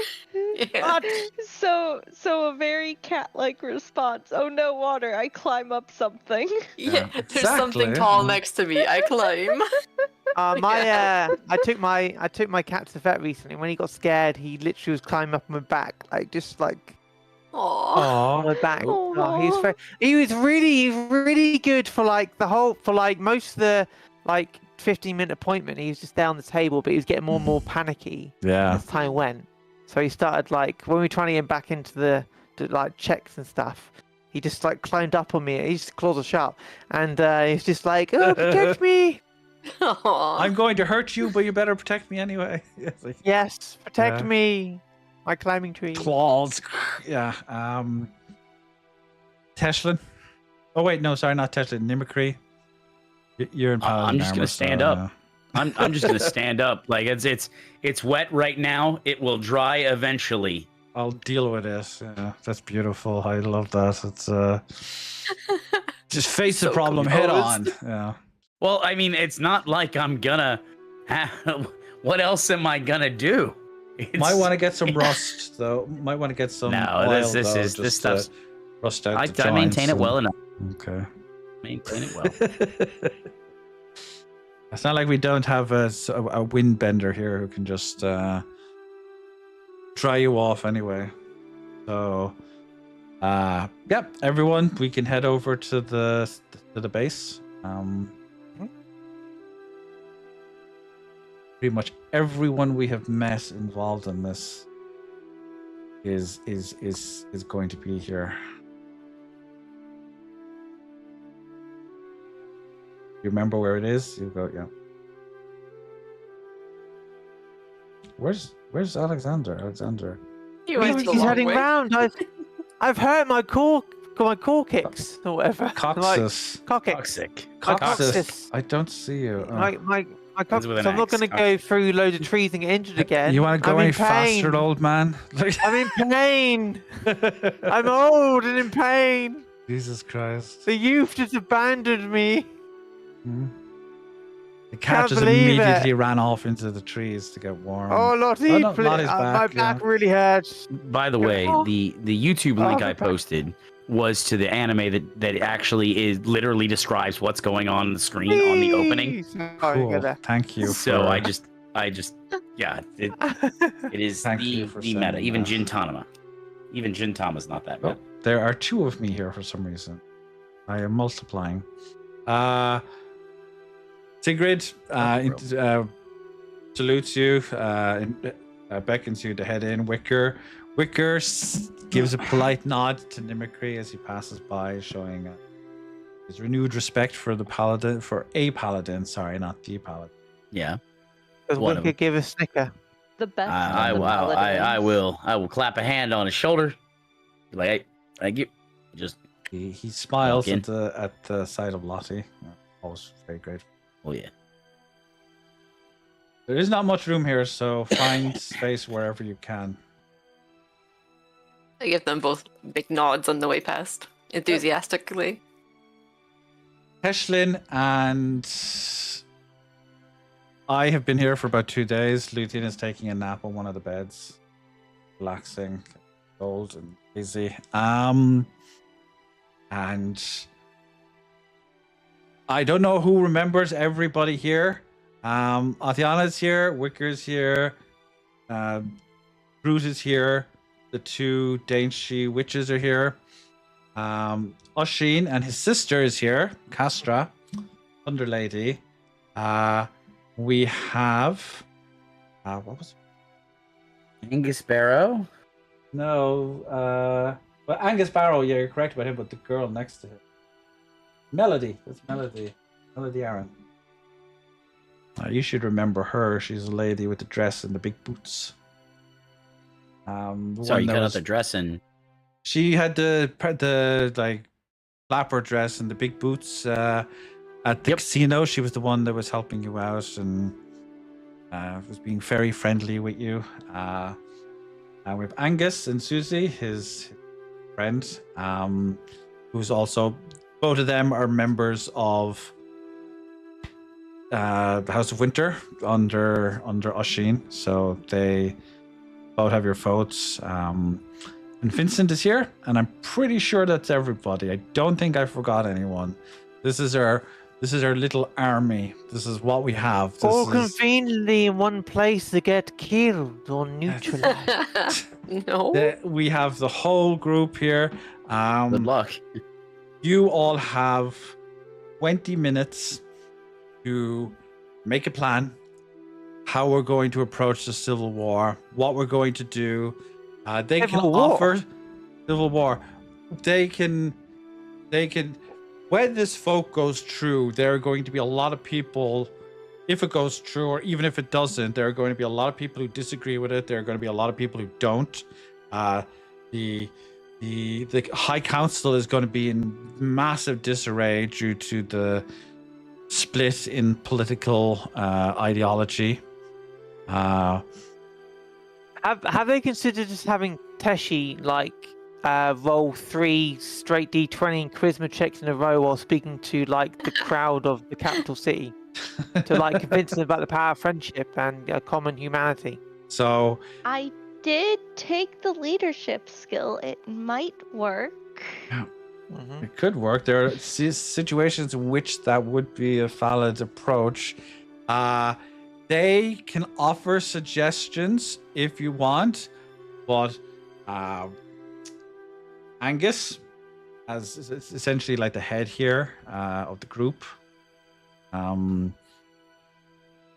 Yeah. So a very cat-like response. Oh no, water! I climb up something. Yeah, there's exactly. something tall next to me. I climb. I took my cat to the vet recently. When he got scared, he literally was climbing up on my back, like just like Aww. on my back. Aw. Oh, he was really good for like most of the like 15-minute appointment. He was just there on the table, but he was getting more and more panicky Yeah. as time went. So he started like when we were trying to get him back into the like checks and stuff. He just like climbed up on me. His claws are sharp, and he's just like, "Oh, protect me!" Aww. I'm going to hurt you, but you better protect me anyway. It's like, Yes, protect Yeah. me. My climbing tree. claws. Yeah. Teshlin. Oh wait, no, sorry, not Teshlin. Mimicry. You're in paladin I'm just gonna armor, stand so, up. I'm just gonna stand up. Like it's wet right now. It will dry eventually. I'll deal with it. Yeah, that's beautiful. I love that. It's just face the So problem head on. composed. Yeah. Well, I mean, it's not like I'm gonna. What else am I gonna do? Might want to get some rust though. Might want to get some. No, oil, this though, is just this to stuff's. rust out. I the maintain joints it well enough. Okay. Maintain it well. It's not like we don't have a wind bender here who can just dry you off anyway. So, yep, everyone, we can head over to the base. Pretty much everyone we have met involved in this is going to be here. You remember where it is? You go, yeah. Where's Alexander? Alexander. He I went think the he's long heading way. round. I've hurt my core kicks or whatever. Coxus. Coccyx. Toxic. My Coxus. coccyx. I don't see you. Oh. My That's with coccyx. an I'm not axe, going to go through loads of trees and get injured again. You want to go I'm any in pain. faster, old man? I'm in pain. I'm old and in pain. Jesus Christ. The youth just abandoned me. Hmm. The cat Can't just believe immediately it. ran off into the trees to get warm. Oh, Lottie, no, Lottie's my back, back yeah. really hurts. By the way, Oh. the YouTube link Oh, I my back. posted was to the anime that actually is literally describes what's going on the screen on the opening. Please. Sorry, Cool. get there. Thank you. So for... I just yeah, it is Thank you the for the meta. sending Even that. Gintama. Even Gintama's not that Oh, meta. there are 2 of me here for some reason. I am multiplying. Sigrid salutes you, beckons you to head in. Wicker gives a polite nod to Nimicry as he passes by, showing his renewed respect for the paladin, sorry, not the paladin. Yeah. Because One we of could give a snicker. The best. I of the I paladins. will clap a hand on his shoulder. Be like, hey, thank you. Just He smiles Walk in. at the sight of Lottie. Always very grateful. oh yeah. There is not much room here, so find space wherever you can. I give them both big nods on the way past, enthusiastically. Teshlin and I have been here for about 2 days. Luthien is taking a nap on one of the beds, relaxing, old and easy. And I don't know who remembers everybody here. Athiana's here, Wicker's here, Brute is here, the 2 Dainshi witches are here. Oshin and his sister is here, Castra, Underlady. We have what was Angus Barrow. well, Angus Barrow, yeah, you're correct about him, but the girl next to him. Melody, that's Melody Aaron. You should remember her. She's a lady with the dress and the big boots. Sorry, you cut out the dress and She had the like flapper dress and the big boots at the casino. She was the one that was helping you out and was being very friendly with you. And we have Angus and Susie, his friend, who's also, both of them are members of the House of Winter under Oshin, so they both have your votes. And Vincent is here, and I'm pretty sure that's everybody. I don't think I forgot anyone. This is our little army. This is what we have. This All is... conveniently in one place to get killed or neutralized. No. We have the whole group here. good luck. You all have 20 minutes to make a plan how we're going to approach the Civil War, what we're going to do. They can Civil War? offer Civil War. They can when this vote goes through, there are going to be a lot of people, if it goes through or even if it doesn't, there are going to be a lot of people who disagree with it. There are going to be a lot of people who don't. The High Council is going to be in massive disarray due to the split in political ideology. Have they considered just having Teshi like roll 3 straight D20 and charisma checks in a row while speaking to like the crowd of the capital city to like convince them about the power of friendship and common humanity? So I did take the leadership skill. It might work. Mhm. it could work. There are situations in which that would be a valid approach. They can offer suggestions if you want, but Angus, as is essentially like the head here of the group,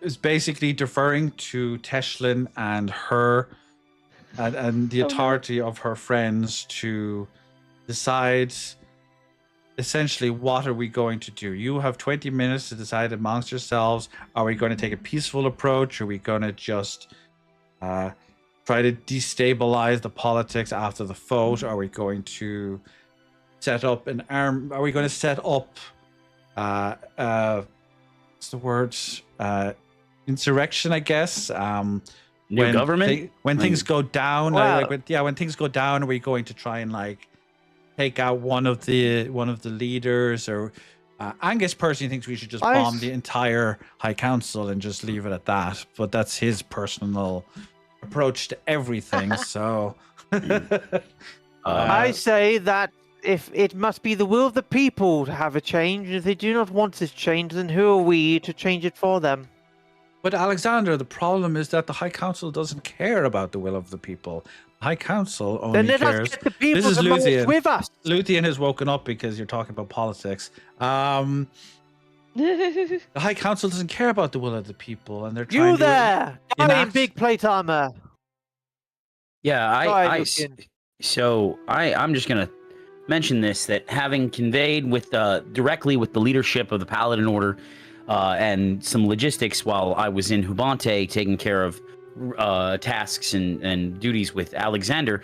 is basically deferring to Teshlin and her and the authority of her friends to decide essentially what are we going to do. You have 20 minutes to decide amongst yourselves. Are we going to take a peaceful approach? Are we going to just try to destabilize the politics after the vote? Are we going to set up an arm? Are we going to set up what's the word, insurrection, I guess? New government? When things go down, Well- when things go down, are we going to try and like take out one of the leaders, or Angus personally thinks we should just bomb the entire High Council and just leave it at that. But that's his personal approach to everything. So I say that if it must be the will of the people to have a change, if they do not want this change, then who are we to change it for them? But Alexander, the problem is that the High Council doesn't care about the will of the people. The High Council only Then let cares. us get the people This is to march Luthien. with us. Luthien has woken up because you're talking about politics. The High Council doesn't care about the will of the people, and they're trying You there, guy in enact- big plate armor. Yeah, Sorry, Luthien. So I'm just gonna mention this, that having conveyed with directly with the leadership of the Paladin Order and some logistics while I was in Hubante taking care of tasks and duties with Alexander,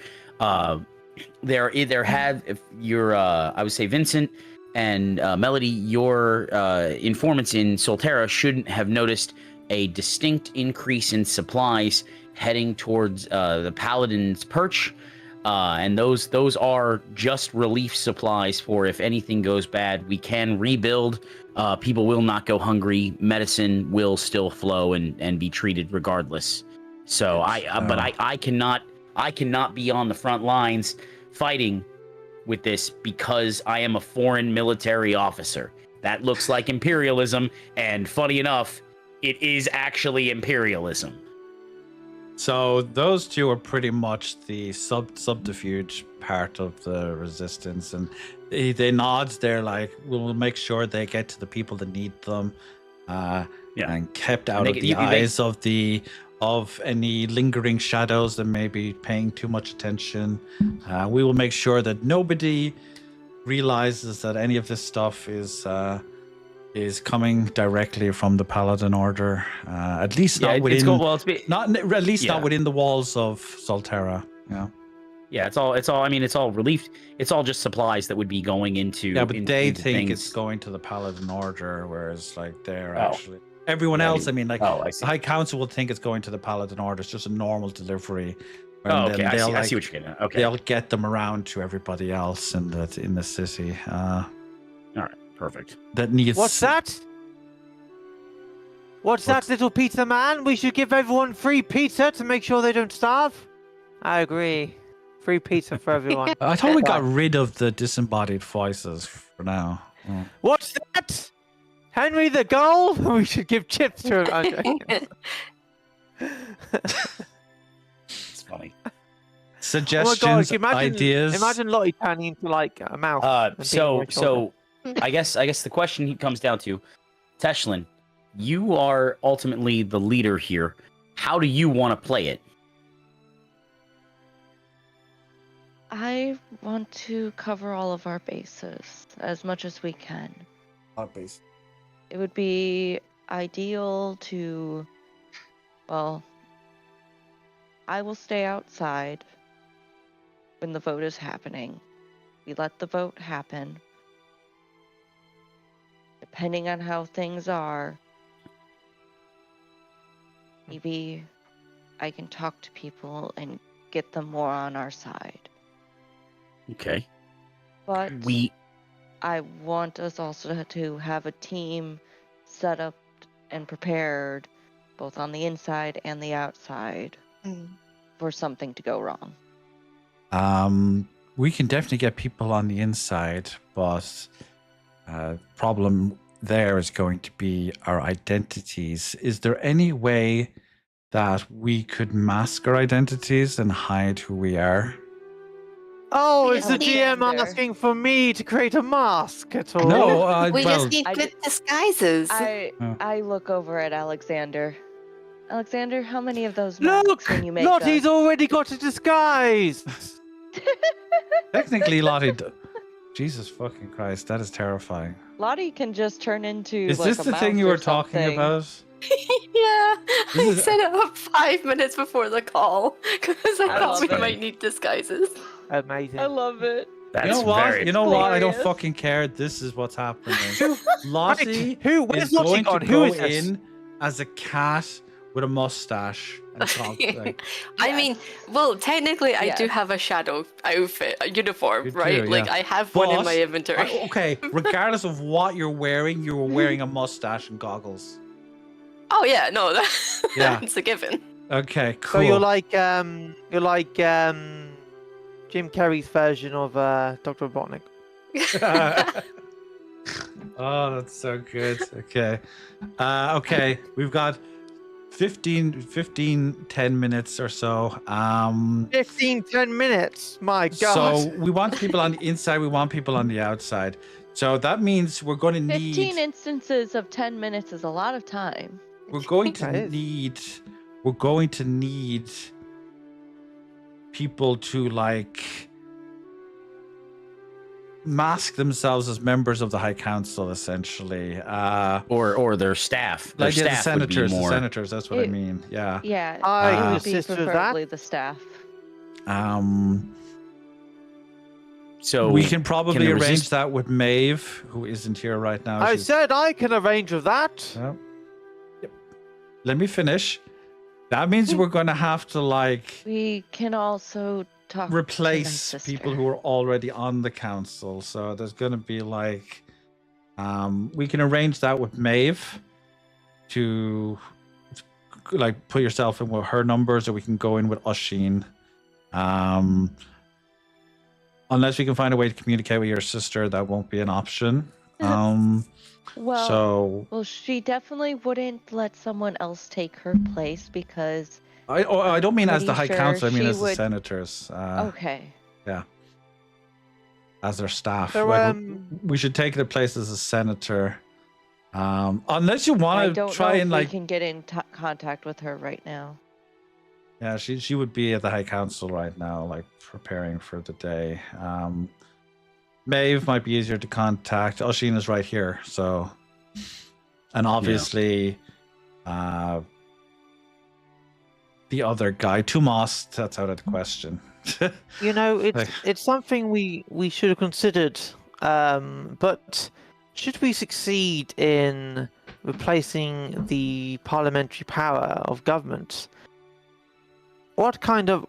there had, if you're I would say Vincent and Melody, your informants in Solterra shouldn't have noticed a distinct increase in supplies heading towards the Paladin's Perch. And those are just relief supplies for if anything goes bad, we can rebuild. People will not go hungry. Medicine will still flow and be treated regardless. So I cannot be on the front lines fighting with this because I am a foreign military officer. That looks like imperialism, and funny enough, it is actually imperialism. So those two are pretty much the subterfuge part of the resistance, and they nod. They're like, "We'll make sure they get to the people that need them, and kept out of the eyes of any lingering shadows that may be paying too much attention. We will make sure that nobody realizes that any of this stuff is coming directly from the Paladin Order. At least not within. Not within the walls of Solterra. Yeah. Yeah, it's all. I mean, it's all relief. It's all just supplies that would be going into. Yeah, but they into think things. it's going to the Paladin Order, whereas like they're actually everyone else. I mean, like I see. the High Council will think it's going to the Paladin Order. It's just a normal delivery. Oh, And okay. then I see what you're getting at. Okay. They'll get them around to everybody else in the city. All right. Perfect. That needs. What's that? What's that, little pizza man? We should give everyone free pizza to make sure they don't starve. I agree. Free pizza for everyone. I thought we got rid of the disembodied voices for now. Oh. What's that? Henry the Gull? We should give chips to him. Okay. It's funny. Suggestions, imagine, ideas. Imagine Lottie turning into like a mouse. and being on your shoulder. I guess the question comes down to, Teshlin, you are ultimately the leader here. How do you want to play it? I want to cover all of our bases as much as we can. It would be ideal to, well, I will stay outside when the vote is happening. We let the vote happen. Depending on how things are, maybe I can talk to people and get them more on our side. Okay. But I want us also to have a team set up and prepared, both on the inside and the outside, for something to go wrong. We can definitely get people on the inside, but problem there is going to be our identities. Is there any way that we could mask our identities and hide who we are? Oh, is the Yeah. GM asking for me to create a mask at all? No, We well, just need I good disguises. I look over at Alexander. Alexander, how many of those Look! masks can you make? Lottie's already got a disguise! technically, Lottie. Jesus fucking Christ, that is terrifying. Lottie can just turn into. Is like this a the thing mouse you or were talking something. about? Yeah, I is- set it up 5 minutes before the call because I thought love we it. might need disguises. Amazing. I love it. That's You know what? very You know what? I don't glorious. fucking care. This is what's happening. Lottie Where's is Lottie going gone? to Who go is this? in as a cat with a mustache I mean, well, technically, I do Yes. have a shadow outfit, a uniform, You right? do, Like, yeah. I have one in But, my inventory. okay, regardless of what you're wearing, you were wearing a mustache and goggles. Oh yeah, no, Yeah. that's a given. Okay, So cool. you're like Jim Carrey's version of Dr. Robotnik. Oh, that's so good. Okay. Okay, we've got 10 minutes or so. 10 minutes. My God. So we want people on the inside, we want people on the outside. So that means we're going to 15 need instances of 10 minutes is a lot of time. we're going That to is. need people to like mask themselves as members of the High Council, essentially. Or their staff. Their Like yeah, the staff would be senators, more. the senators. That's what I It- mean. Yeah. Yeah, I it can would be assist with that. preferably the staff. So We can probably the arrange resist- that with Maeve, who isn't here right now. I She's- said I can arrange with that. Yep. Let me finish. That means we're going to have to like We can also talk to my replace sister. people who are already on the council. So there's going to be like, we can arrange that with Maeve to like put yourself in with her numbers, or we can go in with Oshin. Unless we can find a way to communicate with your sister, that won't be an option. Well, So she definitely wouldn't let someone else take her place because. I don't mean as the High pretty sure Council. I mean she as the would- senators. Okay. As their staff. So, Like, we should take their place as a senator. Unless you I want to don't try know and if like, we can get in contact with her right now. yeah, she would be at the High Council right now, like preparing for the day. Maeve might be easier to contact. Oshin is right here, so, and obviously, the other guy, Tomas, that's out of the question. You know, Like- it's something we should have considered. But should we succeed in replacing the parliamentary power of government, what kind of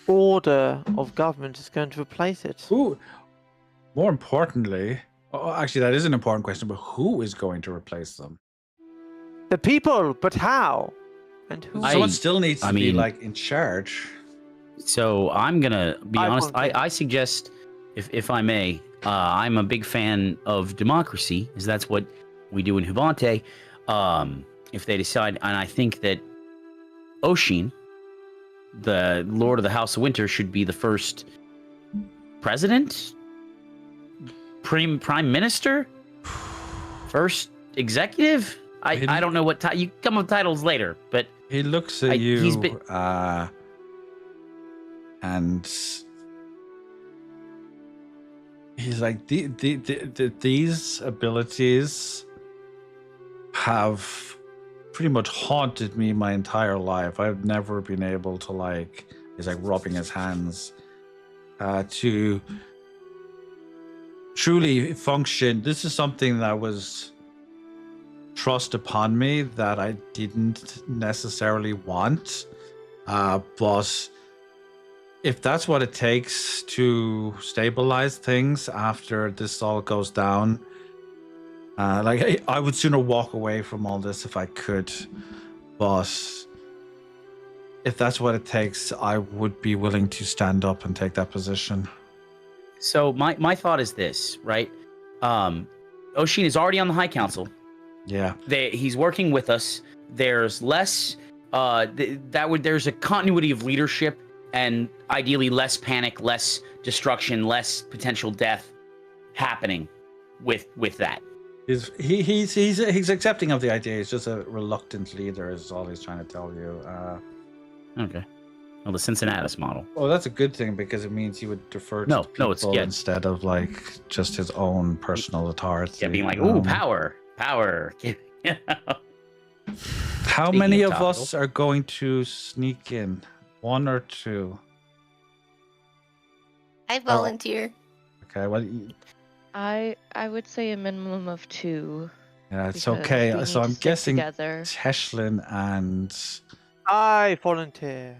order of government is going to replace it? Who, more importantly, actually, that is an important question, but who is going to replace them? The people, but how? And who? Someone still needs to I be mean- like in charge. So I'm gonna be I honest. want to- I suggest, if I may, I'm a big fan of democracy, as that's what we do in Hubante. If they decide, and I think that Oshin, the Lord of the House of Winter, should be the first president, prime minister, first executive. I don't know what you come up with titles later, but He looks at you, he's been- and he's like, these abilities have pretty much haunted me my entire life. I've never been able to like, he's like rubbing his hands, to truly function. This is something that was thrust upon me that I didn't necessarily want, but if that's what it takes to stabilize things after this all goes down, like I would sooner walk away from all this if I could, but if that's what it takes, I would be willing to stand up and take that position. So my thought is this, right? Oshin is already on the High Council. Yeah. He's working with us. There's less there's a continuity of leadership, and ideally less panic, less destruction, less potential death happening with that. He's accepting of the idea. He's just a reluctant leader, is all he's trying to tell you. Okay. Well, the Cincinnatus model. Well, that's a good thing because it means he would defer to No, people it's instead of like just his own personal authority. Yeah, being like, ooh, power. How Speaking many of of us topical. are going to sneak in? One or two? I volunteer. Okay, well, I would say a minimum of 2. yeah, it's because we okay. need So to I'm stick guessing together. Teshlin and I volunteer.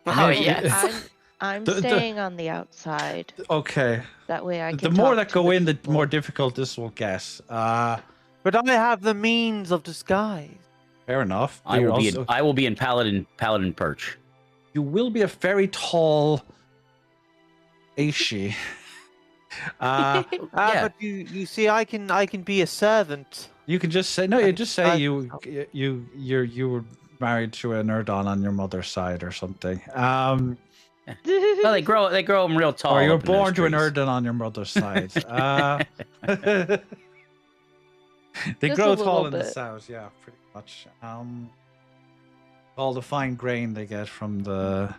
Oh mean, yes. I'm The- staying on the outside. Okay. That way I can The more talk that to go in, the people. more difficult this will get. But I have the means of disguise. Fair enough. I You're will be. also- I will be in paladin perch. You will be a very tall Aishi. Yeah. But you see, I can be a servant. You can just say no. You just say I- you were married to a Nerdon on your mother's side or something. Well, they grow them real tall. or you were up in those born to a trees. Nerdon on your mother's side. They Just grow a tall little in the bit. south, yeah, pretty much. All the fine grain they get from the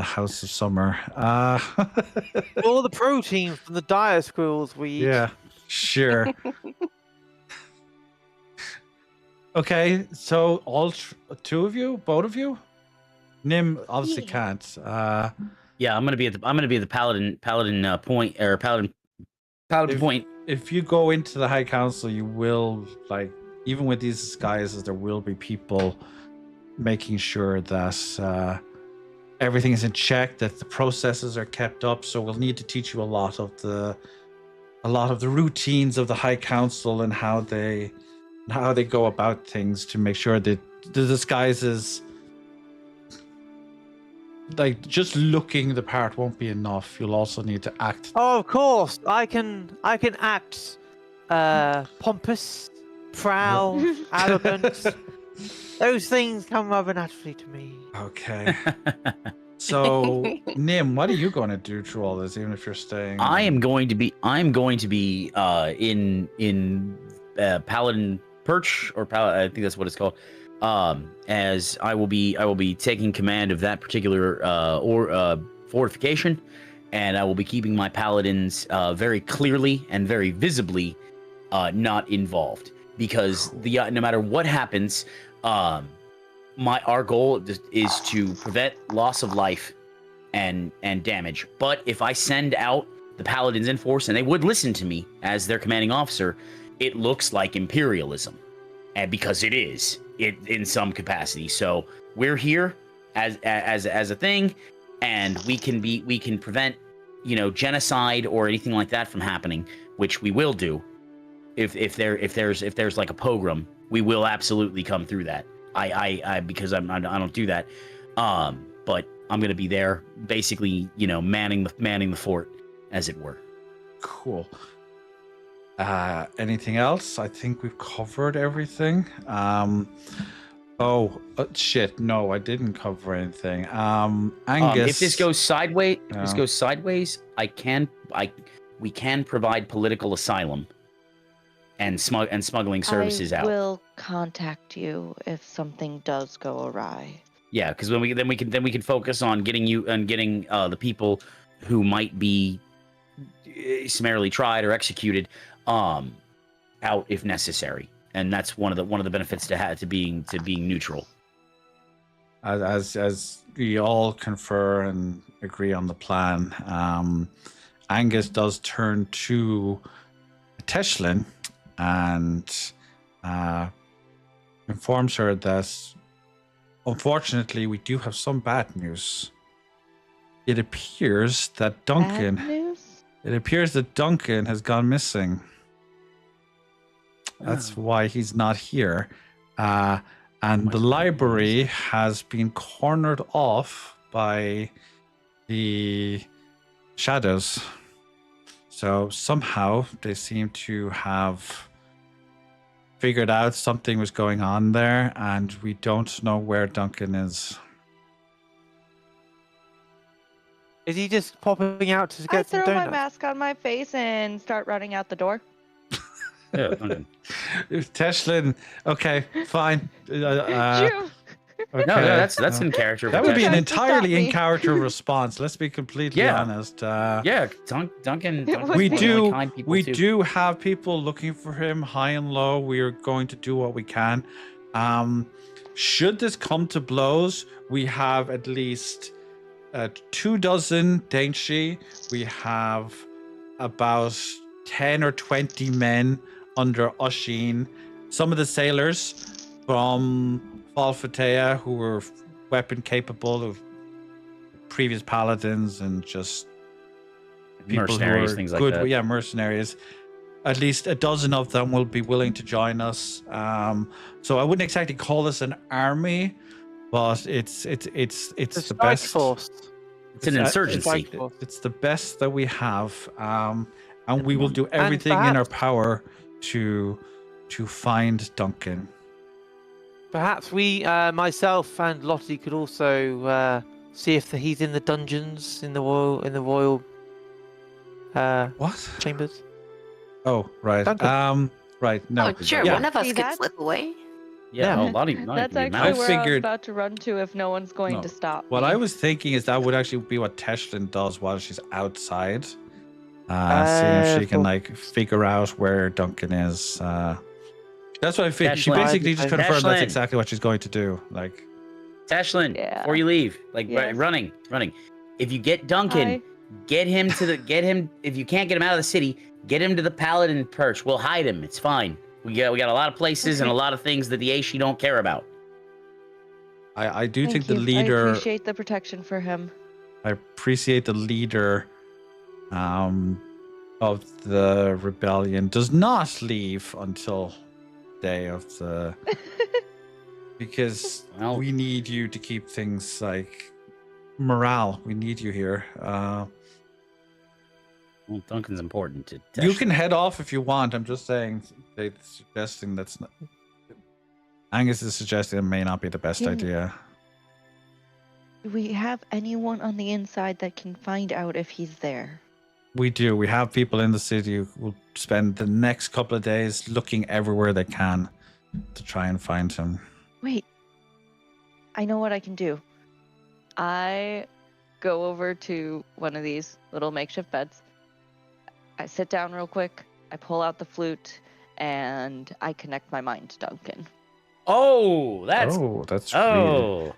House of Summer. All the protein from the dire squirrels we eat. Yeah, sure. Okay, so two of you, both of you. Nim obviously Yeah. can't. Yeah, I'm gonna be at the paladin point or paladin If- point. If you go into the High Council, you will even with these disguises, there will be people making sure that everything is in check, that the processes are kept up. So we'll need to teach you a lot of the routines of the High Council and how they go about things to make sure that the disguises, just looking the part won't be enough. You'll also need to act. Oh, of course, I can act pompous, proud, arrogant. Those things come rather naturally to me. Okay. So, Nim, what are you going to do through all this, even if you're staying? I'm going to be in paladin perch or I think that's what it's called. As I will be taking command of that particular fortification, and I will be keeping my paladins very clearly and very visibly not involved, because no matter what happens, our goal is to prevent loss of life and damage. But if I send out the paladins in force, and they would listen to me as their commanding officer, it looks like imperialism, and because it is in some capacity. So we're here as a thing, and we can prevent genocide or anything like that from happening, which we will do. If there's like a pogrom, we will absolutely come through that. I because I don't do that. But I'm gonna be there, basically, manning the fort, as it were. Cool. Anything else? I think we've covered everything. Shit! No, I didn't cover anything. Angus. If this goes sideways, we can provide political asylum and smuggling services I out. will contact you if something does go awry. Yeah, because then we can focus on getting the people who might be summarily tried or executed out if necessary, and that's one of the benefits to being neutral. As we all confer and agree on the plan, Angus does turn to Teshlin and informs her that unfortunately we do have some bad news. It appears that Duncan has gone missing. That's why he's not here. And the library has been cornered off by the shadows. So somehow they seem to have figured out something was going on there, and we don't know where Duncan is. Is he just popping out to I get some throw my donuts? mask on my face and start running out the door. Yeah, Teshlin, okay, fine. Shoo! Okay. No, that's in character. That would be an Tries to stop entirely me. in character response. Let's be completely Yeah. honest. Yeah, Duncan. It was We One of do. kind people We too. do have people looking for him high and low. We are going to do what we can. Should this come to blows, we have at least 24 Dainshi. We have about 10 or 20 men under Oshin. Some of the sailors from Falfatea, who were weapon capable of previous paladins and just people Mercenaries, who are things like good. that. Yeah, mercenaries. At least a dozen of them will be willing to join us. So I wouldn't exactly call this an army, but it's The the strike best. force. It's an insurgency. Strike force. It's the best that we have, and we will do And everything in our perhaps- power to find Duncan. Perhaps we, myself and Lottie, could also see if he's in the dungeons in the royal What? chambers. Oh, right. Duncan. Right. No. Oh, sure. Yeah. One of us See could that? slip away. Yeah, a lot of That's the actually amount. I where I was figured- about to run to if no one's going No. to stop What me. I was thinking is that would actually be what Teshlin does while she's outside. Seeing if she can cool. like figure out where Duncan is. That's what I figured. She Teshlin. basically just confirmed that's Teshlin. exactly what she's going to do. Like, Tashlin, Yeah. before you leave, like Yes. running. If you get Duncan, Hi. get him. If you can't get him out of the city, get him to the Paladin perch. We'll hide him. It's fine. We got a lot of places and a Okay. lot of things that the Aishi don't care about. I do Thank think the you. I leader. appreciate the protection for him. I appreciate the leader of the rebellion does not leave until day of the because Well- we need you to keep things like morale. We need you here. Well, Duncan's important to You Tashlin. can head off if you want. I'm just saying, they're suggesting that's not. Angus is suggesting it may not be the best Can- idea. Do we have anyone on the inside that can find out if he's there? We do. We have people in the city who will spend the next couple of days looking everywhere they can to try and find him. Wait. I know what I can do. I go over to one of these little makeshift beds. I sit down real quick. I pull out the flute and I connect my mind to Duncan. Oh, that's that's oh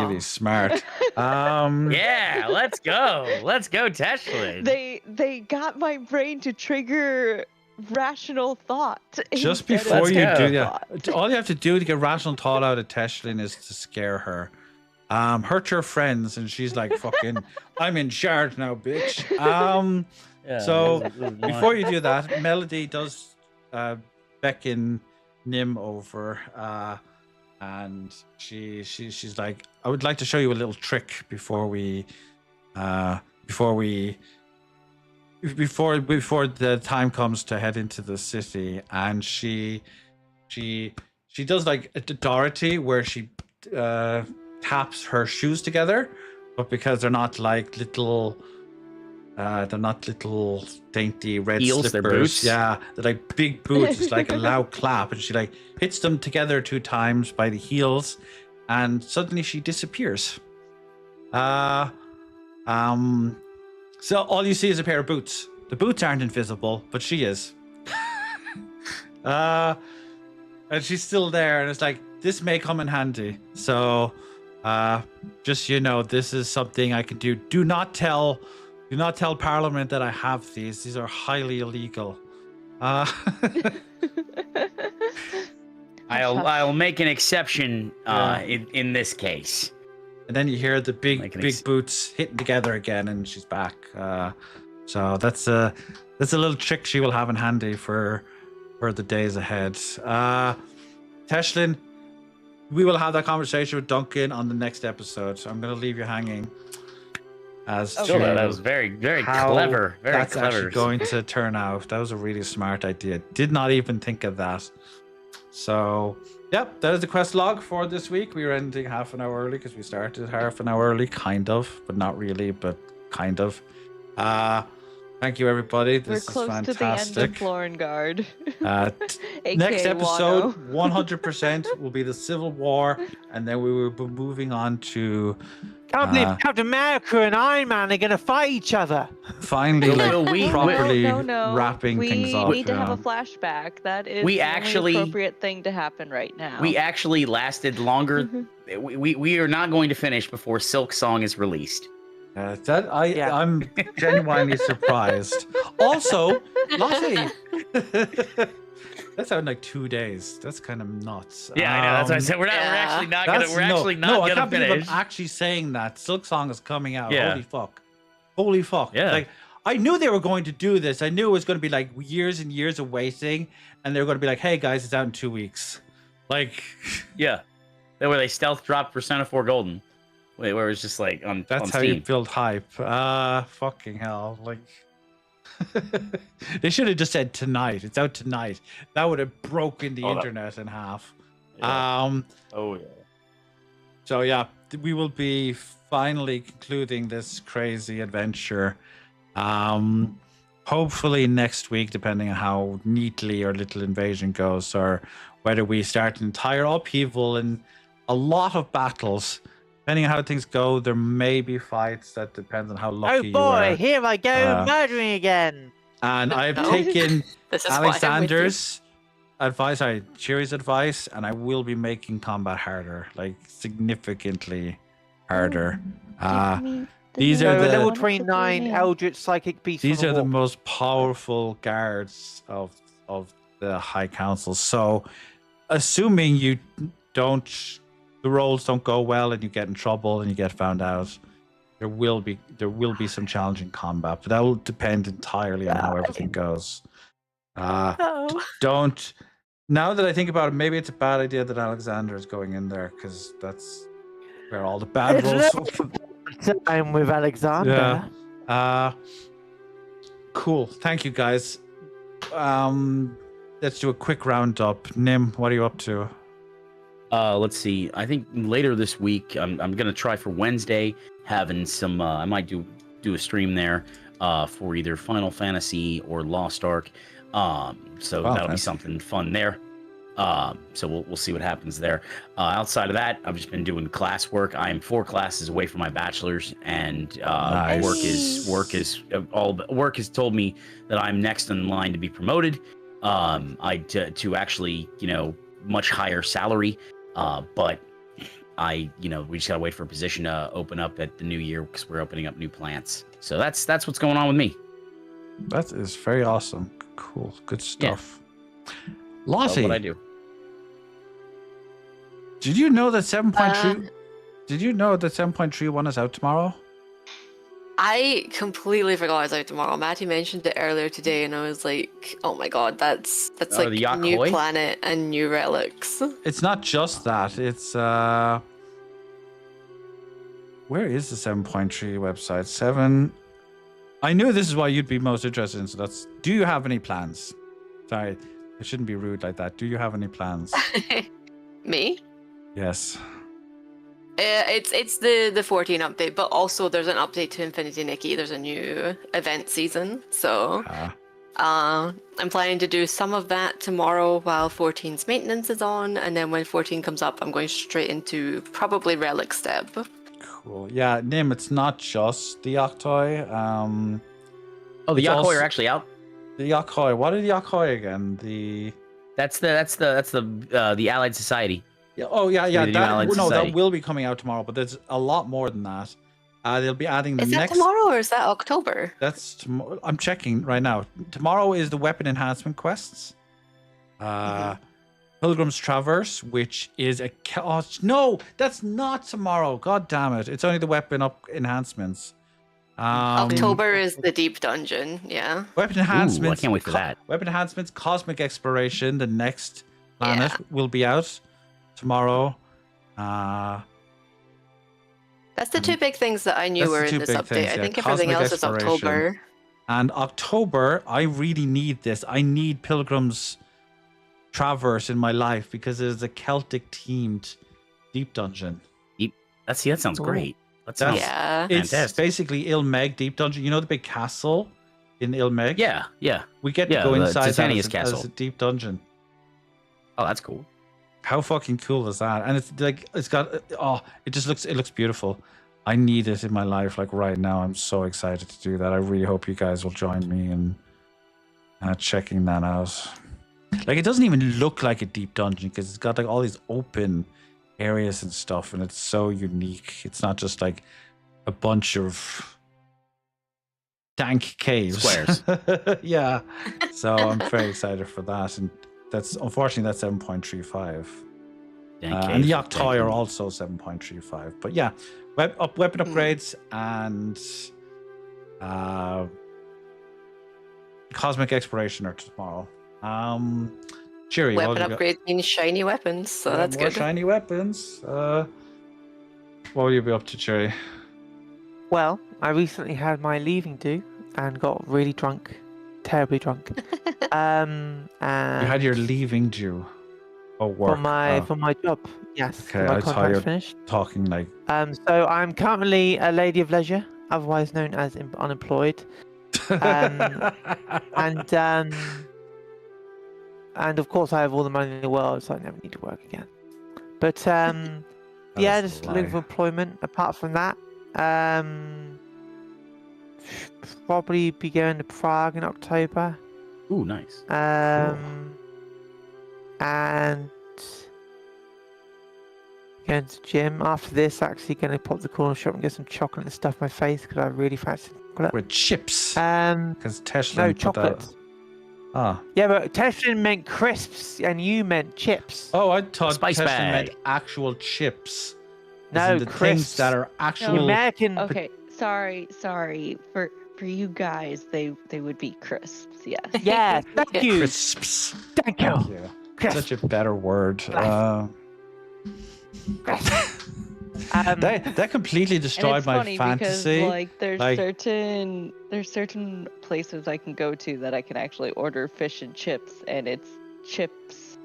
really smart. yeah. Let's go. Let's go, Tashlin. They got my brain to trigger rational thought. Just instead of before you Let's do go. that, all you have to do to get rational thought out of Teshlin is to scare her. Hurt your friends, and she's like, "Fucking, I'm in charge now, bitch." Yeah, So this is before you do that, Melody does beckon Nim over, and she's like, "I would like to show you a little trick before the time comes to head into the city." And she does like a Dorothy where she taps her shoes together, but because they're not like little. They're not little dainty red Heels, they're slippers. boots. Yeah, they're like big boots. It's like a loud clap, and she like hits them together 2 times by the heels, and suddenly she disappears. So all you see is a pair of boots. The boots aren't invisible, but she is. And she's still there, and it's like, this may come in handy. So, just so you know, this is something I can do. Do not tell Parliament that I have these. These are highly illegal. I'll make an exception Yeah. in this case. And then you hear the big Like an big boots hitting together again, and she's back. So that's a little trick she will have in handy for the days ahead. Teshlin, we will have that conversation with Duncan on the next episode. So I'm going to leave you hanging as Still, to that was very, very how clever. Very that's clever. actually going to turn out. That was a really smart idea. Did not even think of that. So, yep, that is the quest log for this week. We were ending half an hour early because we started half an hour early, kind of, but not really, but kind of. Thank you, everybody. We're This is close to the end fantastic. of Florengard. Next AKA episode, Wano. 100% will be the Civil War, and then we will be moving on to Can't believe Captain America and Iron Man are gonna fight each other. finally like No, we- properly no. wrapping things up. We need to have yeah. a flashback. That is We the actually- only appropriate thing to happen right now. We actually lasted longer. We are not going to finish before Silk Song is released. Yeah. I'm genuinely surprised. Also, Lottie, That's out in like 2 days. That's kind of nuts. Yeah, I know. That's what I said. We're actually not gonna. We're actually not no, I gonna can't believe finish. I'm actually saying that. Silk Song is coming out. Yeah. Holy fuck. Holy fuck. Yeah. Like, I knew they were going to do this. I knew it was going to be like years and years of waiting, and they were going to be like, "Hey guys, it's out in 2 weeks." Like, Yeah, that way they stealth dropped Persona 4 Golden, where it's just like on. that's on how Steam. you build hype. Fucking hell. Like, they should have just said tonight. It's out tonight. That would have broken the internet in half. Yeah. Oh yeah. So yeah, we will be finally concluding this crazy adventure. Hopefully next week, depending on how neatly our little invasion goes, or whether we start an entire upheaval and a lot of battles. Depending on how things go, there may be fights. That depends on how lucky Oh you are. boy, here I go, murdering again. And I've No. taken This is why I'm with you. Alexander's advice, Chiri's advice, and I will be making combat harder, like significantly harder. These So are the level 29 Eldritch Psychic Beast. these from are the the Warp. most powerful guards of the High Council. So, assuming you don't, the rolls don't go well, and you get in trouble and you get found out, there will be some challenging combat, but that will depend entirely on how everything goes. Don't. Now that I think about it, maybe it's a bad idea that Alexander is going in there, because that's where all the bad It's rolls. Time with Alexander. Yeah. Cool. Thank you, guys. Let's do a quick roundup. Nim, what are you up to? Let's see. I think later this week, I'm gonna try for Wednesday having some. I might do a stream there for either Final Fantasy or Lost Ark. So that'll be something fun there. So we'll see what happens there. Outside of that, I've just been doing classwork. I am 4 classes away from my bachelor's, and Nice. work has told me that I'm next in line to be promoted. To actually, much higher salary. But we just gotta wait for a position to open up at the new year, because we're opening up new plants. So that's what's going on with me. That is very awesome. Cool. Good stuff. That's Lottie, what I do. did you know that 7.3? Did you know that 7.31 is out tomorrow? I completely forgot it's out tomorrow. Matty mentioned it earlier today, and I was like, "Oh my god, that's Oh, like the new Yakoi? planet and new relics." It's not just that. It's where is the 7.3 website? 7. I knew this is why you'd be most interested in. So that's. Do you have any plans? Sorry, I shouldn't be rude like that. Do you have any plans? Me? Yes. It's the 14 update, but also there's an update to Infinity Nikki. There's a new event season, so I'm planning to do some of that tomorrow while 14's maintenance is on, and then when 14 comes up, I'm going straight into probably Relic Step. Cool. Yeah, Nim, it's not just the Yaktoi. Oh, the It's Yakoi also- are actually out. The Yaktoi. What are the Yaktoi again? That's the Allied Society. Yeah. Oh, yeah. the new Allied That Society. will be coming out tomorrow, but there's a lot more than that. They'll be adding the Is that next. tomorrow or is that October? That's tomorrow. I'm checking right now. Tomorrow is the weapon enhancement quests. Pilgrim's Traverse, which is a. No, that's not tomorrow. God damn it! It's only the weapon up enhancements. October is the deep dungeon. Yeah. Weapon enhancements. I can't wait for that. Weapon enhancements, cosmic exploration. The next planet will be out tomorrow. That's the two big things that I knew That's were the two in this big update. things, I yeah. think everything Cosmic else is exploration. October. And October, I really need this. I need Pilgrim's Traverse in my life because it is a Celtic themed deep dungeon. That sounds great. That That's- sounds Yeah. It's fantastic. basically Ilmeg deep dungeon. You know the big castle in Ilmeg? Yeah. We get to Yeah, go the inside that Titania's as castle. a deep dungeon. Oh, that's cool. How fucking cool is that? And it's like it looks beautiful. I need it in my life like right now. I'm so excited to do that. I really hope you guys will join me in checking that out. Like, it doesn't even look like a deep dungeon because it's got like all these open areas and stuff, and it's so unique. It's not just like a bunch of dank caves. Squares. Yeah. So I'm very excited for that. And that's unfortunately that's 7.35. Thank And the you. Octoy are also 7.35. But yeah, weapon upgrades and cosmic exploration are tomorrow. Cheery, Weapon what upgrade means shiny weapons, so that's more good. shiny weapons. What will you be up to, Cheery? Well, I recently had my leaving due and got really drunk, terribly drunk. And You had your leaving due. Oh, work. for my job. Yes, Okay, my I thought contract's you're finished. talking like So I'm currently a lady of leisure, otherwise known as unemployed. And of course I have all the money in the world, so I never need to work again. But yeah, is a just looking for lie. employment. Apart from that, probably be going to Prague in October. Ooh, nice. And going to the gym. After this, actually going to pop the corner shop and get some chocolate and stuff my face because I really fancy chocolate. with chips. No, Because Tesla put chocolate. that. Ah. Yeah, but Tesla meant crisps and you meant chips. Oh, I thought Spice Tesla bag. meant actual chips. As No, in the crisps. things that are The actual. American. Okay, sorry. For you guys, they would be crisps. Yes. Yeah, thank you. Crisps. Thank you. Thank you. Crisps. Such a better word. That completely And destroyed it's my funny fantasy. because like there's like- certain places I can go to that I can actually order fish and chips, and it's chips.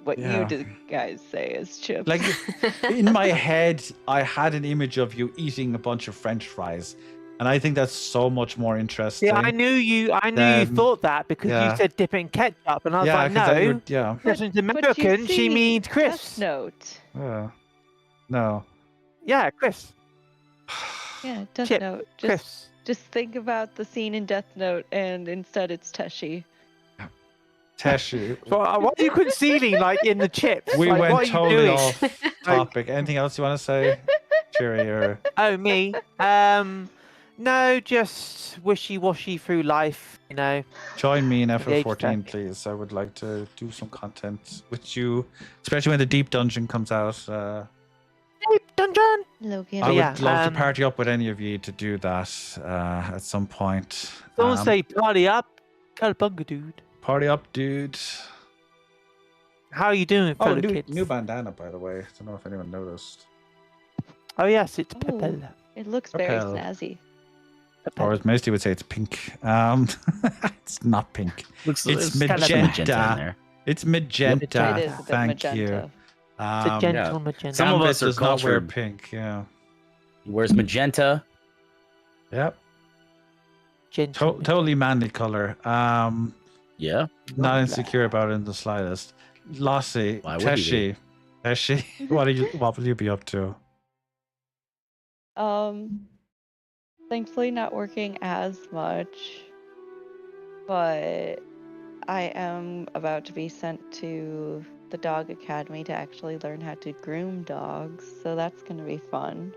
What Yeah. guys say is chips. Like in my head, I had an image of you eating a bunch of French fries, and I think that's so much more interesting. Yeah, I knew you thought that because yeah. you said dip it in ketchup, and I was Yeah, like, 'cause then you no. would- yeah. Since But you American, she see, means Death crisps. Note. No. Yeah, crisps. Yeah, Death Chip, Note. Crisps. Just think about the scene in Death Note, and instead it's Teshi. Teshi. So, what are you concealing, like, in the chips? We Like, went what are you totally doing? off topic. Anything else you want to say, Cheery? Or Oh, me? No, just wishy-washy through life, you know. join me in The age FF14, please. I would like to do some content with you, especially when the Deep Dungeon comes out. Deep dungeon! Logan. I would yeah, love to party up with any of you to do that at some point. Don't say party up. Cowabunga, dude. Party up, dude. How are you doing, Oh, fellow new, kids? new bandana, by the way. I don't know if anyone noticed. Oh, yes, it's Oh. Pepel. It looks very Okay. snazzy. Or as Misty would say, it's pink. It's not pink. Looks It's kind of magenta. in there. It's magenta. It is a bit Thank magenta. you. It's a gentle magenta. Some of Gambit us are does not wear cultured. pink. Yeah. He wears magenta. Yep. Gentle. Totally manly color. Yeah. Not insecure about it in the slightest. Lassie, Why would he Teshi, what will you be up to? Thankfully not working as much, but I am about to be sent to the dog academy to actually learn how to groom dogs, so that's gonna be fun.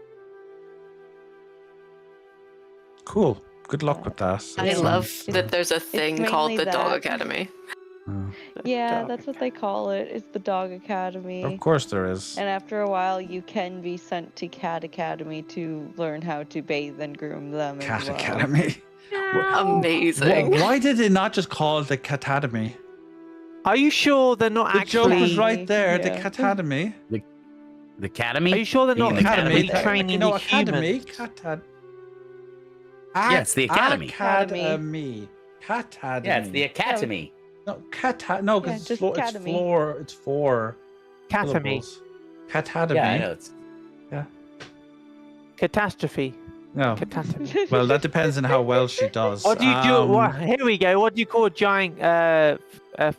Cool. Good luck with that. I It's- love it's- that there's a thing called mainly the Dog that. Academy. Yeah, Dog that's what they call it. It's the dog academy. Of course there is. And after a while, you can be sent to Cat Academy to learn how to bathe and groom them. Cat as well. Academy. Amazing. Why did they not just call it the Catademy? Are you sure they're not The joke actually... was right there, the Yeah. Catademy. The Academy? Are you sure they're You not mean the actually Academy? training no, the Academy. humans? Yeah, it's the Academy. Academy. Catademy. Yeah, it's the Academy. No, no, because Yeah, it's just floor. It's Academy. floor. It's four. Academy. syllables. Catademy. Yeah, I know. It's, Catastrophe. No. Catastrophe. Well, that depends on how well she does. What do you do? Here we go. What do you call a giant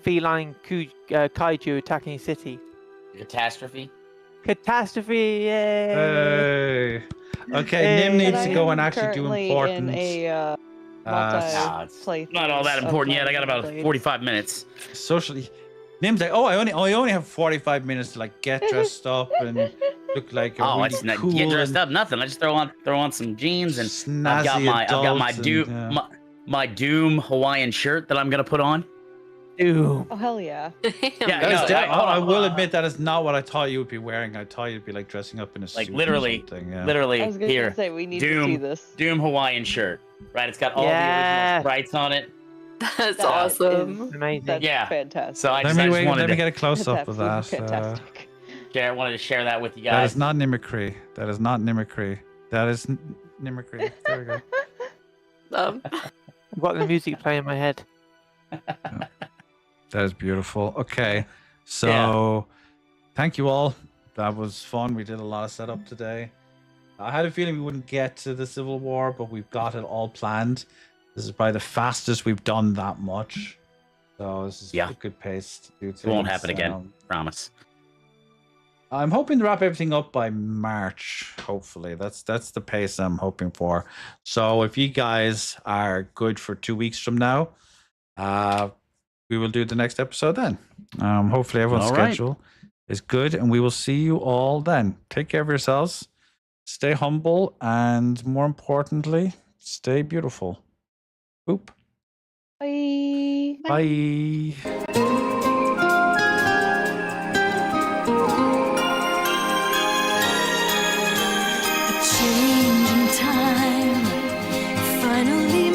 feline kaiju attacking a city? catastrophe. Catastrophe. Yay. Hey. Okay, Hey. Nim needs But to I go am and actually do currently important. In a Nah, it's multi-play. not all that important yet. I got about 45 minutes. Socially, Nim's like, oh, I only have 45 minutes to like get dressed up and look like a Oh, really I just not cool get dressed and up. Nothing. I just throw on some jeans and snazzy I've got my adult Doom and, my Doom Hawaiian shirt that I'm gonna put on. Doom. Oh hell yeah! Yeah, That is no, de- hold I on, will hold on. admit that is not what I thought you would be wearing. I thought you'd be like dressing up in a Like suit literally, or something. Yeah. literally I was gonna here. say we need to see Doom, this. Doom Hawaiian shirt, right? It's got all the Yeah. original sprites on it. That's That awesome. is- Amazing. That's Yeah. fantastic. So I Let just, me wanted let me to get a close That's up of that. absolutely fantastic. wanted to share that with you That guys. is not mimicry. That is not mimicry. That is mimicry. There we go. I've got the music playing in my head. That is beautiful. Okay, so thank you all. That was fun. We did a lot of setup today. I had a feeling we wouldn't get to the Civil War, but we've got it all planned. This is probably the fastest we've done that much. So this is a good pace to do things. It won't happen again. Promise. I'm hoping to wrap everything up by March. Hopefully, that's the pace I'm hoping for. So if you guys are good for 2 weeks from now, we will do the next episode then. Hopefully everyone's All right. schedule is good, and we will see you all then. Take care of yourselves. Stay humble, and more importantly, stay beautiful. Boop. Bye. Bye. A change in time finally